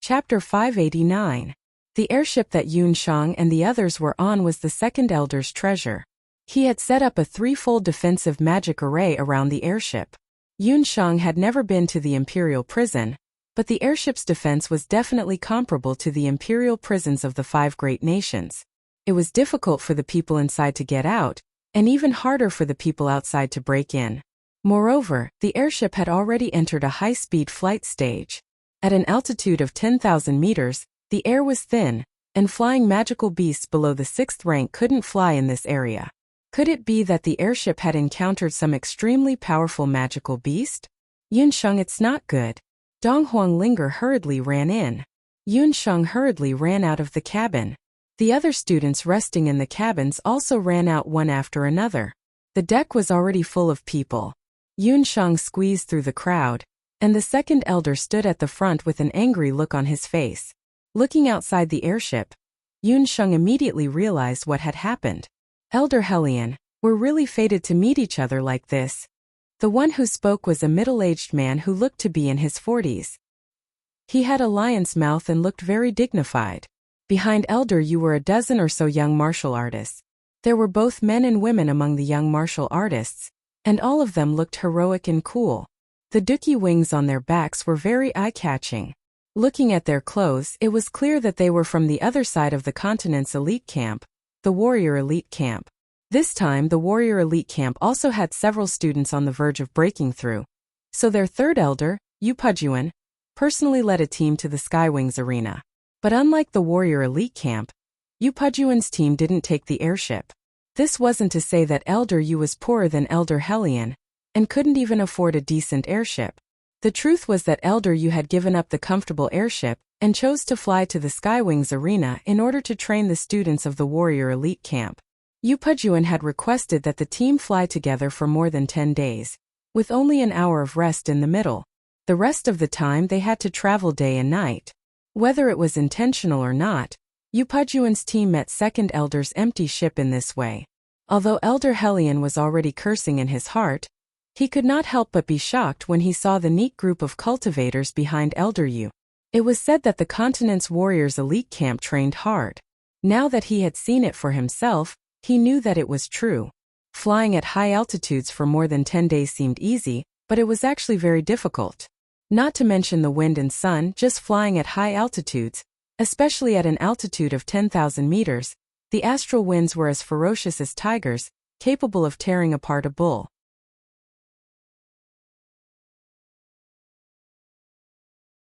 Chapter 589. The airship that Yun Sheng and the others were on was the second elder's treasure. He had set up a threefold defensive magic array around the airship. Yun Sheng had never been to the Imperial prison, but the airship's defense was definitely comparable to the Imperial prisons of the 5 great nations. It was difficult for the people inside to get out, and even harder for the people outside to break in. Moreover, the airship had already entered a high-speed flight stage. At an altitude of 10,000 meters, the air was thin, and flying magical beasts below the 6th rank couldn't fly in this area. Could it be that the airship had encountered some extremely powerful magical beast? Yun Sheng, it's not good. Dong Huanglinger hurriedly ran in. Yun Sheng hurriedly ran out of the cabin. The other students resting in the cabins also ran out one after another. The deck was already full of people. Yun Sheng squeezed through the crowd, and the second elder stood at the front with an angry look on his face. Looking outside the airship, Yun Sheng immediately realized what had happened. Elder Hellion, we're really fated to meet each other like this. The one who spoke was a middle-aged man who looked to be in his 40s. He had a lion's mouth and looked very dignified. Behind Elder you were a dozen or so young martial artists. There were both men and women among the young martial artists, and all of them looked heroic and cool. The Duqi wings on their backs were very eye-catching. Looking at their clothes, it was clear that they were from the other side of the continent's elite camp, the warrior elite camp. This time the warrior elite camp also had several students on the verge of breaking through. So their third elder, Yu Pujuan, personally led a team to the Skywings arena. But unlike the warrior elite camp, Yu Pujuan's team didn't take the airship. This wasn't to say that Elder Yu was poorer than Elder Hellion, and couldn't even afford a decent airship. The truth was that Elder Yu had given up the comfortable airship and chose to fly to the Skywings arena in order to train the students of the warrior elite camp. Yu Pujuan had requested that the team fly together for more than 10 days, with only an hour of rest in the middle. The rest of the time they had to travel day and night. Whether it was intentional or not, Yu Pujuan's team met Second Elder's empty ship in this way. Although Elder Hellion was already cursing in his heart, he could not help but be shocked when he saw the neat group of cultivators behind Elder Yu. It was said that the continent's warriors' elite camp trained hard. Now that he had seen it for himself, he knew that it was true. Flying at high altitudes for more than 10 days seemed easy, but it was actually very difficult. Not to mention the wind and sun. Just flying at high altitudes, especially at an altitude of 10,000 meters, the astral winds were as ferocious as tigers, capable of tearing apart a bull.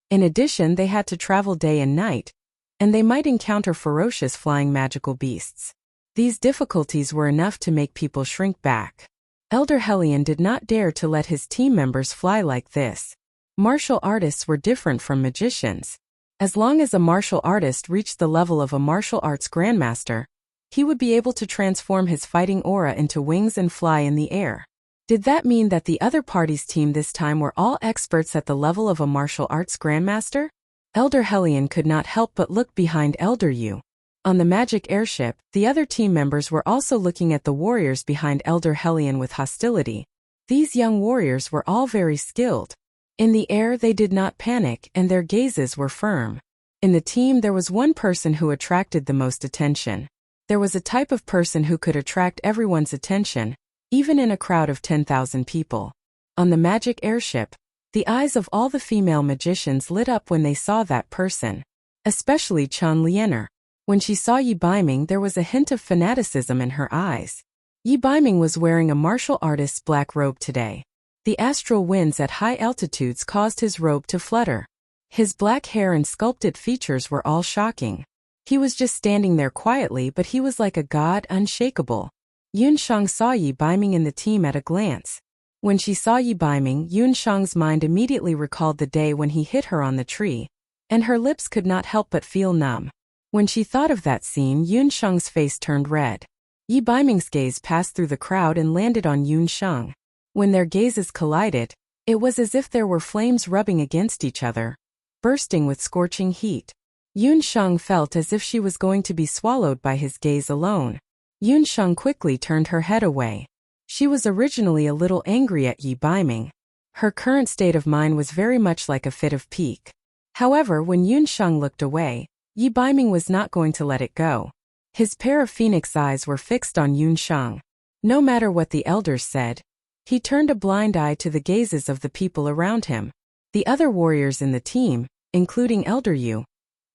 In addition, they had to travel day and night, and they might encounter ferocious flying magical beasts. These difficulties were enough to make people shrink back. Elder Hellion did not dare to let his team members fly like this. Martial artists were different from magicians. As long as a martial artist reached the level of a martial arts grandmaster, he would be able to transform his fighting aura into wings and fly in the air. Did that mean that the other party's team this time were all experts at the level of a martial arts grandmaster? Elder Hellion could not help but look behind Elder Yu. On the magic airship, the other team members were also looking at the warriors behind Elder Hellion with hostility. These young warriors were all very skilled. In the air they did not panic and their gazes were firm. In the team there was one person who attracted the most attention. There was a type of person who could attract everyone's attention, even in a crowd of 10,000 people. On the magic airship, the eyes of all the female magicians lit up when they saw that person. Especially Chen Liener. When she saw Yi Baiming, there was a hint of fanaticism in her eyes. Yi Baiming was wearing a martial artist's black robe today. The astral winds at high altitudes caused his robe to flutter. His black hair and sculpted features were all shocking. He was just standing there quietly, but he was like a god, unshakable. Yun Shang saw Yi Baiming in the team at a glance. When she saw Yi Baiming, Yun Shang's mind immediately recalled the day when he hit her on the tree, and her lips could not help but feel numb. When she thought of that scene, Yun Shang's face turned red. Yi Baiming's gaze passed through the crowd and landed on Yun Shang. When their gazes collided, it was as if there were flames rubbing against each other, bursting with scorching heat. Yun Shang felt as if she was going to be swallowed by his gaze alone. Yun Shang quickly turned her head away. She was originally a little angry at Yi Baiming. Her current state of mind was very much like a fit of pique. However, when Yun Shang looked away, Yi Baiming was not going to let it go. His pair of phoenix eyes were fixed on Yun Shang. No matter what the elders said, he turned a blind eye to the gazes of the people around him. The other warriors in the team, including Elder Yu,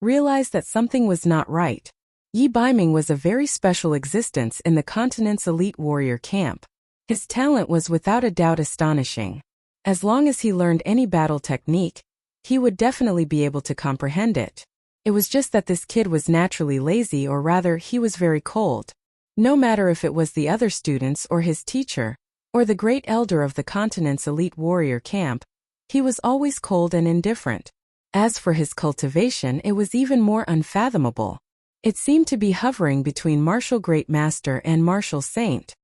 realized that something was not right. Yi Baiming was a very special existence in the continent's elite warrior camp. His talent was without a doubt astonishing. As long as he learned any battle technique, he would definitely be able to comprehend it. It was just that this kid was naturally lazy, or rather, he was very cold. No matter if it was the other students or his teacher, or the great elder of the continent's elite warrior camp, he was always cold and indifferent. As for his cultivation, it was even more unfathomable. It seemed to be hovering between martial great master and martial saint.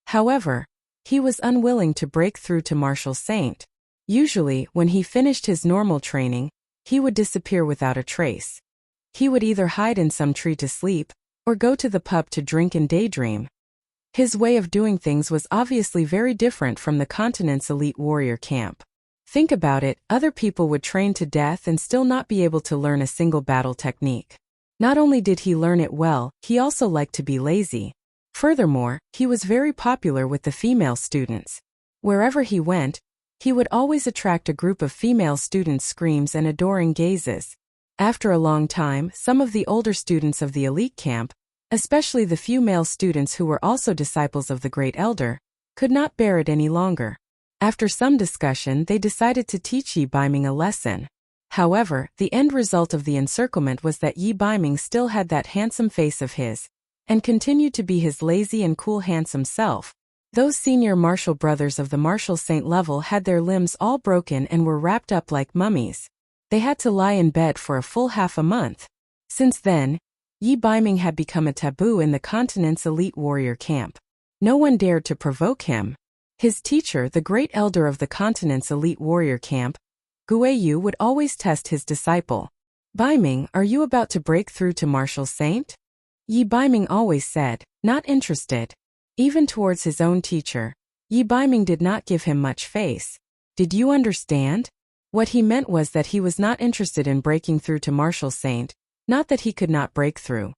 However, he was unwilling to break through to martial saint. Usually, when he finished his normal training, he would disappear without a trace. He would either hide in some tree to sleep, or go to the pub to drink and daydream. His way of doing things was obviously very different from the continent's elite warrior camp. Think about it, other people would train to death and still not be able to learn a single battle technique. Not only did he learn it well, he also liked to be lazy. Furthermore, he was very popular with the female students. Wherever he went, he would always attract a group of female students' screams and adoring gazes. After a long time, some of the older students of the elite camp, especially the few male students who were also disciples of the Great Elder, could not bear it any longer. After some discussion, they decided to teach Yi Baiming a lesson. However, the end result of the encirclement was that Yi Baiming still had that handsome face of his, and continued to be his lazy and cool handsome self. Those senior martial brothers of the martial saint level had their limbs all broken and were wrapped up like mummies. They had to lie in bed for a full half a month. Since then, Yi Baiming had become a taboo in the continent's elite warrior camp. No one dared to provoke him. His teacher, the great elder of the continent's elite warrior camp, Guiyu, would always test his disciple. Biming, are you about to break through to martial saint? Yi Biming always said, not interested. Even towards his own teacher, Yi Biming did not give him much face. Did you understand? What he meant was that he was not interested in breaking through to martial saint, not that he could not break through.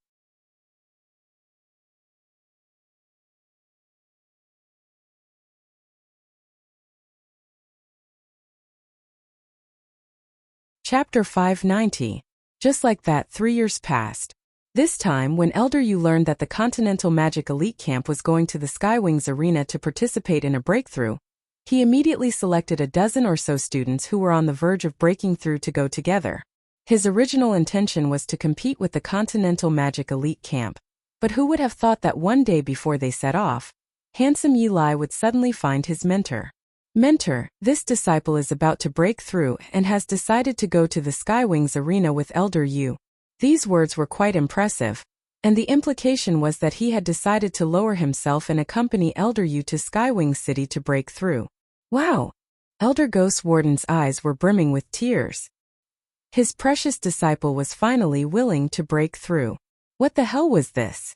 Chapter 590. Just like that, 3 years passed. This time, when Elder Yu learned that the Continental Magic Elite Camp was going to the Skywings Arena to participate in a breakthrough, he immediately selected a dozen or so students who were on the verge of breaking through to go together. His original intention was to compete with the Continental Magic Elite Camp, but who would have thought that one day before they set off, handsome Yi Lai would suddenly find his mentor. Mentor, this disciple is about to break through and has decided to go to the Skywings Arena with Elder Yu. These words were quite impressive, and the implication was that he had decided to lower himself and accompany Elder Yu to Skywings City to break through. Wow! Elder Ghost Warden's eyes were brimming with tears. His precious disciple was finally willing to break through. What the hell was this?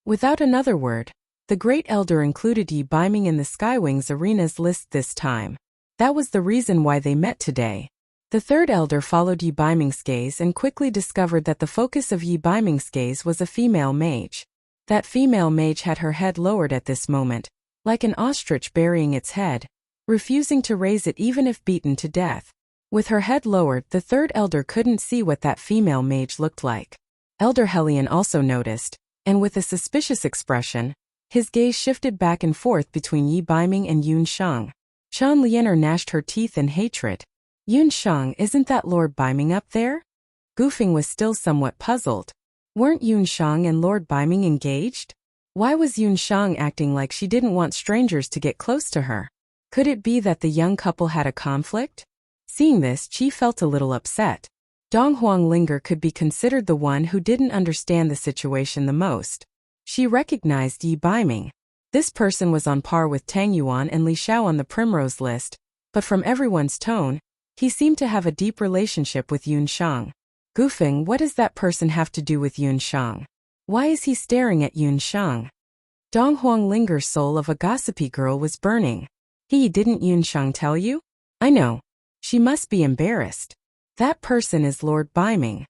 Without another word, the Great Elder included Yi Biming in the Skywings Arena's list this time. That was the reason why they met today. The third elder followed Yi Biming's gaze and quickly discovered that the focus of Yi Biming's gaze was a female mage. That female mage had her head lowered at this moment, like an ostrich burying its head, refusing to raise it even if beaten to death. With her head lowered, the third elder couldn't see what that female mage looked like. Elder Helion also noticed, and with a suspicious expression, his gaze shifted back and forth between Yi Biming and Yun Shang. Chan Lianer gnashed her teeth in hatred. Yun Shang, isn't that Lord Biming up there? Gufeng was still somewhat puzzled. Weren't Yun Shang and Lord Biming engaged? Why was Yun Shang acting like she didn't want strangers to get close to her? Could it be that the young couple had a conflict? Seeing this, Qi felt a little upset. Dong Huanglinger could be considered the one who didn't understand the situation the most. She recognized Yi Biming. This person was on par with Tang Yuan and Li Xiao on the Primrose list, but from everyone's tone, he seemed to have a deep relationship with Yun Shang. Gufeng, what does that person have to do with Yun Shang? Why is he staring at Yun Shang? Dong Huanglinger's soul of a gossipy girl was burning. Didn't Yun Shang tell you? I know. She must be embarrassed. That person is Lord Biming.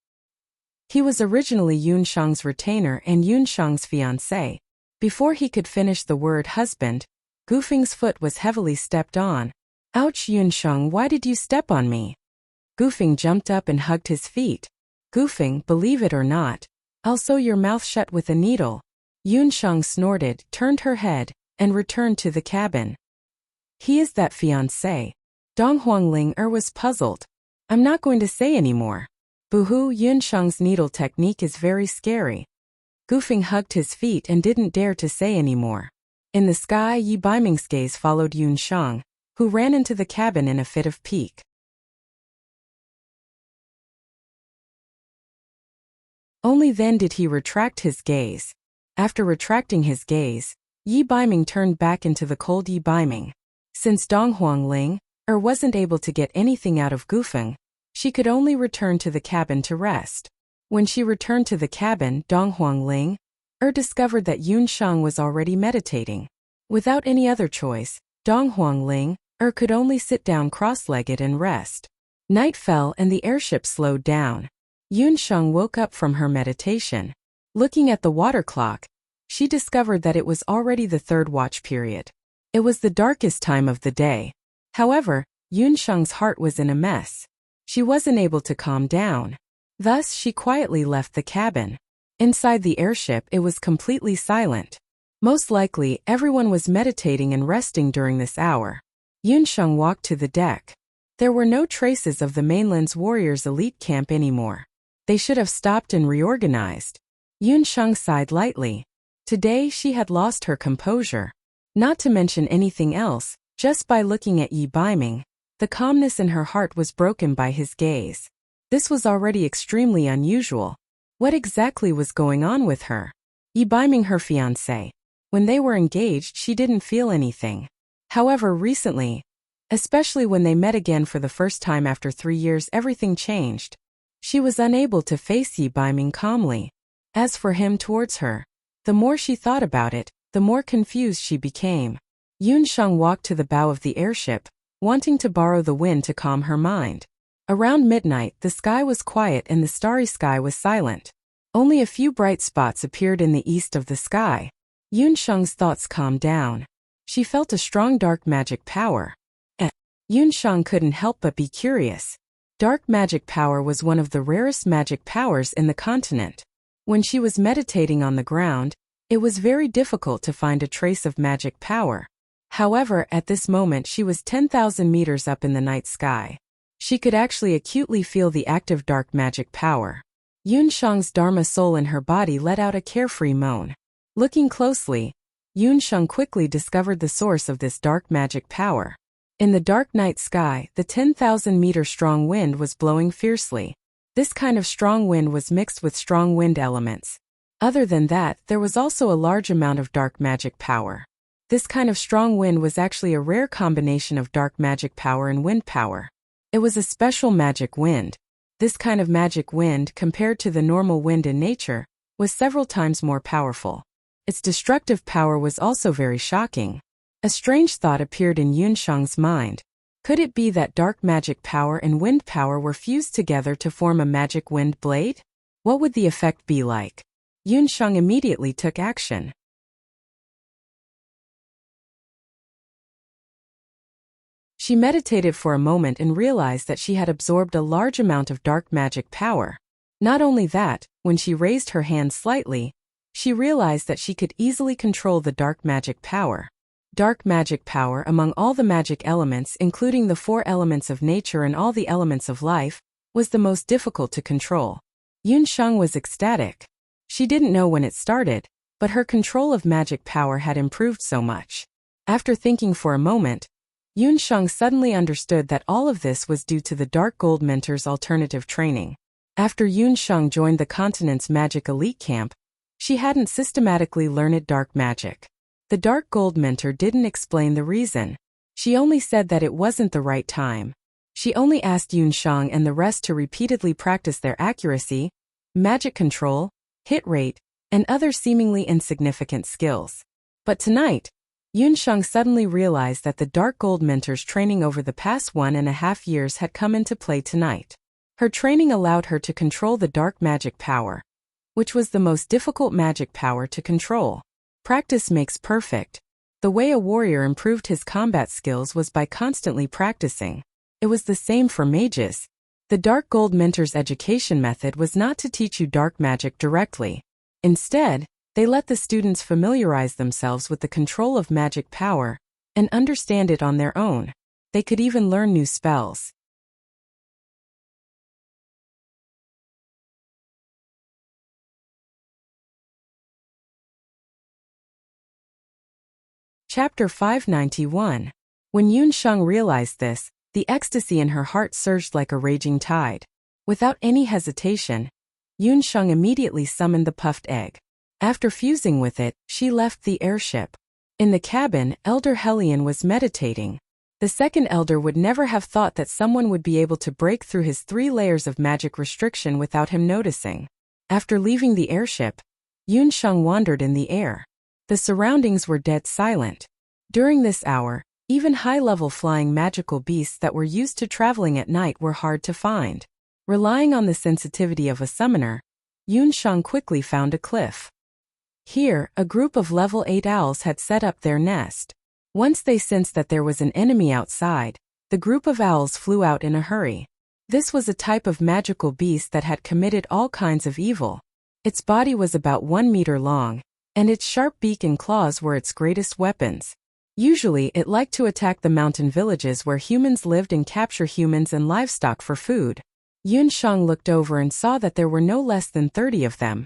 He was originally Yun Shang's retainer and Yun Shang's fiancé. Before he could finish the word husband, Gufeng's foot was heavily stepped on. Ouch, Yun Shang, why did you step on me? Gufeng jumped up and hugged his feet. Gufeng, believe it or not, I'll sew your mouth shut with a needle. Yun Shang snorted, turned her head, and returned to the cabin. He is that fiancé. Dong Huanglinger was puzzled. I'm not going to say anymore. Boo-hoo, Yun Shang's needle technique is very scary. Gufeng hugged his feet and didn't dare to say anymore. In the sky, Yi Biming's gaze followed Yun Shang, who ran into the cabin in a fit of pique. Only then did he retract his gaze. After retracting his gaze, Yi Biming turned back into the cold Yi Biming. Since Dong Huangling wasn't able to get anything out of Gufeng, she could only return to the cabin to rest. When she returned to the cabin, Dong Huangling discovered that Yun Shang was already meditating. Without any other choice, Dong Huangling could only sit down cross-legged and rest. Night fell and the airship slowed down. Yun Shang woke up from her meditation. Looking at the water clock, she discovered that it was already the third watch period. It was the darkest time of the day. However, Yun Shang's heart was in a mess. She wasn't able to calm down. Thus, she quietly left the cabin. Inside the airship, it was completely silent. Most likely, everyone was meditating and resting during this hour. Yun Shang walked to the deck. There were no traces of the mainland's warriors' elite camp anymore. They should have stopped and reorganized. Yun Shang sighed lightly. Today, she had lost her composure. Not to mention anything else, just by looking at Yi Biming, the calmness in her heart was broken by his gaze. This was already extremely unusual. What exactly was going on with her? Yi Biming, her fiancé. When they were engaged, she didn't feel anything. However, recently, especially when they met again for the first time after 3 years, everything changed. She was unable to face Yi Baiming calmly. As for him towards her, the more she thought about it, the more confused she became. Yun Sheng walked to the bow of the airship, wanting to borrow the wind to calm her mind. Around midnight, the sky was quiet and the starry sky was silent. Only a few bright spots appeared in the east of the sky. Yun Sheng's thoughts calmed down. She felt a strong dark magic power. Yun Sheng couldn't help but be curious. Dark magic power was one of the rarest magic powers in the continent. When she was meditating on the ground, it was very difficult to find a trace of magic power. However, at this moment she was 10,000 meters up in the night sky. She could actually acutely feel the active dark magic power. Yun Sheng's Dharma soul in her body let out a carefree moan. Looking closely, Yun Sheng quickly discovered the source of this dark magic power. In the dark night sky, the 10,000-meter strong wind was blowing fiercely. This kind of strong wind was mixed with strong wind elements. Other than that, there was also a large amount of dark magic power. This kind of strong wind was actually a rare combination of dark magic power and wind power. It was a special magic wind. This kind of magic wind, compared to the normal wind in nature, was several times more powerful. Its destructive power was also very shocking. A strange thought appeared in Yun Sheng's mind. Could it be that dark magic power and wind power were fused together to form a magic wind blade? What would the effect be like? Yun Sheng immediately took action. She meditated for a moment and realized that she had absorbed a large amount of dark magic power. Not only that, when she raised her hand slightly, she realized that she could easily control the dark magic power. Dark magic power among all the magic elements, including the 4 elements of nature and all the elements of life, was the most difficult to control. Yun Sheng was ecstatic. She didn't know when it started, but her control of magic power had improved so much. After thinking for a moment, Yun Sheng suddenly understood that all of this was due to the Dark Gold Mentor's alternative training. After Yun Sheng joined the continent's magic elite camp, she hadn't systematically learned dark magic. The Dark Gold Mentor didn't explain the reason. She only said that it wasn't the right time. She only asked Yun Sheng and the rest to repeatedly practice their accuracy, magic control, hit rate, and other seemingly insignificant skills. But tonight, Yun Sheng suddenly realized that the Dark Gold Mentor's training over the past 1.5 years had come into play tonight. Her training allowed her to control the dark magic power, which was the most difficult magic power to control. Practice makes perfect. The way a warrior improved his combat skills was by constantly practicing. It was the same for mages. The Dark Gold Mentor's education method was not to teach you dark magic directly. Instead, they let the students familiarize themselves with the control of magic power and understand it on their own. They could even learn new spells. Chapter 591. When Yun Sheng realized this, the ecstasy in her heart surged like a raging tide. Without any hesitation, Yun Sheng immediately summoned the puffed egg. After fusing with it, she left the airship. In the cabin, Elder Hellion was meditating. The second elder would never have thought that someone would be able to break through his 3 layers of magic restriction without him noticing. After leaving the airship, Yun Sheng wandered in the air. The surroundings were dead silent. During this hour, even high-level flying magical beasts that were used to traveling at night were hard to find. Relying on the sensitivity of a summoner, Yun Sheng quickly found a cliff. Here, a group of level 8 owls had set up their nest. Once they sensed that there was an enemy outside, the group of owls flew out in a hurry. This was a type of magical beast that had committed all kinds of evil. Its body was about 1 meter long, and its sharp beak and claws were its greatest weapons. Usually, it liked to attack the mountain villages where humans lived and capture humans and livestock for food. Yun Sheng looked over and saw that there were no less than 30 of them.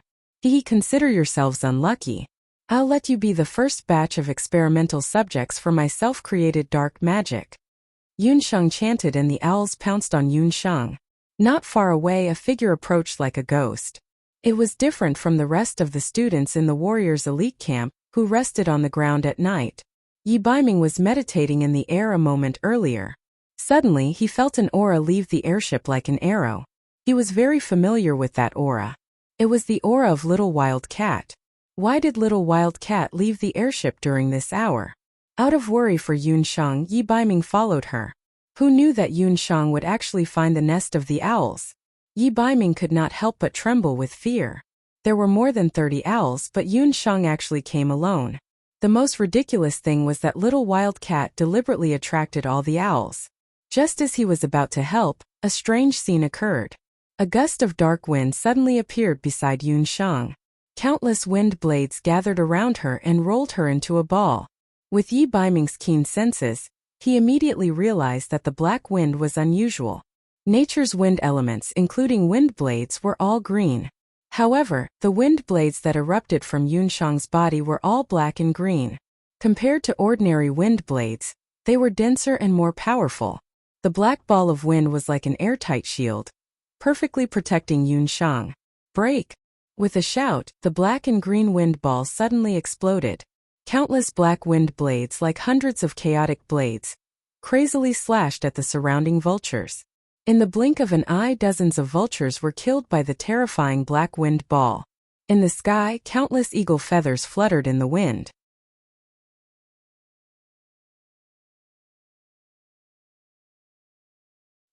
Consider yourselves unlucky. I'll let you be the first batch of experimental subjects for my self-created dark magic. Yun Sheng chanted and the owls pounced on Yun Sheng. Not far away, a figure approached like a ghost. It was different from the rest of the students in the warriors' elite camp, who rested on the ground at night. Yi Baiming was meditating in the air a moment earlier. Suddenly, he felt an aura leave the airship like an arrow. He was very familiar with that aura. It was the aura of Little Wild Cat. Why did Little Wild Cat leave the airship during this hour? Out of worry for Yunxiang, Yi Baiming followed her. Who knew that Yunxiang would actually find the nest of the owls? Yi Baiming could not help but tremble with fear. There were more than 30 owls, but Yunxiang actually came alone. The most ridiculous thing was that Little Wild Cat deliberately attracted all the owls. Just as he was about to help, a strange scene occurred. A gust of dark wind suddenly appeared beside Yunxiang. Countless wind blades gathered around her and rolled her into a ball. With Yi Baiming's keen senses, he immediately realized that the black wind was unusual. Nature's wind elements, including wind blades, were all green. However, the wind blades that erupted from Yunxiang's body were all black and green. Compared to ordinary wind blades, they were denser and more powerful. The black ball of wind was like an airtight shield, perfectly protecting Yunxiang. Break! With a shout, the black and green wind balls suddenly exploded. Countless black wind blades, like hundreds of chaotic blades, crazily slashed at the surrounding vultures. In the blink of an eye, dozens of vultures were killed by the terrifying black wind ball. In the sky, countless eagle feathers fluttered in the wind.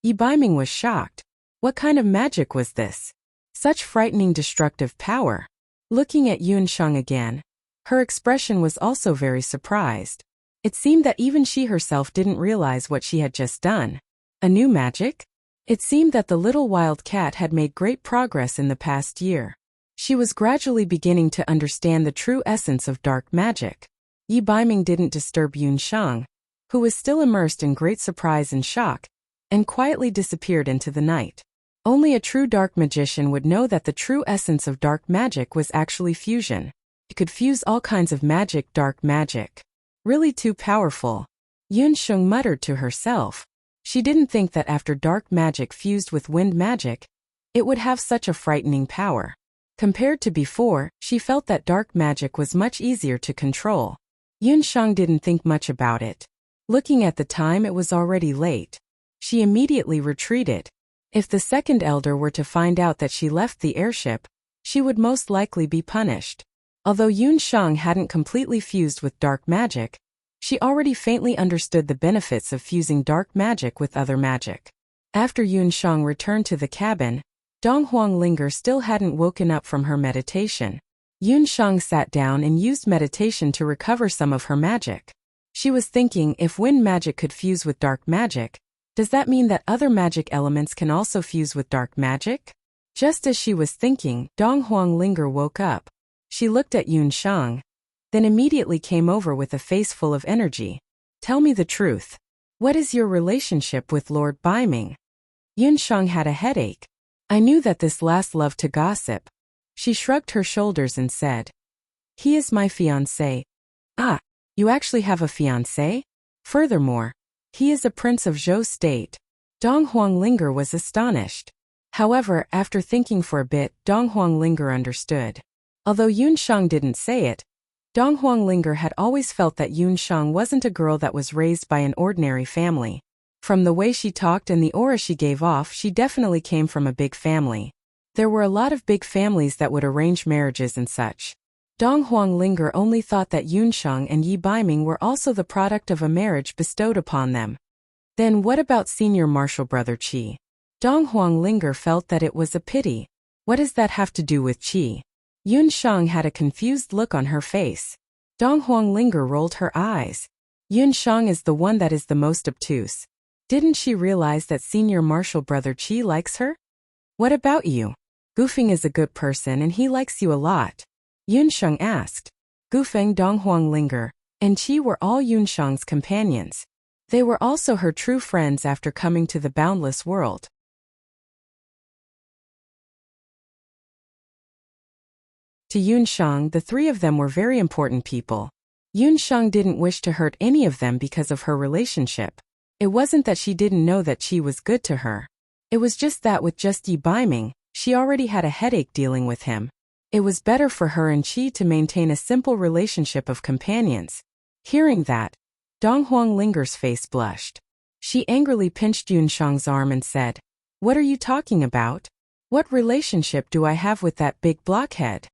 Yi Baiming was shocked. What kind of magic was this? Such frightening destructive power. Looking at Yunxiang again, her expression was also very surprised. It seemed that even she herself didn't realize what she had just done. A new magic? It seemed that the Little Wild Cat had made great progress in the past year. She was gradually beginning to understand the true essence of dark magic. Yi Baiming didn't disturb Yunxiang, who was still immersed in great surprise and shock, and quietly disappeared into the night. Only a true dark magician would know that the true essence of dark magic was actually fusion. It could fuse all kinds of magic, dark magic. Really too powerful. Yunxiang muttered to herself. She didn't think that after dark magic fused with wind magic, it would have such a frightening power. Compared to before, she felt that dark magic was much easier to control. Yunxiang didn't think much about it. Looking at the time, it was already late. She immediately retreated. If the second elder were to find out that she left the airship, she would most likely be punished. Although Yunxiang hadn't completely fused with dark magic, she already faintly understood the benefits of fusing dark magic with other magic. After Yunxiang returned to the cabin, Dong Huanglinger still hadn't woken up from her meditation. Yunxiang sat down and used meditation to recover some of her magic. She was thinking, if wind magic could fuse with dark magic, does that mean that other magic elements can also fuse with dark magic? Just as she was thinking, Dong Huanglinger woke up. She looked at Yunxiang, then immediately came over with a face full of energy. Tell me the truth. What is your relationship with Lord Baiming? Yunxiang had a headache. I knew that this lass loved to gossip. She shrugged her shoulders and said, he is my fiancé. Ah, you actually have a fiancé? Furthermore, he is a prince of Zhou State. Dong Huanglinger was astonished. However, after thinking for a bit, Dong Huanglinger understood. Although Yunxiang didn't say it, Dong Huanglinger had always felt that Yunxiang wasn't a girl that was raised by an ordinary family. From the way she talked and the aura she gave off, she definitely came from a big family. There were a lot of big families that would arrange marriages and such. Dong Huanglinger only thought that Yunxiang and Yi Baiming were also the product of a marriage bestowed upon them. Then what about senior martial brother Qi? Dong Huanglinger felt that it was a pity. What does that have to do with Qi? Yunxiang had a confused look on her face. Dong Huanglinger rolled her eyes. Yunxiang is the one that is the most obtuse. Didn't she realize that senior martial brother Qi likes her? What about you? Gufeng is a good person and he likes you a lot. Yunxiang asked. Gufeng, Dong Huanglinger, and Qi were all Yunxiang's companions. They were also her true friends after coming to the boundless world. To Yunxiang, the three of them were very important people. Yunxiang didn't wish to hurt any of them because of her relationship. It wasn't that she didn't know that Qi was good to her. It was just that with just Yi Baiming, she already had a headache dealing with him. It was better for her and Qi to maintain a simple relationship of companions. Hearing that, Dong Huanglinger's face blushed. She angrily pinched Yunxiang's arm and said, "What are you talking about? What relationship do I have with that big blockhead?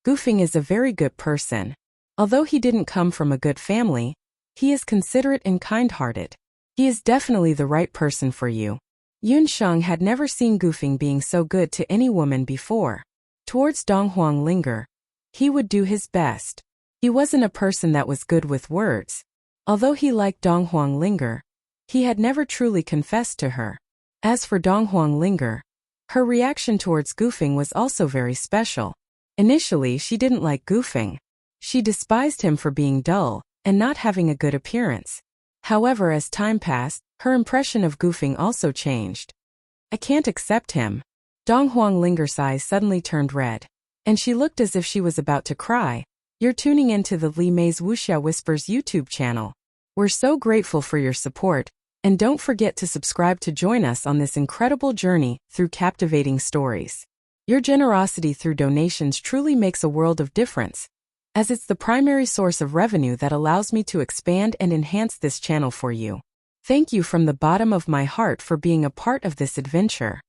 Gufing is a very good person. Although he didn't come from a good family, he is considerate and kind-hearted. He is definitely the right person for you. Yun Sheng had never seen Gufing being so good to any woman before. Towards Dong Huang, he would do his best. He wasn't a person that was good with words. Although he liked Dong Huang, he had never truly confessed to her. As for Dong Huang, her reaction towards Gufing was also very special. Initially, she didn't like Gufing. She despised him for being dull and not having a good appearance. However, as time passed, her impression of Gufing also changed. I can't accept him. Dong Huang's eyes suddenly turned red, and she looked as if she was about to cry. You're tuning into the Li Mei's Wuxia Whispers YouTube channel. We're so grateful for your support, and don't forget to subscribe to join us on this incredible journey through captivating stories. Your generosity through donations truly makes a world of difference, as it's the primary source of revenue that allows me to expand and enhance this channel for you. Thank you from the bottom of my heart for being a part of this adventure.